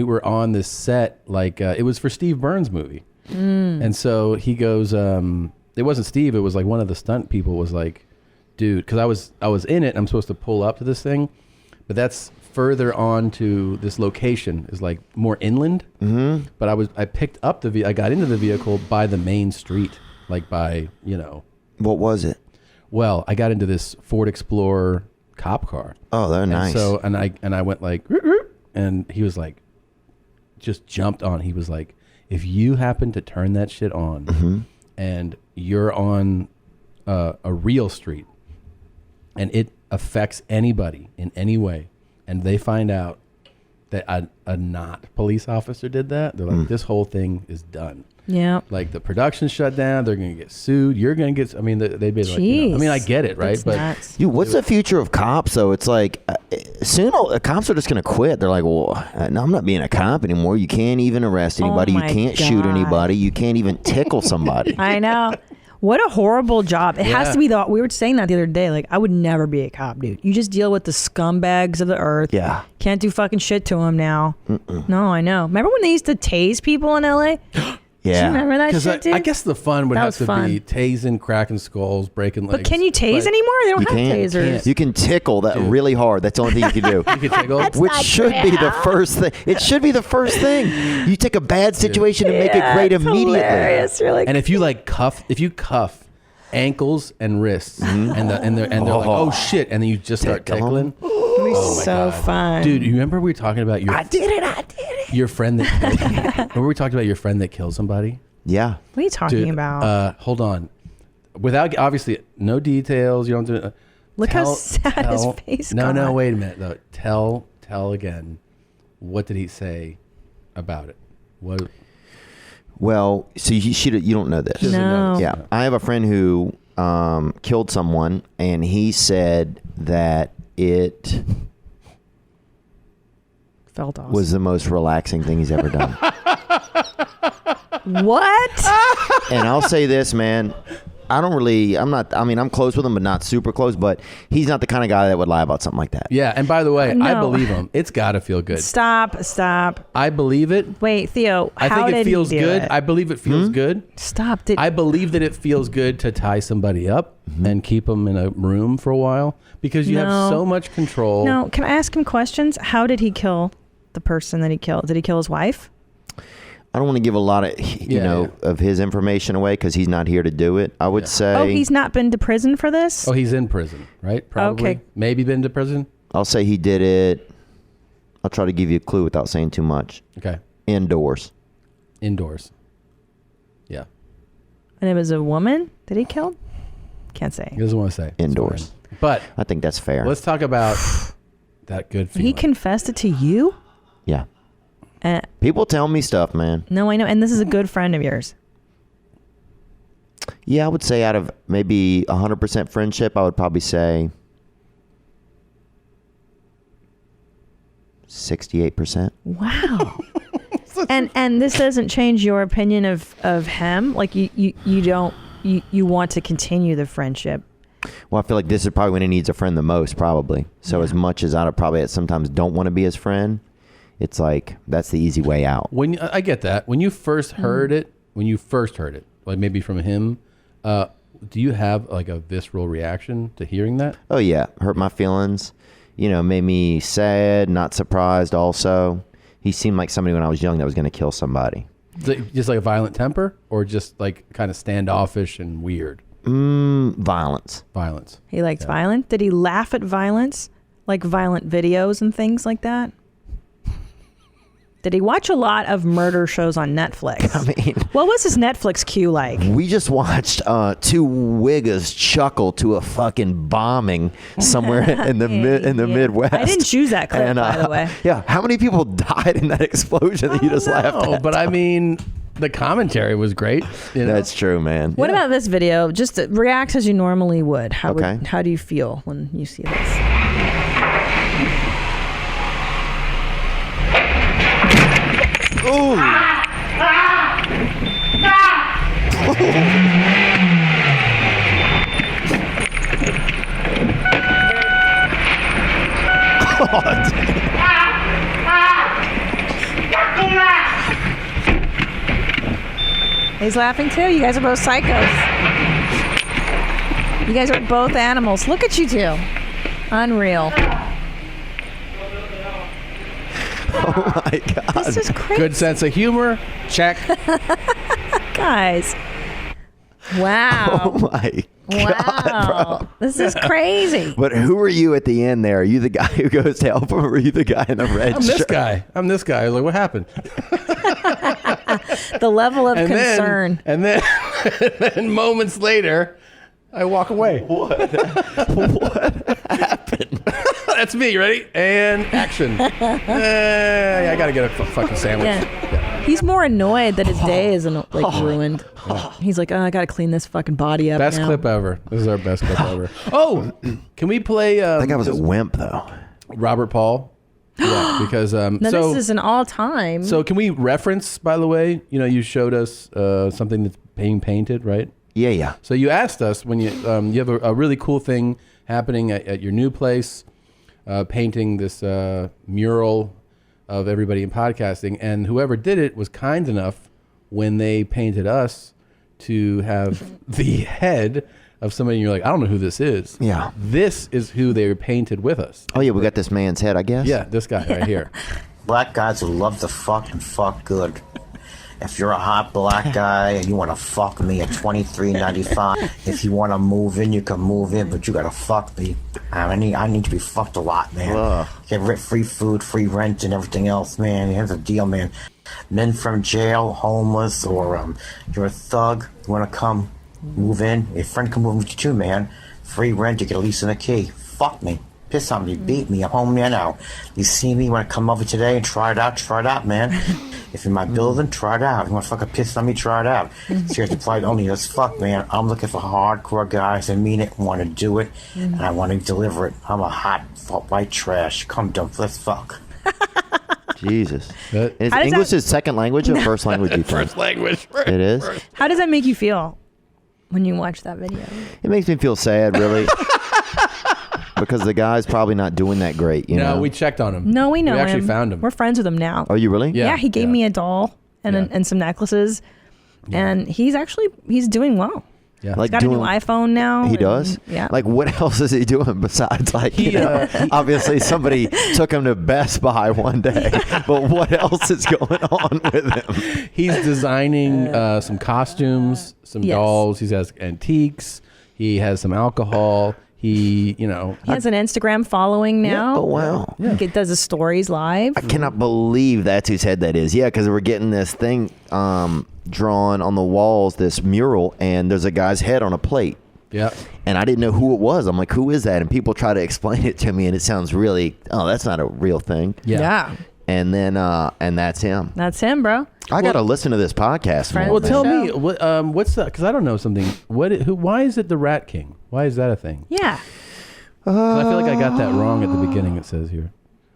were on this set like it was for Steve Burns' movie. And so he goes it wasn't Steve, it was like one of the stunt people was like, dude, because I was in it and I'm supposed to pull up to this thing, but that's further on to this location is like more inland. Mm-hmm. But I picked up I got into the vehicle by the main street, like by, What was it? Well, I got into this Ford Explorer cop car. Oh, they're nice. So and I went like, and he was like, just jumped on. He was like, if you happen to turn that shit on, and you're on a real street, and it affects anybody in any way, and they find out that a not police officer did that, they're like, this whole thing is done. Yeah. Like the production shut down. They're going to get sued. You're going to get. I mean, they'd be like. You know, I mean, I get it, right? But dude, what's the future of cops? Though it's like soon cops are just going to quit. They're like, well, no, I'm not being a cop anymore. You can't even arrest anybody. You can't shoot anybody. You can't even tickle somebody. I know. What a horrible job. It has to be we were saying that the other day. Like, I would never be a cop, dude. You just deal with the scumbags of the earth. Yeah. Can't do fucking shit to them now. No, I know. Remember when they used to tase people in LA? Yeah. Do you remember that shit, dude? I guess the fun would That have was to fun. be tasing, cracking skulls, breaking legs. But can you tase anymore? They don't have tasers. You can tickle that really hard. That's the only thing you can do. You can tickle? Which should be the first thing. It should be the first thing. You take a bad situation and make it great immediately. And if you cuff ankles and wrists, and they're like, oh shit, and then you just start tickling. So fun, dude. You remember we were talking about your? I did it. Your friend that remember we talked about your friend that killed somebody? Yeah. What are you talking about? Hold on. Without obviously no details, you don't do. Look how sad his face got. No, wait a minute though. Tell again. What did he say about it? What? Well, so you don't know this. No. Yeah, I have a friend who killed someone, and he said that it felt awesome. Was the most relaxing thing he's ever done. What? And I'll say this, man. I'm close with him, but not super close. But he's not the kind of guy that would lie about something like that. Yeah, and by the way, No. I believe him. It's got to feel good. Stop. I believe it. Wait, Theo, I how think it did feels he do good. it? I believe it feels good. Stop. I believe that it feels good to tie somebody up and keep them in a room for a while because you have so much control. No, can I ask him questions? How did he kill the person that he killed? Did he kill his wife? I don't want to give a lot of of his information away because he's not here to do it. I would say. Oh, he's not been to prison for this? Oh, he's in prison, right? Probably. Okay. Maybe been to prison. I'll say he did it. I'll try to give you a clue without saying too much. Okay. Indoors. Yeah. And it was a woman that he killed? Can't say. He doesn't want to say. Indoors. But I think that's fair. Let's talk about that good feeling. He confessed it to you? Yeah. People tell me stuff, man. No, I know. And this is a good friend of yours. Yeah, I would say out of maybe 100% friendship, I would probably say 68%. Wow. and this doesn't change your opinion of him? Like you don't want to continue the friendship? Well, I feel like this is probably when he needs a friend the most, probably. So as much as I probably sometimes don't want to be his friend, it's like that's the easy way out. When I get that, when you first heard it, like maybe from him, do you have like a visceral reaction to hearing that? Oh yeah, hurt my feelings. Made me sad, not surprised. Also, he seemed like somebody when I was young that was going to kill somebody. Just like a violent temper, or just like kind of standoffish and weird? Violence. He liked violence. Did he laugh at violence, like violent videos and things like that? Did he watch a lot of murder shows on Netflix? I mean, what was his Netflix queue like? We just watched two Wiggers chuckle to a fucking bombing somewhere in the Midwest. I didn't choose that clip, by the way. Yeah, how many people died in that explosion that you just laughed at? But I mean, the commentary was great. That's true, man. What about this video? Just react as you normally would. How Okay. how do you feel when you see this? Ooh. He's laughing too. You guys are both psychos. You guys are both animals. Look at you two. Unreal. Oh my God. This is crazy. Good sense of humor. Check. Guys. Wow. Oh my Wow. bro. This is crazy. But who are you at the end there? Are you the guy who goes to help him, or are you the guy in the red I'm this shirt? guy. I was like, what happened? The level of concern. And then moments later, I walk away. What happened? That's me. Ready? And action. I gotta get a fucking sandwich. Yeah. He's more annoyed that his day is ruined. He's like, I gotta clean this fucking body up. Best now. clip ever. This is our best clip ever. Oh, can we play? That guy was a wimp, though. Robert Paul. Yeah, because Now this is an all-time. So can we reference? By the way, you showed us something that's being painted, right? Yeah. So you asked us when you have a really cool thing happening at your new place, painting this mural of everybody in podcasting, and whoever did it was kind enough when they painted us to have the head of somebody, and you're like, I don't know who this is. Yeah. This is who they painted with us. Oh, yeah, we got this man's head, I guess? Yeah, this guy right here. Black guys who love to fuck and fuck good. If you're a hot black guy and you want to fuck me at $23.95, if you want to move in, you can move in, but you got to fuck me. I need to be fucked a lot, man. Ugh. Get free food, free rent, and everything else, man. Here's the deal, man. Men from jail, homeless, or you're a thug, you want to come move in, your friend can move with you too, man. Free rent, you get a lease and a key. Fuck me. Piss on me, beat me, I'm home there now. You see me, you want to come over today and try it out, man. If you're in my building, try it out. If you want to fucking piss on me, try it out. Seriously, pride only as fuck, man. I'm looking for hardcore guys that mean it, want to do it, and I want to deliver it. I'm a hot white trash. Come dump, let's fuck. Jesus. Is English his second language or first language? First language. It is? How does that make you feel when you watch that video? It makes me feel sad, really. Because the guy's probably not doing that great, you know? No, we checked on him. No, we know We actually him. found him. We're friends with him now. Oh, you really? Yeah, he gave me a doll and some necklaces, and he's doing well. Yeah. He's got a new iPhone now. He does? Yeah. Like, what else is he doing besides, like, obviously somebody took him to Best Buy one day, but what else is going on with him? He's designing some costumes, some dolls. He has antiques. He has some alcohol. He has an Instagram following now. Yeah. Oh, wow. Yeah. He does his stories live. I cannot believe that's whose head that is. Yeah, because we're getting this thing drawn on the walls, this mural, and there's a guy's head on a plate. Yeah. And I didn't know who it was. I'm like, who is that? And people try to explain it to me, and it sounds really, that's not a real thing. Yeah. And then, and that's him. That's him, bro. I got to listen to this podcast. Well, tell me, what's that? Because I don't know something. Why is it the Rat King? Why is that a thing? Yeah. 'Cause I feel like I got that wrong at the beginning, it says here.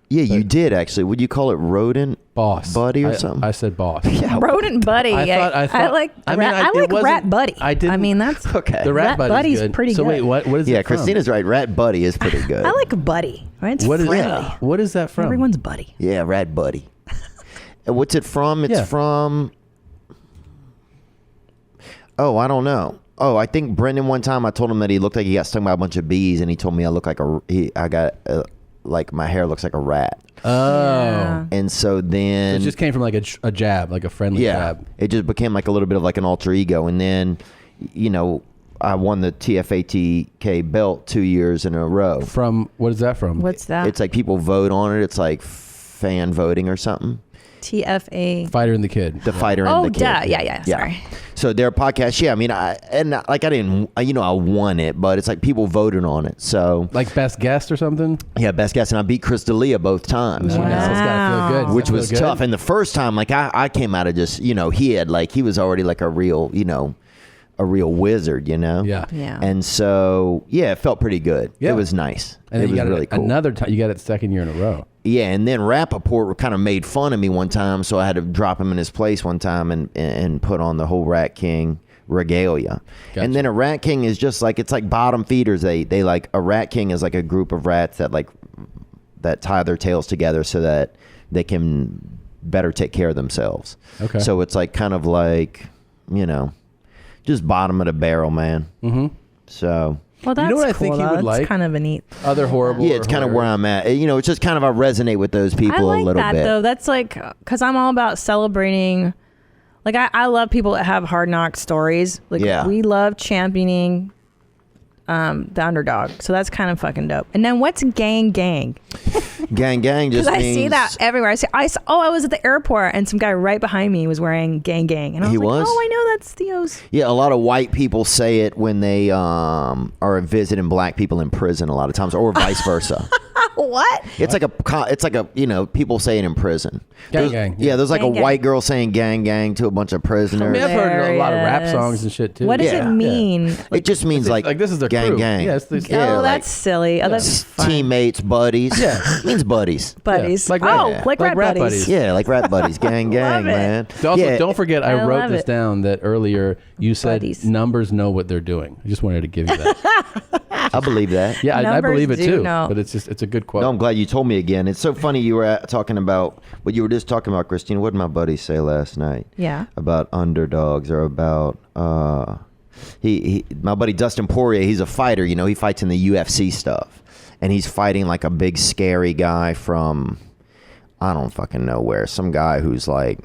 Yeah, you did, actually. Would you call it rodent boss buddy or something? I said boss. Yeah. Rodent buddy. I like rat buddy. I mean, that's okay. The rat buddy's good. pretty so good. wait, what is it Yeah, from? Christina's right. Rat buddy is pretty good. I like a buddy. Right? It's What is friendly. that? What is that from? Everyone's buddy. Yeah, rat buddy. And what's it from? It's from... Oh, I don't know. Oh, I think Brendan, one time I told him that he looked like he got stung by a bunch of bees, and he told me I look like like my hair looks like a rat. Oh. Yeah. And so then... So it just came from like a jab, like a friendly jab. It just became like a little bit of like an alter ego. And then, I won the TFATK belt 2 years in a row. From, what is that from? What's that? It's like people vote on it. It's like fan voting or something. TFA. Fighter and the Kid. The Fighter and the Kid. Oh, yeah. Sorry. So their podcast, I mean, I didn't, I won it, but it's like people voted on it. So like best guest or something? Yeah, best guest. And I beat Chris D'Elia both times. Wow. That's gotta feel good. Which was tough. And the first time, like I came out of just, he was already like a real wizard, Yeah. And so, it felt pretty good. Yeah. It was nice. And it then was you got really it cool. another time. You got it second year in a row. Yeah, and then Rappaport kind of made fun of me one time, so I had to drop him in his place one time and put on the whole Rat King regalia. Gotcha. And then a Rat King is just like, it's like bottom feeders. They like, a Rat King is like a group of rats that tie their tails together so that they can better take care of themselves. Okay. So it's like kind of like, just bottom of the barrel, man. Mm-hmm. So... Well, that's what I cool, think he though. would That's like? kind of a neat. Other horrible. Yeah, it's kind of where I'm at. It's just kind of, I resonate with those people I like a little that, bit. though. That's like, because I'm all about celebrating. Like, I love people that have hard knock stories. Like, we love championing the underdog. So that's kind of fucking dope. And then what's gang gang? Gang gang just Because I means see that everywhere. I was at the airport and some guy right behind me was wearing gang gang. And I was like, was? oh, I know that's Theo's. Yeah, a lot of white people say it when they are visiting black people in prison a lot of times, or vice versa. What? It's like a people say it in prison. Gang gang. Yeah, there's like Gang, a gang. white girl saying gang gang to a bunch of prisoners. I mean, I've heard a lot of rap Hilarious. songs and shit too. What does it mean? It just means like this is their gang crew. gang. Yeah, it's Oh, that's silly. Oh, that's fun. teammates, buddies. Yeah. It means buddies. Buddies. Like oh, rat- like like rat rat buddies. buddies. Yeah, like rat buddies. Gang gang, Love it. man. Also, Yeah. don't forget, I I wrote love this it. down that earlier you said Buddies. numbers know what they're doing. I just wanted to give you that. I believe that. Yeah, I Numbers believe it do too. know. But it's a good quote. No, I'm glad you told me again. It's so funny you were talking about what you were just talking about, Christina. What did my buddy say last night? Yeah. About underdogs or about my buddy Dustin Poirier. He's a fighter. You know, he fights in the UFC stuff, and he's fighting like a big scary guy from I don't fucking know where. Some guy who's like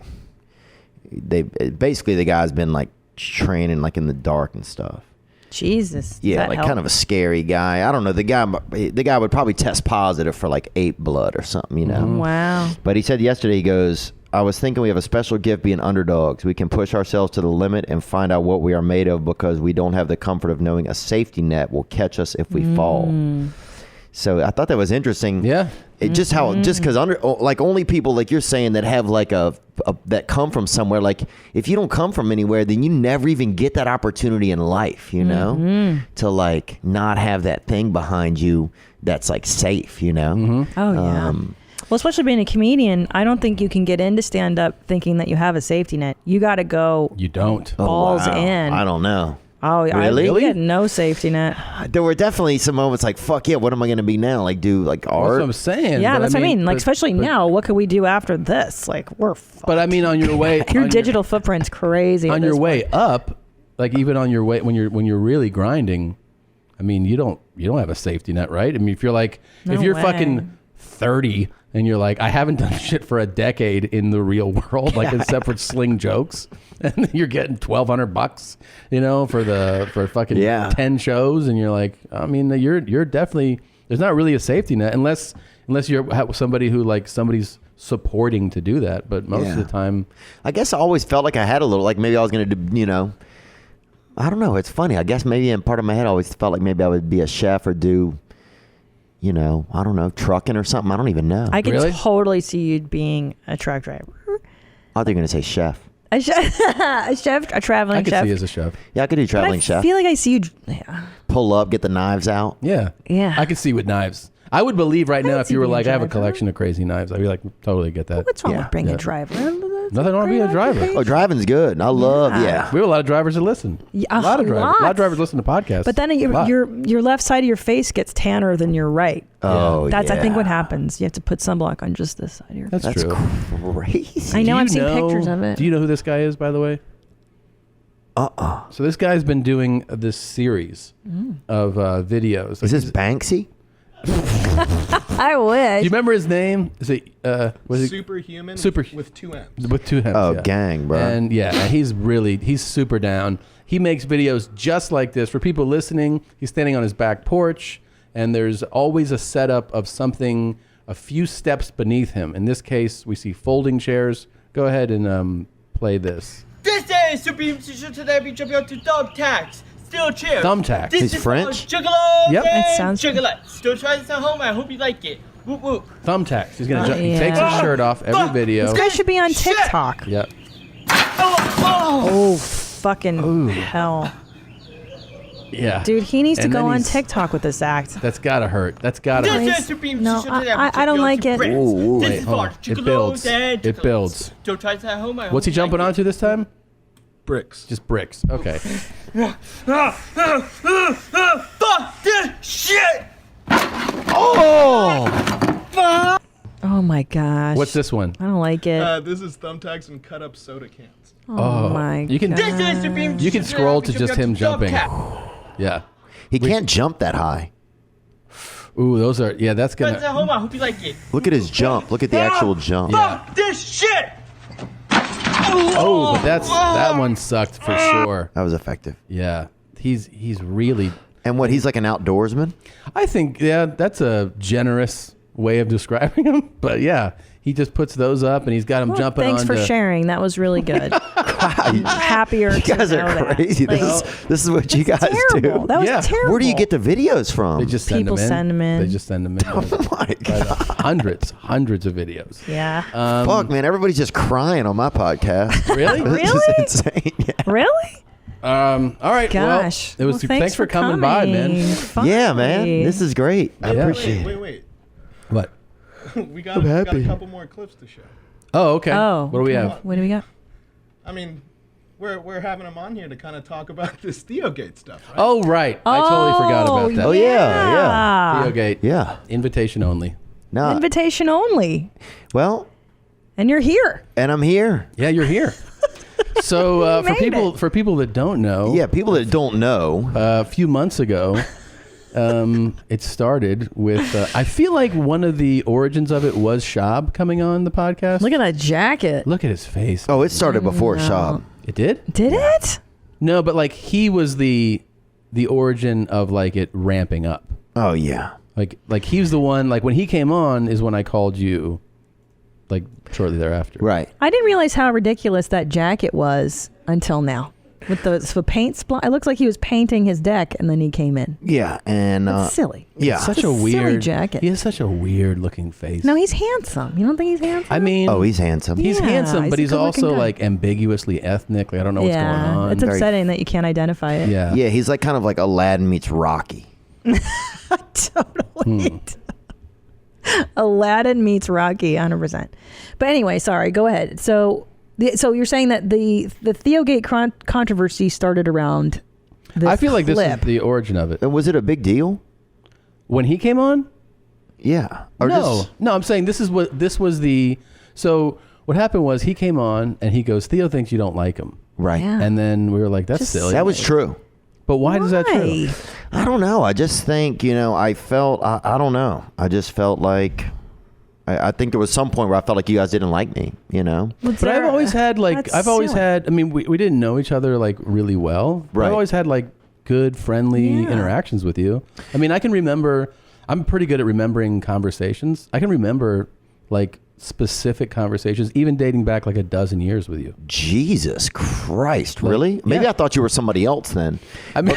basically the guy's been like training like in the dark and stuff. Jesus. Does Yeah, that like help? kind of a scary guy. I don't know. The guy would probably test positive for like ape blood or something, you know. Wow. But he said yesterday, he goes, I was thinking we have a special gift being underdogs. We can push ourselves to the limit and find out what we are made of because we don't have the comfort of knowing a safety net will catch us if we fall. So I thought that was interesting. Yeah. It just because only people like you're saying that have like that come from somewhere, like if you don't come from anywhere, then you never even get that opportunity in life, you know, to like not have that thing behind you that's like safe, you know. Oh, yeah. Well, especially being a comedian, I don't think you can get into stand-up thinking that you have a safety net. You got to go You don't. balls in. I don't know. Oh, Really? I had no safety net. There were definitely some moments like, fuck yeah, what am I going to be now? Like do like That's art? what I'm saying. Yeah, but that's what I mean. Like, but- especially but- now, what can we do after this? Like, we're fucked. But I mean, on your way, Your on digital footprint's crazy. on at your this way point. up, like even on your way when you're really grinding, I mean, you don't have a safety net, right? I mean, if you're like No if you're way. fucking 30 and you're like, I haven't done shit for a decade in the real world, like except for sling jokes, and you're getting $1,200, you know, for fucking 10 shows, and you're like, I mean, you're definitely there's not really a safety net unless you're somebody who like somebody's supporting to do that, but most of the time, I guess I always felt like I had a little, like maybe I was going to do, you know, I don't know. It's funny. I guess maybe in part of my head I always felt like maybe I would be a chef or do, you know, I don't know, trucking or something. I don't even know. I can totally see you being a truck driver. I thought you were going to say chef. A chef, a traveling I could chef. see you as a chef. Yeah, I could do But traveling I chef. feel like I see you. Yeah. Pull up, get the knives out. Yeah. Yeah. I could see with knives. I would believe right now if you were being a like, I have a driver. collection of crazy knives. I'd be like, totally get that. What's wrong with bringing a driver? Nothing wrong with being a driver. Oh, driving's good. I love, yeah. We have a lot of drivers that listen. Yeah, a lot of drivers. A lot of lots. drivers listen to podcasts. But then A lot. your left side of your face gets tanner than your right. Oh, That's I think yeah. what happens. You have to put sunblock on just this side of your face. That's true. Crazy. I know. Do I've you seen know- pictures of it. Do you know who this guy is, by the way? So this guy's been doing this series of videos. Is this Banksy? I wish. Do you remember his name? Is it was it Superhuman Super with two M's. with two M's? Oh, yeah. gang, bro. And yeah, he's super down. He makes videos just like this for people listening. He's standing on his back porch, and there's always a setup of something a few steps beneath him. In this case, we see folding chairs. Go ahead and play this. This is Supreme Teacher today be jumping up to thumbtacks. Still cheer. Thumbtacks. This He's is French? Juggalo. Yep. And It sounds- Juggalo. Still try this at home. I hope you like it. Whoop whoop. Thumbtacks. He's gonna. He yeah. takes his shirt off every video. This guy should be on TikTok. Yep. Oh, fucking hell. Yeah. Dude, he needs to And go then on he's- TikTok with this act. That's gotta hurt. That's gotta hurt. This is Supreme No, Teacher today. I don't like it. Ooh, This wait, is hold on. for It builds. It builds. Still try this at home. I What's he hope you jumping like onto this time? Bricks. Just bricks. Okay. it. Fuck this shit. Oh! Oh my gosh. What's this one? I don't like it. This is thumbtacks and cut up soda cans. Oh, my You can. This is Supreme You can Teacher scroll today, to be just him jumping jumping. up to Yeah. He can't jump that high. Ooh, those are. Yeah, that's Try this at gonna. home. I hope you like it. Look at his jump. Look at the actual jump. Fuck this shit. Oh, but that one sucked for sure. That was effective. Yeah, he's really. And what, he's like an outdoorsman? I think, yeah, that's a generous way of describing him. But yeah, he just puts those up and he's got them jumping on. Thanks for sharing. That was really good. I'm happier You guys to know are crazy. That. This is what you guys terrible. do. That was terrible. Where do you get the videos from? They just send People them in. send them in. They just send them in. Oh my God. Hundreds of videos. Yeah. Fuck, man. Everybody's just crying on my podcast. Really? This is insane. Yeah. Really? All right. Gosh. Well, it was. Well, thanks for coming by, man. Yeah, man. This is great. I appreciate it. Wait. What? we got a couple more clips to show. Oh, okay. Oh. What do we have? What do we got? I mean, we're having him on here to kind of talk about this Theogate stuff, right? Oh, right. I totally forgot about that. Oh, yeah. Theogate. Yeah. Invitation only. No. Invitation only. Well. And you're here. And I'm here. Yeah, you're here. So for people that don't know. Yeah, people that don't know. A few months ago, it started with, I feel like one of the origins of it was Schaub coming on the podcast. Look at that jacket. Look at his face. Oh, it started before Schaub. It did? Did it? No, but like he was the origin of like it ramping up. Oh, yeah. Like he was the one, like when he came on is when I called you, like shortly thereafter. Right. I didn't realize how ridiculous that jacket was until now. With the paint it looks like he was painting his deck and then he came in. Yeah, and It's silly. Yeah, Such a silly weird jacket. He has such a weird looking face. No, he's handsome. You don't think he's handsome? I mean, oh, he's handsome. He's Yeah, handsome, but he's a he's good-looking also guy. like ambiguously ethnic. Like I don't know what's going on. It's upsetting that you can't identify it. Yeah. Yeah, he's like kind of like Aladdin meets Rocky. Totally. Aladdin meets Rocky, 100%. But anyway, sorry. Go ahead. So you're saying that the Theogate controversy started around this I feel like this clip. is the origin of it. And was it a big deal when he came on? Yeah. Or No, I'm saying this was the. So what happened was he came on and he goes, Theo thinks you don't like him. Right. Yeah. And then we were like, that's silly. That was true. But why is that true? I don't know. I just think, I felt, I don't know. I just felt like, I think there was some point where I felt like you guys didn't like me, But I've always had I mean, we didn't know each other like really well. But Right. I've always had like good, friendly interactions with you. I mean, I can remember, I'm pretty good at remembering conversations. I can remember like specific conversations, even dating back like a dozen years with you. Jesus Christ, really? Maybe yeah. I thought you were somebody else then. I mean,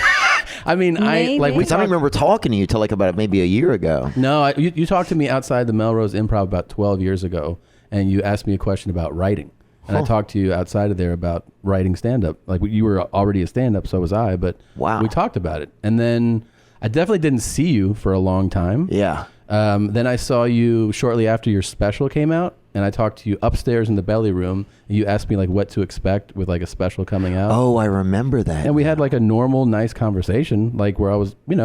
Maybe. we I don't remember talking to you till like about maybe a year ago. No, you talked to me outside the Melrose Improv about 12 years ago, and you asked me a question about writing. And I talked to you outside of there about writing stand-up. Like you were already a stand-up, so was I, but we talked about it. And then I definitely didn't see you for a long time. Yeah. Then I saw you shortly after your special came out, and I talked to you upstairs in the belly room, and you asked me like what to expect with like a special coming out. Oh, I remember that. And we had like a normal, nice conversation, like where I was, we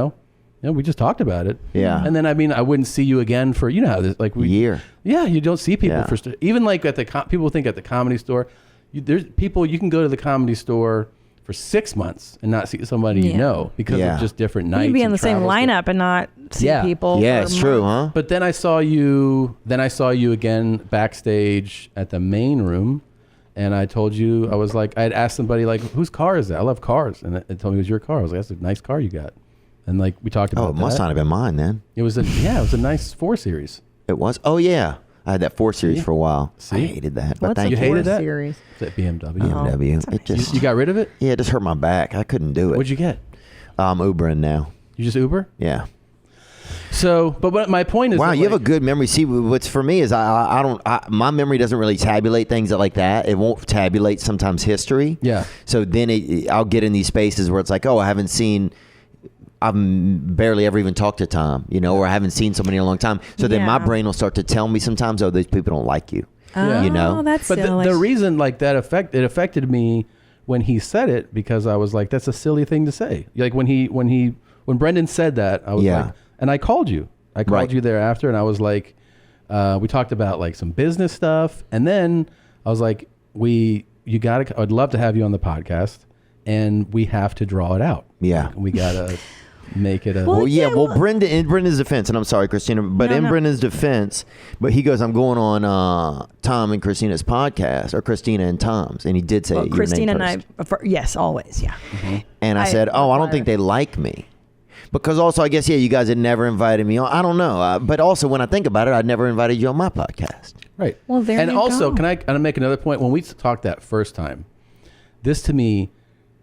just talked about it. Yeah. And then, I wouldn't see you again for, how this, like year. Yeah, you don't see people Yeah. for, even like at people think at the Comedy Store, there's people, you can go to the Comedy Store for 6 months and not see somebody you know because of just different nights. You could be in and the same travel stuff. lineup and not see people. Yeah, for it's true, huh? But then I saw you again backstage at the main room, and I told you, I was like, I had asked somebody like, whose car is that? I love cars. And it told me it was your car. I was like, that's a nice car you got. And like, we talked about Oh, it must not have been mine then. It was a nice 4 Series. It was? Oh, yeah. I had that 4 Series for a while. See? I hated that. But What's thank a You you. hated that? series? It's at BMW. BMW. It just, You got rid of it? yeah, it just hurt my back. I couldn't do it. What'd you get? I'm Ubering now. You just Uber? Yeah. So, but what my point is, Wow, that, you have a good memory. See, what's for me is my memory doesn't really tabulate things like that. It won't tabulate sometimes history. Yeah. So then I'll get in these spaces where it's like, oh, I've barely ever even talked to Tom, or I haven't seen somebody in a long time. So then my brain will start to tell me sometimes, oh, these people don't like you. Oh, that's But silly. the reason like that it affected me when he said it, because I was like, that's a silly thing to say. Like when Brendan said that, I was like, and I called you. I called you thereafter, and I was like, we talked about like some business stuff, and then I was like, I'd love to have you on the podcast, and we have to draw it out. Yeah. Like, we gotta make it a. Well, Brendan, in Brendan's defense, and I'm sorry, Christina, but Brendan's defense, but he goes, I'm going on Tom and Christina's podcast, or Christina and Tom's, and he did say your Christina name and first. I, yes, always, yeah. And I said, I don't think they like me. Because also, I guess, you guys had never invited me on. I don't know. But also, when I think about it, I'd never invited you on my podcast. Right. Well, there and you also, go. can I make another point? When we talked that first time, this to me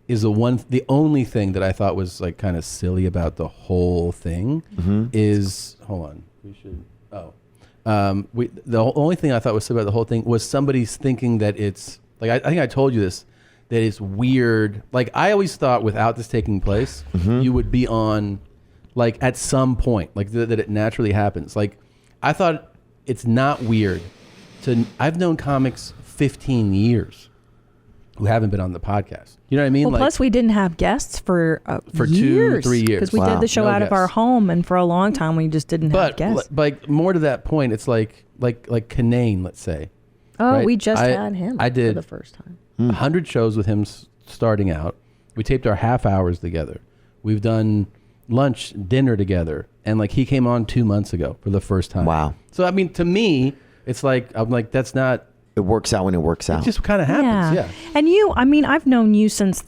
is the only thing that I thought was like kind of silly about the whole thing is, hold on, we should, the only thing I thought was silly about the whole thing was somebody's thinking that it's, like, I think I told you this, that it's weird. Like, I always thought without this taking place, you would be on, like, at some point, like that it naturally happens. Like, I thought it's not weird I've known comics 15 years who haven't been on the podcast. You know what I mean? Well, like, plus we didn't have guests for years. 2-3 years. because we did the show out of our home, and for a long time we just didn't have guests. But like more to that point, it's like Kanane, let's say. Oh, right? we just had him. I did for the first time. 100 shows with him starting out. We taped our half hours together. We've done lunch, dinner together, and like he came on 2 months ago for the first time. Wow. So I mean, to me, it's like I'm like that's not. It works out when it works out. It just kind of happens. Yeah. And you, I mean, I've known you since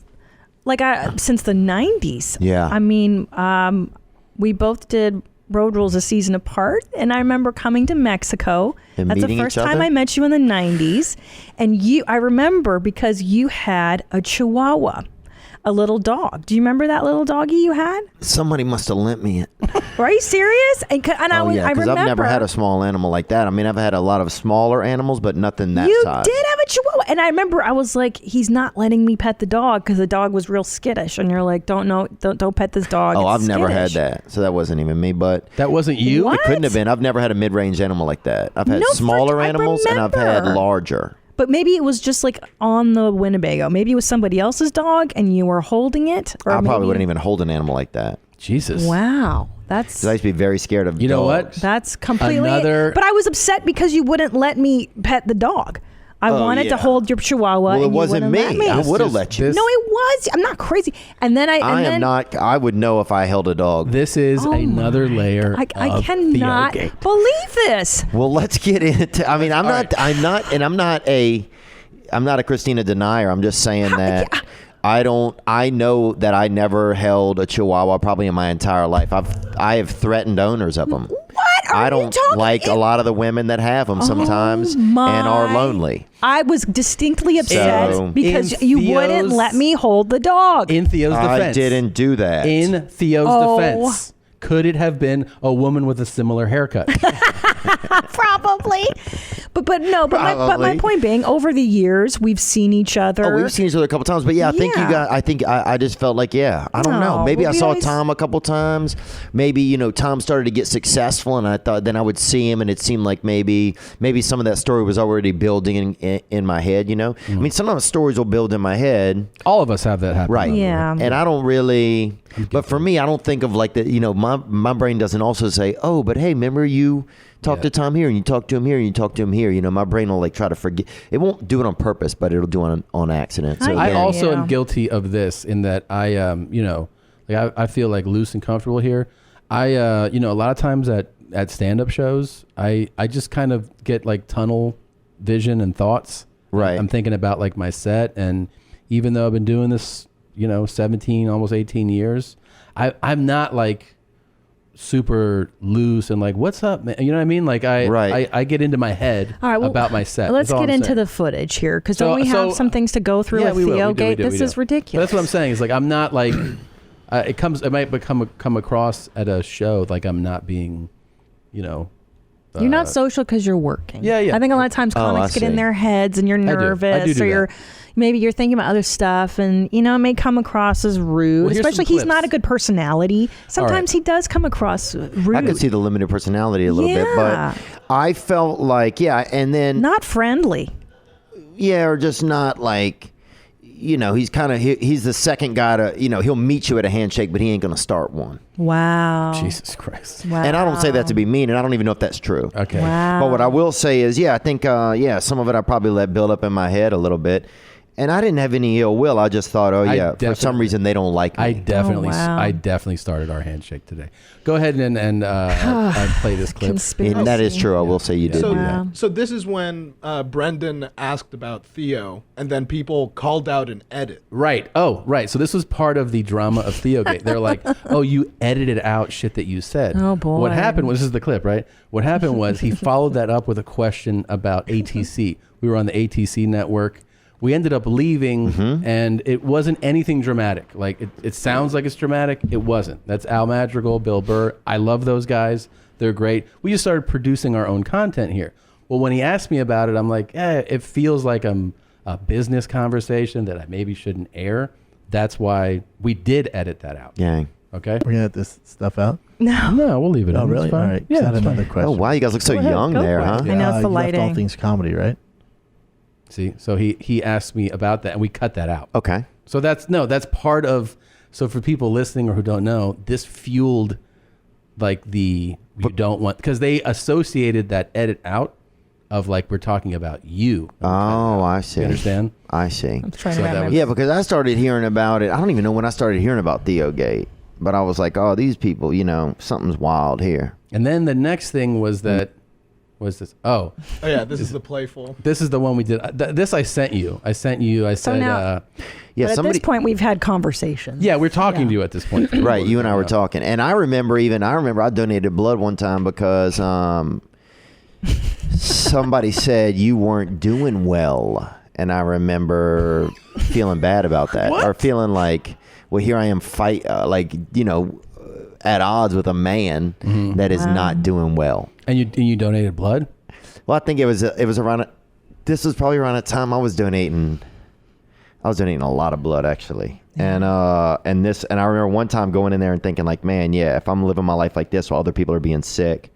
the 90s. Yeah. I mean, we both did Road Rules a season apart, and I remember coming to Mexico. And That's the meeting first each time other? I met you in the 90s. And I remember because you had a Chihuahua, a little dog. Do you remember that little doggy you had? Somebody must have lent me it. Are you serious? And I Because remember. I've never had a small animal like that. I mean, I've had a lot of smaller animals, but nothing that You size. did have a Chihuahua, and I remember I was like, "He's not letting me pet the dog because the dog was real skittish." And you're like, "Don't pet this dog." Oh, It's I've never had skittish." that. So that wasn't even me, but that wasn't you. What? It couldn't have been. I've never had a mid-range animal like that. I've had No, smaller I animals and I've had remember. larger. But maybe it was just like on the Winnebago. Maybe it was somebody else's dog and you were holding it. Or I probably maybe- wouldn't even hold an animal like that. Jesus. Wow, 'Cause I used to be very scared of You know dogs. what? that's completely. Another- But I was upset because you wouldn't let me pet the dog. I wanted to hold your Chihuahua. Well, it and you wasn't wouldn't let me. I me. would have let you. No, it was. I'm not crazy. And then I am not. I would know if I held a dog. This is another layer. I of cannot Theogate. believe this. Well, let's get into. I mean, I'm not a Christina denier. I'm just saying that I know that I never held a Chihuahua probably in my entire life. I have threatened owners of them. What? I don't like a lot of the women that have them sometimes and are lonely. I was distinctly upset So- because In you Theo's- wouldn't let me hold the dog. In Theo's I defense. didn't do that. In Theo's Oh. defense. Could it have been a woman with a similar haircut? Probably. But my Probably. point being, over the years we've seen each other. Oh, we've seen each other a couple times, but I think you got. I just felt like, I don't know. No, Maybe but I we saw always- Tom a couple times. Maybe Tom started to get successful, and I thought then I would see him, and it seemed like maybe some of that story was already building in my head. I mean, sometimes stories will build in my head. All of us have that happen. Right. Yeah. And I don't really. But for me, I don't think of like that. My brain doesn't also say, oh, but hey, remember you talked to Tom here and you talked to him here and you talked to him here. My brain will like try to forget. It won't do it on purpose, but it'll do it on accident. So I then- also am guilty of this in that I feel like loose and comfortable here. A lot of times at stand-up shows, I just kind of get like tunnel vision and thoughts. Right. I'm thinking about like my set, and even though I've been doing this, 17, almost 18 years, I'm not like super loose and like, what's up, man? You know what I mean? Like I get into my head All right, well, about my set. Let's That's all get I'm into saying. the footage here because don't we have some things to go through with we will. Theo We do, we Gate? do, we This do. is ridiculous. But that's what I'm saying. Is like I'm not like it might come across at a show like I'm not being, You're not social because you're working. Yeah. I think a lot of times comics get in their heads and you're I do. nervous do or that. maybe you're thinking about other stuff and it may come across as rude. Well, here's Especially some he's not clips. a good personality. Sometimes he does come across rude. I could see the limited personality a little bit, but I felt like, and then not friendly. Yeah, or just not like, he's kind of, he's the second guy to, he'll meet you at a handshake, but he ain't going to start one. Wow. Jesus Christ. Wow. And I don't say that to be mean, and I don't even know if that's true. Okay. Wow. But what I will say is, I think, some of it I probably let build up in my head a little bit. And I didn't have any ill will. I just thought, for some reason they don't like me. I definitely started our handshake today. Go ahead and play this clip. And that is true. I will say you did do that. So this is when Brendan asked about Theo, and then people called out an edit. Right. Oh, right. So this was part of the drama of Theogate. They're like, oh, you edited out shit that you said. Oh, boy. What happened was, this is the clip, right? What happened was he followed that up with a question about ATC. We were on the ATC network. We ended up leaving, and it wasn't anything dramatic. Like, it sounds like it's dramatic. It wasn't. That's Al Madrigal, Bill Burr. I love those guys. They're great. We just started producing our own content here. Well, when he asked me about it, I'm like, it feels like a business conversation that I maybe shouldn't air. That's why we did edit that out. Gang. Okay? We're going to edit this stuff out? No, we'll leave it in. Oh, really? It's fine. All right. Yeah, I had it's another fine. question. Oh, wow. You guys look so young there, huh? I know, it's the you left lighting. All Things Comedy, right? See, so he asked me about that, and we cut that out. Okay. So that's part of. So for people listening or who don't know, this fueled like you don't want, because they associated that edit out of like we're talking about you. Oh, I see. You understand? I see. I'm trying to remember. Yeah, because I started hearing about it. I don't even know when I started hearing about Theogate, but I was like, oh, these people, something's wild here. And then the next thing was that. Was this? Oh yeah, this is the playful. This is the one we did. This I sent you. I said, now, yeah. But at this point, we've had conversations. Yeah, we're talking to you at this point. Right, you and I were talking, and I remember I donated blood one time because somebody said you weren't doing well, and I remember feeling bad about that, or feeling like, well, here I am at odds with a man that is not doing well. And you donated blood? Well, I think it was around. This was probably around the time I was donating a lot of blood, actually. And I remember one time going in there and thinking like, man, yeah, if I'm living my life like this while other people are being sick,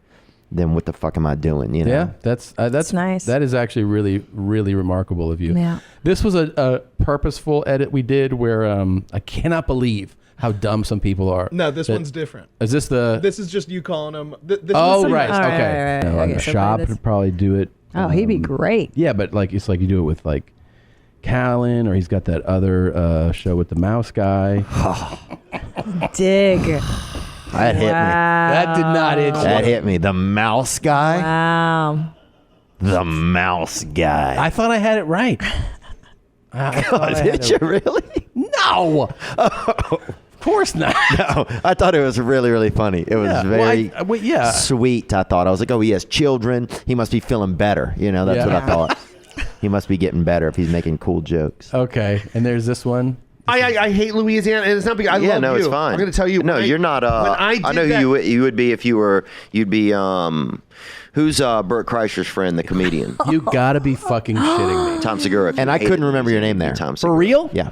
then what the fuck am I doing? Yeah, that's nice. That is actually really, really remarkable of you. Yeah. This was a purposeful edit we did where I cannot believe how dumb some people are. No, this one's different. Is this the? This is just you calling him. Right. Okay. Right. No, Okay, so Schaub this- would probably do it. Oh, he'd be great. Yeah, but like it's like you do it with like Callan, or he's got that other show with the mouse guy. Dig. That hit me. That did not hit you. That hit me. The mouse guy. Wow. The mouse guy. I thought I had it right. Did you really? No. Of course not. No, I thought it was really, really funny. It was very sweet. I thought. I was like, oh, he has children. He must be feeling better. That's what I thought. He must be getting better if he's making cool jokes. Okay, and there's this one. I hate Louisiana, and it's not because I love you. It's fine. I'm going to tell you. No, you're not. I know who you would be if you were. You'd be. Who's Bert Kreischer's friend, the comedian? You gotta be fucking shitting me. Tom Segura. And I couldn't remember your name there. Tom Segura. For real? Yeah.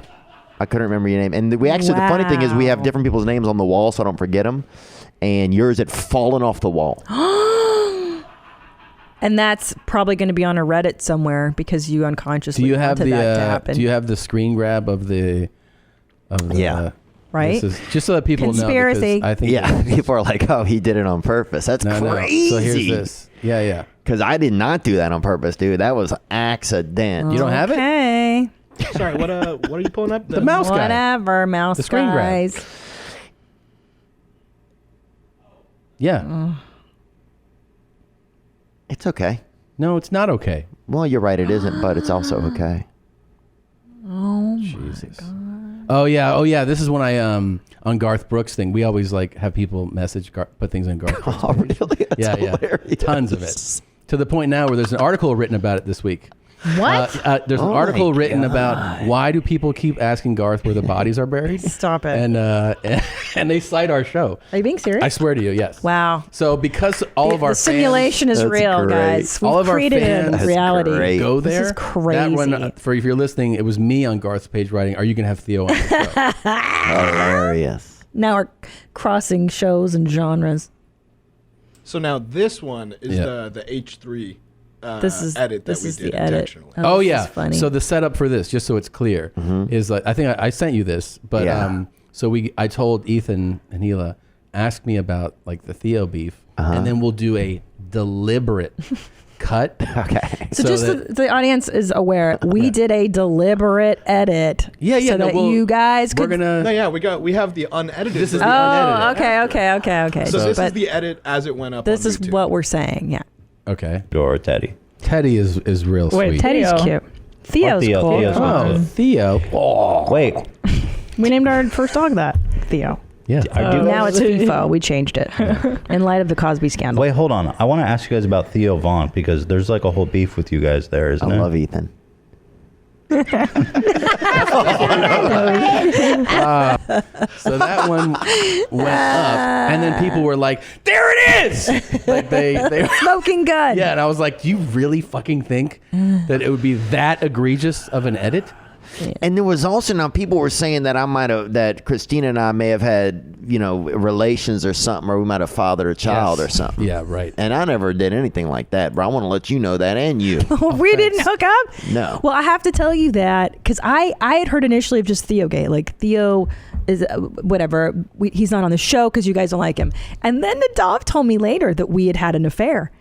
I couldn't remember your name. And we actually, the funny thing is we have different people's names on the wall, so I don't forget them. And yours had fallen off the wall. And that's probably going to be on a Reddit somewhere because you unconsciously wanted that to happen. Do you have the screen grab of the right? Just so that people Conspiracy. know. Conspiracy. I think People are like, oh, he did it on purpose. That's crazy. So here's this. Yeah. Because I did not do that on purpose, dude. That was accident. You don't have it? Okay. Sorry, what are you pulling up? The mouse guy. Whatever, mouse The screen guys. grab. Yeah. It's okay. No, it's not okay. Well, you're right. It isn't, but it's also okay. Oh, Jesus. Oh yeah. This is when I on Garth Brooks thing. We always like have people message put things on Garth Brooks. Oh, really? That's hilarious. Tons of it. To the point now where there's an article written about it this week. What? There's an article written about why do people keep asking Garth where the bodies are buried? Stop it. And they cite our show. Are you being serious? I swear to you, yes. Wow. So because all of our the simulation fans, is real, guys. We've all of our created fans a reality. go there. This is crazy. That one, for if you're listening, it was me on Garth's page writing, "Are you gonna have Theo on the show?" Hilarious. Now we're crossing shows and genres. So now this one is the H3 This is edit that we is did the edit. intentionally. Oh this yeah. is funny. So the setup for this, just so it's clear, is like I think I sent you this, but I told Ethan and Hila, ask me about like the Theo beef, and then we'll do a deliberate cut. Okay. So just the audience is aware, we did a deliberate edit. Yeah, so that you guys could. We have the unedited. This is version. the Okay. So this is the edit as it went up. This on is YouTube. what we're saying. Yeah. Okay. Or Teddy. Teddy is real sweet. Teddy's cute. Theo's Theo. cool. Theo's Theo. Oh, wait. We named our first dog that Theo. Yeah. Now it's FIFO. We changed it in light of the Cosby scandal. Wait, hold on. I want to ask you guys about Theo Vaughn because there's like a whole beef with you guys there, isn't I there? love Ethan. So that one went up, and then people were like, "There it is!" Like they smoking gun. Yeah, and I was like, "Do you really fucking think that it would be that egregious of an edit?" And there was also now people were saying that that Christina and I may have had, relations or something, or we might have fathered a child or something. Yeah, right. And I never did anything like that, bro. I want to let you know that, and you. We didn't hook up? No. Well, I have to tell you that because I had heard initially of just Theo gay. Like Theo is whatever. He's not on the show because you guys don't like him. And then Nadav told me later that we had an affair.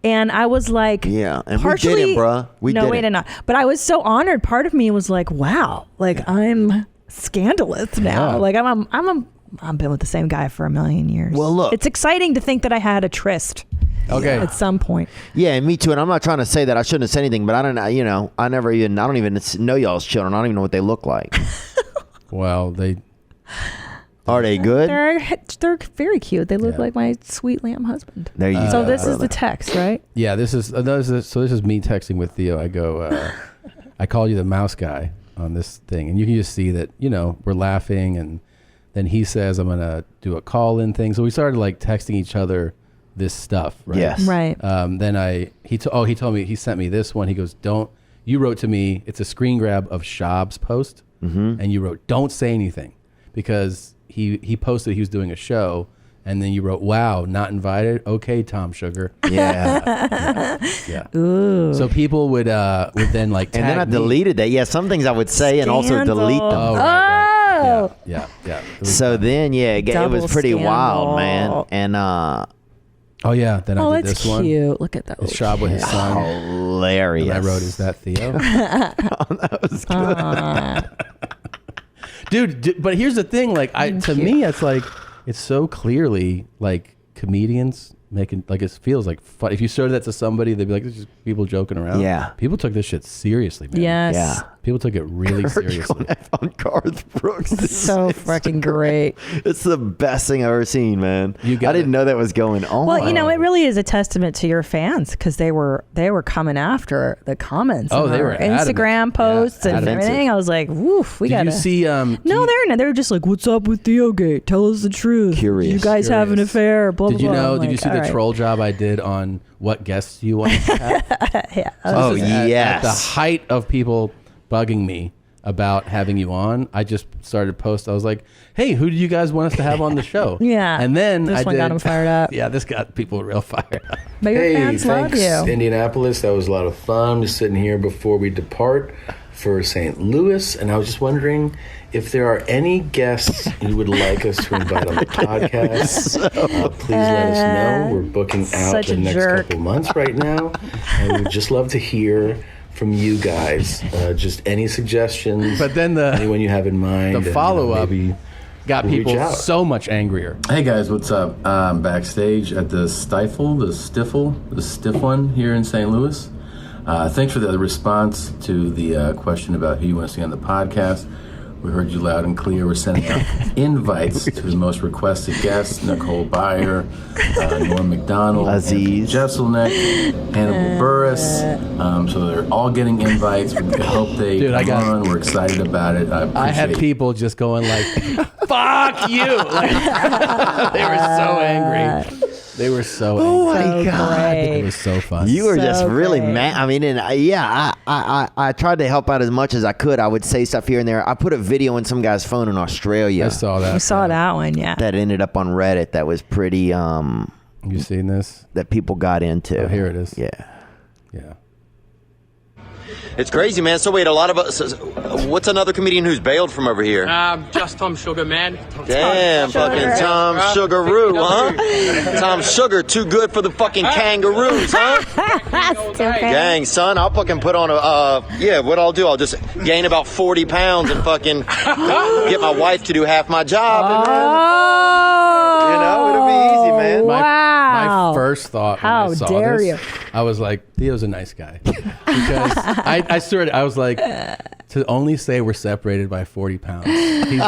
And I was like, yeah, and partially, we did it, bruh. We did not. But I was so honored. Part of me was like, wow, like I'm scandalous now. Yeah. Like I've been with the same guy for a million years. Well, look, it's exciting to think that I had a tryst. Okay. At some point. Yeah, me too. And I'm not trying to say that I shouldn't have said anything, but I don't, I don't even know y'all's children. I don't even know what they look like. Well, are they good? They're very cute. They look like my sweet lamb husband. There you go. So this is the text, right? Yeah, this is me texting with Theo. I go, I called you the mouse guy on this thing, and you can just see that we're laughing, and then he says I'm gonna do a call-in thing. So we started like texting each other this stuff, right? Yes, right. Then he told me, he sent me this one. He goes, you wrote to me. It's a screen grab of Schaub's post, and you wrote, don't say anything, because he posted he was doing a show, and then you wrote, wow, not invited. Okay, Tom Sugar. Yeah. Yeah. Ooh. So people would then like tag and then I me. deleted that. Yeah, some things I would say and also delete them. Oh, right. Yeah. So then, it was pretty wild, man. And oh yeah, then I did that's this one. Cute. Look at that. It's Schaub with his son. Hilarious. And I wrote, "Is that Theo?" That was good. Dude, but here's the thing. Like, to me, it's like it's so clearly like comedians making like it feels like fun. If you showed that to somebody, they'd be like, "This is people joking around." Yeah. People took this shit seriously, man. Yes. Yeah. People took it really seriously. On Garth Brooks. So freaking great. It's the best thing I've ever seen, man. I didn't know that was going on. Well, it really is a testament to your fans because they were coming after the comments. Oh, on they our were adamant. Instagram posts and adamant. everything. I was like, woof, we gotta. Did you see? No, they're not. They were just like, "What's up with Theogate? Tell us the truth. Curious. You guys have an affair." Blah Did blah you blah. know? I'm Did you like, see all the right. troll job I did on what guests you want to have? Yeah. Oh, At yes. the height of people bugging me about having you on, I just started post. I was like, "Hey, who do you guys want us to have on the show?" Yeah. And then This I one did, got 'em fired up. Yeah, this got people real fired up. But your fans love you. Indianapolis. That was a lot of fun. Just sitting here before we depart for St. Louis, and I was just wondering if there are any guests you would like us to invite on the podcast. Please let us know. We're booking out Such the a next jerk. couple months right now, and we'd just love to hear from you guys. Just any suggestions. But then anyone you have in mind. The follow-up got we'll reach people out. so much angrier. Hey guys, what's up? I'm backstage at the stiff one here in St. Louis. Thanks for the response to the question about who you want to see on the podcast. We heard you loud and clear. We're sending out invites to the most requested guests: Nicole Byer, Norm MacDonald, Aziz Jesselneck, Hannibal Burris. So they're all getting invites. We hope they come on. We're excited about it. I had people just going like, "Fuck you!" Like, they were so angry. They were so angry. Oh my God. It was so fun. You were just really great. mad. I mean, and I tried to help out as much as I could. I would say stuff here and there. I put a video in some guy's phone in Australia. I saw that. We saw that one, yeah. That ended up on Reddit. That was pretty. You seen this? That people got into. Oh, here it is. Yeah. Yeah. It's crazy, man. So wait, a lot of us. What's another comedian who's bailed from over here? Just Tom Sugar, man. Damn, fucking Tom Sugaroo, huh? Tom Sugar, too good for the fucking kangaroos, huh? Gang, son, I'll fucking put on what I'll do, I'll just gain about 40 pounds and fucking get my wife to do half my job. And then, it'll be easy, man. My first thought when I saw dare this, you. I was like, Theo's a nice guy. Because I was like, to only say we're separated by 40 pounds. He's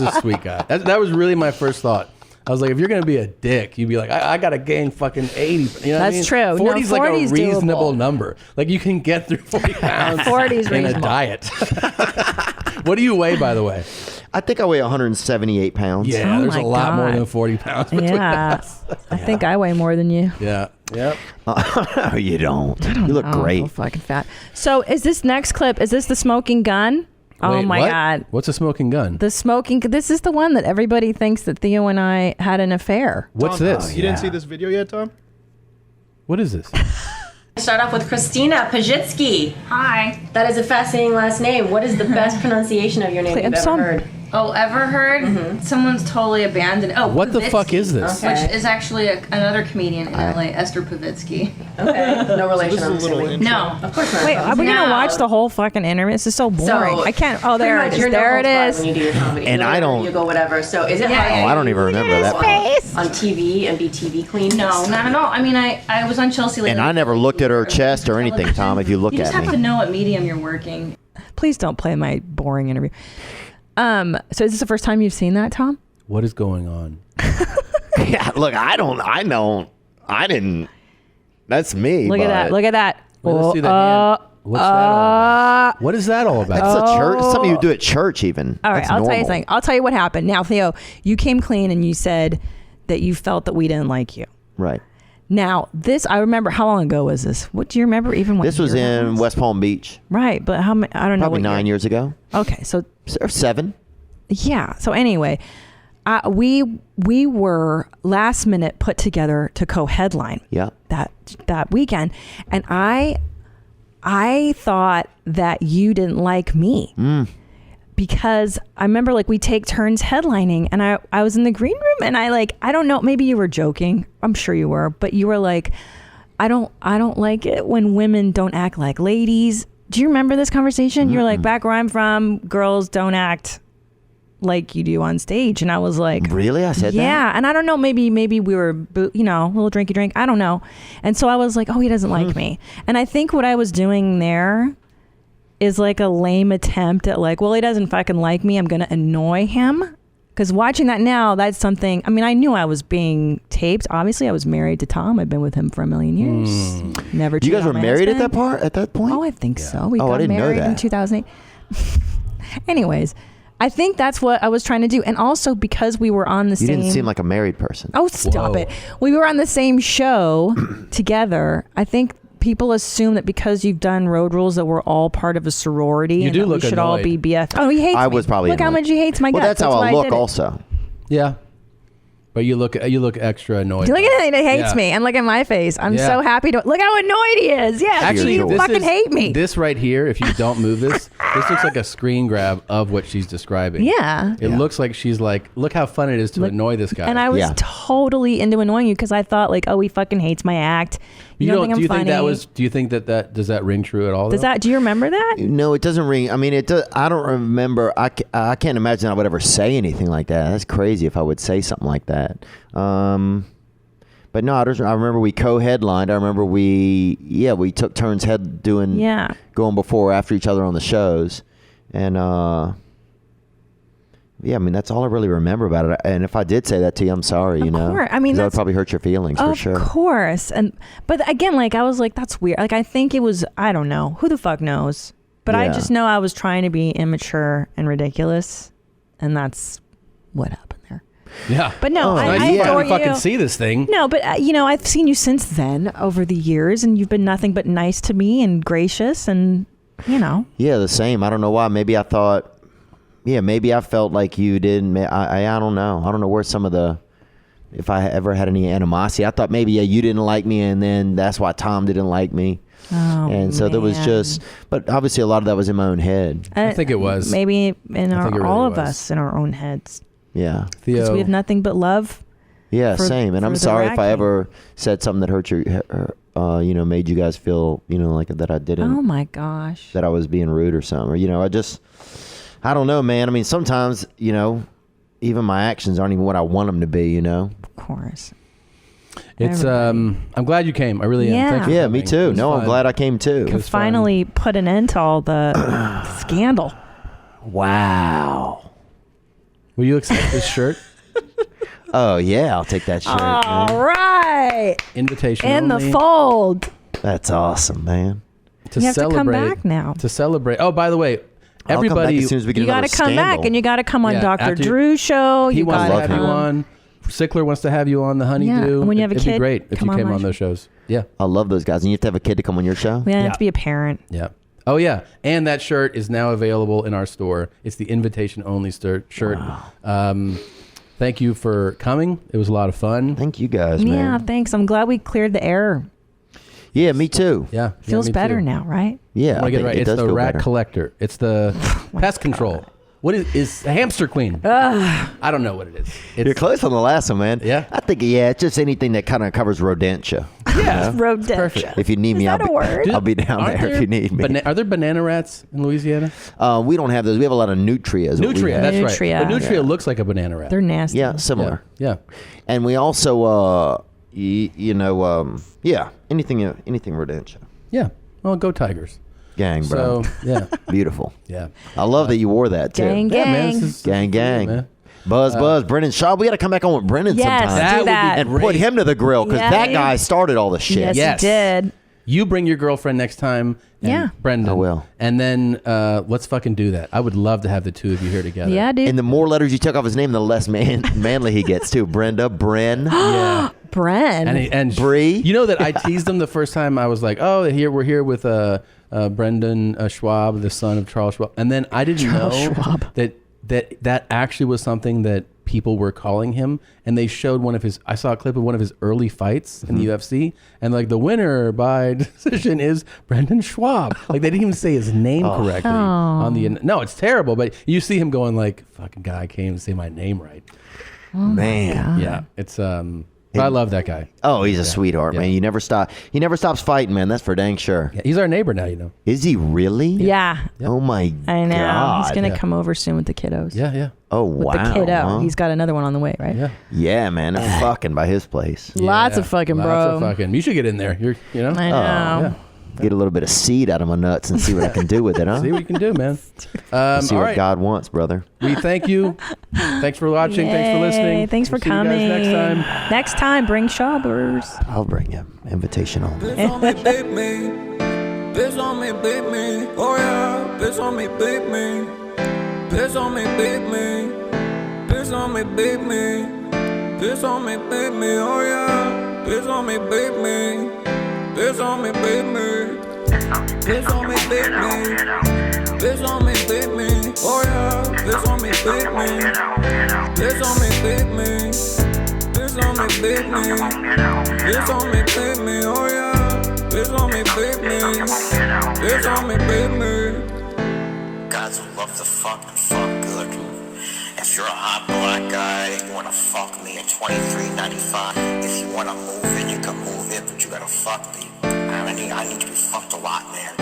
a sweet guy. That was really my first thought. I was like, if you're going to be a dick, you'd be like, I got to gain fucking 80. You know what I mean? That's true. 40 is like a 40's reasonable doable. number. Like you can get through 40 pounds 40's in a reasonable. diet. What do you weigh, by the way? I think I weigh 178 pounds. Yeah, Oh there's my a lot more God. than 40 pounds between us. I think I weigh more than you. Yeah. Yep. No, you don't. You look Oh, great. I'm fucking fat. So is this next clip, is this the smoking gun? Oh Wait, my what? God. What's a smoking gun? This is the one that everybody thinks that Theo and I had an affair. What's Tom, this? You didn't see this video yet, Tom? What is this? Start off with Christina Pajitsky. Hi. That is a fascinating last name. What is the best pronunciation of your name you've ever heard? Oh, ever heard? Someone's totally abandoned. Oh, What the fuck is this? Okay. Which is actually another comedian in LA, Esther Pavitsky. Okay. No relation. So this is a little intro. No, Of course not. Wait, are we going to No. watch the whole fucking interview? This is so boring. So, I can't. Oh, there it pretty is. much There it your no-holds barred is. When you do your comedy. And You go I wherever don't- You go whatever. So is it Yeah, hard Oh, I don't even remember that part. on TV and be TV queen? no, not at all. I mean, I was on Chelsea lately. And I never looked at her chest or anything, Tom, if you look You just at have to me. know what medium you're working. Please don't play my boring interview. So is this the first time you've seen that, Tom? What is going on? Yeah, look, I didn't. That's me. Look at that. but Look at that. Let's see the hand. What's that all about? What is that all about? That's a church. Something you do at church, even. All right, That's I'll tell you normal. something. I'll tell you what happened. Now, Theo, you came clean and you said that you felt that we didn't like you. Right. Now, this, I remember, how long ago was this? What do you remember even what This was year it in West Palm Beach. Right, but how many, I don't know. Probably what 9 year. years ago. Okay, so. Or 7. Yeah, so anyway, we were last minute put together to co-headline Yeah. that weekend. And I thought that you didn't like me. Because I remember like we take turns headlining and I was in the green room and I don't know, maybe you were joking. I'm sure you were, but you were like, I don't like it when women don't act like ladies. Do you remember this conversation? You're like, back where I'm from, girls don't act like you do on stage. And I was like, Really? I said that? yeah. And I don't know, maybe we were, a little drinky drink. I don't know. And so I was like, oh, he doesn't like me. And I think what I was doing there is like a lame attempt at like, well, he doesn't fucking like me. I'm going to annoy him. Because watching that now, that's something, I mean, I knew I was being taped. Obviously, I was married to Tom. I've been with him for a million years. Never You cheated guys on were my married husband. at that point? Oh, I think so. We Oh, I got didn't know married in that. 2008. Anyways, I think that's what I was trying to do. And also because we were on the You same... didn't seem like a married person. Oh, stop Whoa. it. We were on the same show together. I think people assume that because you've done Road Rules that we're all part of a sorority You and do that look we should all annoyed. be BF. Oh, he hates I me. was probably Look how annoyed. much he hates my Well, guts. that's how why I look did it. also. Yeah. But you look extra annoyed. Look at him. He hates Yeah. me. And look at my face. I'm Yeah. so happy to... Look how annoyed he is. Yeah, Actually, you this fucking is- hate me. This right here, if you don't move this looks like a screen grab of what she's describing. Yeah. It looks like she's like, look how fun it is to annoy this guy. And I was totally into annoying you because I thought like, oh, he fucking hates my act. You don't think I'm do you funny. think that does that ring true at all? Does though? that? Do you remember that? No, it doesn't ring. I mean, it does. I don't remember. I can't imagine I would ever say anything like that. That's crazy if I would say something like that. But no, I remember we co-headlined. I remember we took turns going before or after each other on the shows. And yeah, I mean, that's all I really remember about it. And if I did say that to you, I'm sorry, you know. course. I mean, 'Cause that would that's- probably hurt your feelings for sure. Of course. But again, like I was like, that's weird. Like I think it was, I don't know. Who the fuck knows? But I Yeah. just know I was trying to be immature and ridiculous. And that's what happened there. Yeah. But no, I nice you adore finally fucking you. see this thing. No, but I've seen you since then over the years and you've been nothing but nice to me and gracious and, Yeah, the same. I don't know why. Maybe I thought, maybe I felt like you didn't. I don't know. I don't know where some of the if I ever had any animosity. I thought maybe you didn't like me, and then that's why Tom didn't like me. Oh, and so there was man. but obviously a lot of that was in my own head. I think it was. Maybe in all of was. us in our own heads. Yeah. Because Theo, we have nothing but love. Yeah, for- same. And for I'm the sorry Rat if I King. ever said something that hurt you, made you guys feel, like that I didn't. Oh my gosh. That I was being rude or something. Or, I don't know, man. I mean, sometimes, even my actions aren't even what I want them to be, Of course. it's I'm glad you came. I really am. Yeah. Thanks for Yeah, coming. me too. It was No, I'm fun. glad I came too. Can finally put an end to all the scandal. Wow. Will you accept this shirt? Oh, yeah, I'll take that shirt. All man. right. Invitation In only. the fold. That's awesome, man. To You have to come celebrate. back now. To celebrate. Oh, by the way, I'll come back everybody. as soon as we get You got another to come scandal. back, and you got to come on Yeah, Dr. after- Drew's show. He You wants got to have you on. Sickler wants to have you on the Honeydew. and when you have a It'd kid, be great if come you on came my on show. those shows. Yeah. I love those guys. And you have to have a kid to come on your show? We have to be a parent. Yeah. Oh yeah, and that shirt is now available in our store. It's the invitation only shirt. Thank you for coming. It was a lot of fun. Thank you guys, Yeah, man. thanks. I'm glad we cleared the air. Yeah, me too. Yeah. Feels me better too. now, right? Yeah, I want to get it think right. it It's does the feel rat better. collector. It's the pest control. What is hamster queen? I don't know what it is. You're close on the last one, man. Yeah. I think, it's just anything that kind of covers rodentia. Yeah. Rodentia. If you need me, that a word? I'll be down Aren't there if you need me. Are there banana rats in Louisiana? We don't have those. We have a lot of nutrias. Nutria, that's Nutria. right. But nutria Yeah. looks like a banana rat. They're nasty. Yeah, similar. Yeah. And we also, anything rodentia. Yeah. Well, go Tigers. Gang, bro. So, yeah. Beautiful. Yeah. I love that you wore that, too. Gang, Yeah, man, gang. this is Gang, gang. man. Buzz, Brendan Schaub. We got to come back on with Brendan Yes, sometime. That do would be that. And put him to the grill because Yeah. that guy started all the shit. Yes, he did. You bring your girlfriend next time. And Yeah. Brendan. I will. And then let's fucking do that. I would love to have the two of you here together. Yeah, dude. And the more letters you took off his name, the less manly he gets, too. Brenda, Bren. Yeah. Bren. And Bree. You know that I teased him the first time. I was like, "Oh, we're here with Brendan Schwab, the son of Charles Schwab," and then I didn't know that actually was something that people were calling him. And they showed I saw a clip of one of his early fights in the UFC, and like the winner by decision is Brendan Schwab. Like they didn't even say his name correctly on the. No, it's terrible. But you see him going like, "Fucking guy can't even say my name right." Man. Yeah, it's But I love that guy. Oh, he's a sweetheart, man. You never stop. He never stops fighting, man. That's for dang sure. Yeah, he's our neighbor now, you know. Is he really? Yeah. Oh my I know. God. He's going to come over soon with the kiddos. Yeah, yeah. Oh With wow. the kiddo. huh? He's got another one on the way, right? Yeah. Yeah, man. They're fucking by his place. Lots of fucking, bro. Lots of fucking. You should get in there. You know. I know. Yeah. Get a little bit of seed out of my nuts and see what I can do with it, huh? See what you can do, man. See all what right. God wants, brother. We thank you. Thanks for watching. Thanks for Yay. listening. Thanks for We'll see you coming. guys next time. Next time, bring Schaubers. I'll bring him. Invitation only. Bitch on me, beat me. Bitch on me, beat me. Oh yeah. Bitch on me, beat me. Bitch on me, beat me. Bitch on me, beat me. Bitch on me, beat me. Oh yeah. Bitch on me, beat me. Bitch on me, beat me. Bitch on me, beat me. Bitch on me, beat me. Oh yeah. Bitch on me, beat me. Bitch on me, beat me. Bitch on me, beat me. Bitch on me, beat me. Oh yeah. Bitch on me, beat me. Bitch on me, beat me. Guys who love to fuck and fuck good. If you're a hot black guy, you wanna fuck me at $23.95. If you wanna move in, you can move in, but you gotta fuck me. I need to be fucked a lot, man.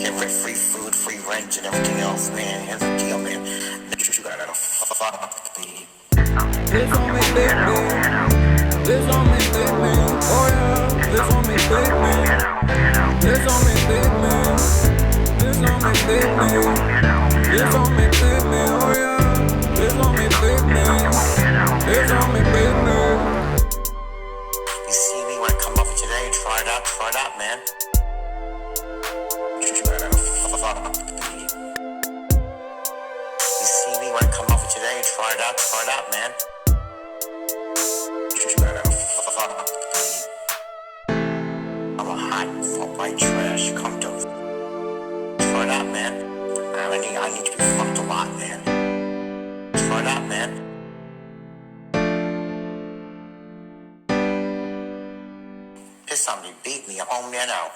Get free food, free rent, and everything else, man. Here's the deal, man. You gotta fuck me. Bitch on me, beat me. Bitch on me, beat me. Oh yeah. Bitch on me, beat me. Bitch on me, beat me. Bitch on me, beat me. Bitch on me, beat me. Oh yeah. Bitch on me, beat me. Bitch on me, beat me. You see me when I come over today? Try it out, man. You gotta fuck me. You see me when I come over today? Try it out, man. You gotta fuck me. I'm a hot, white trash. Come to try it out, man. I need to be fucked a lot, man. Try it out, man. somebody beat me. I'm home there now.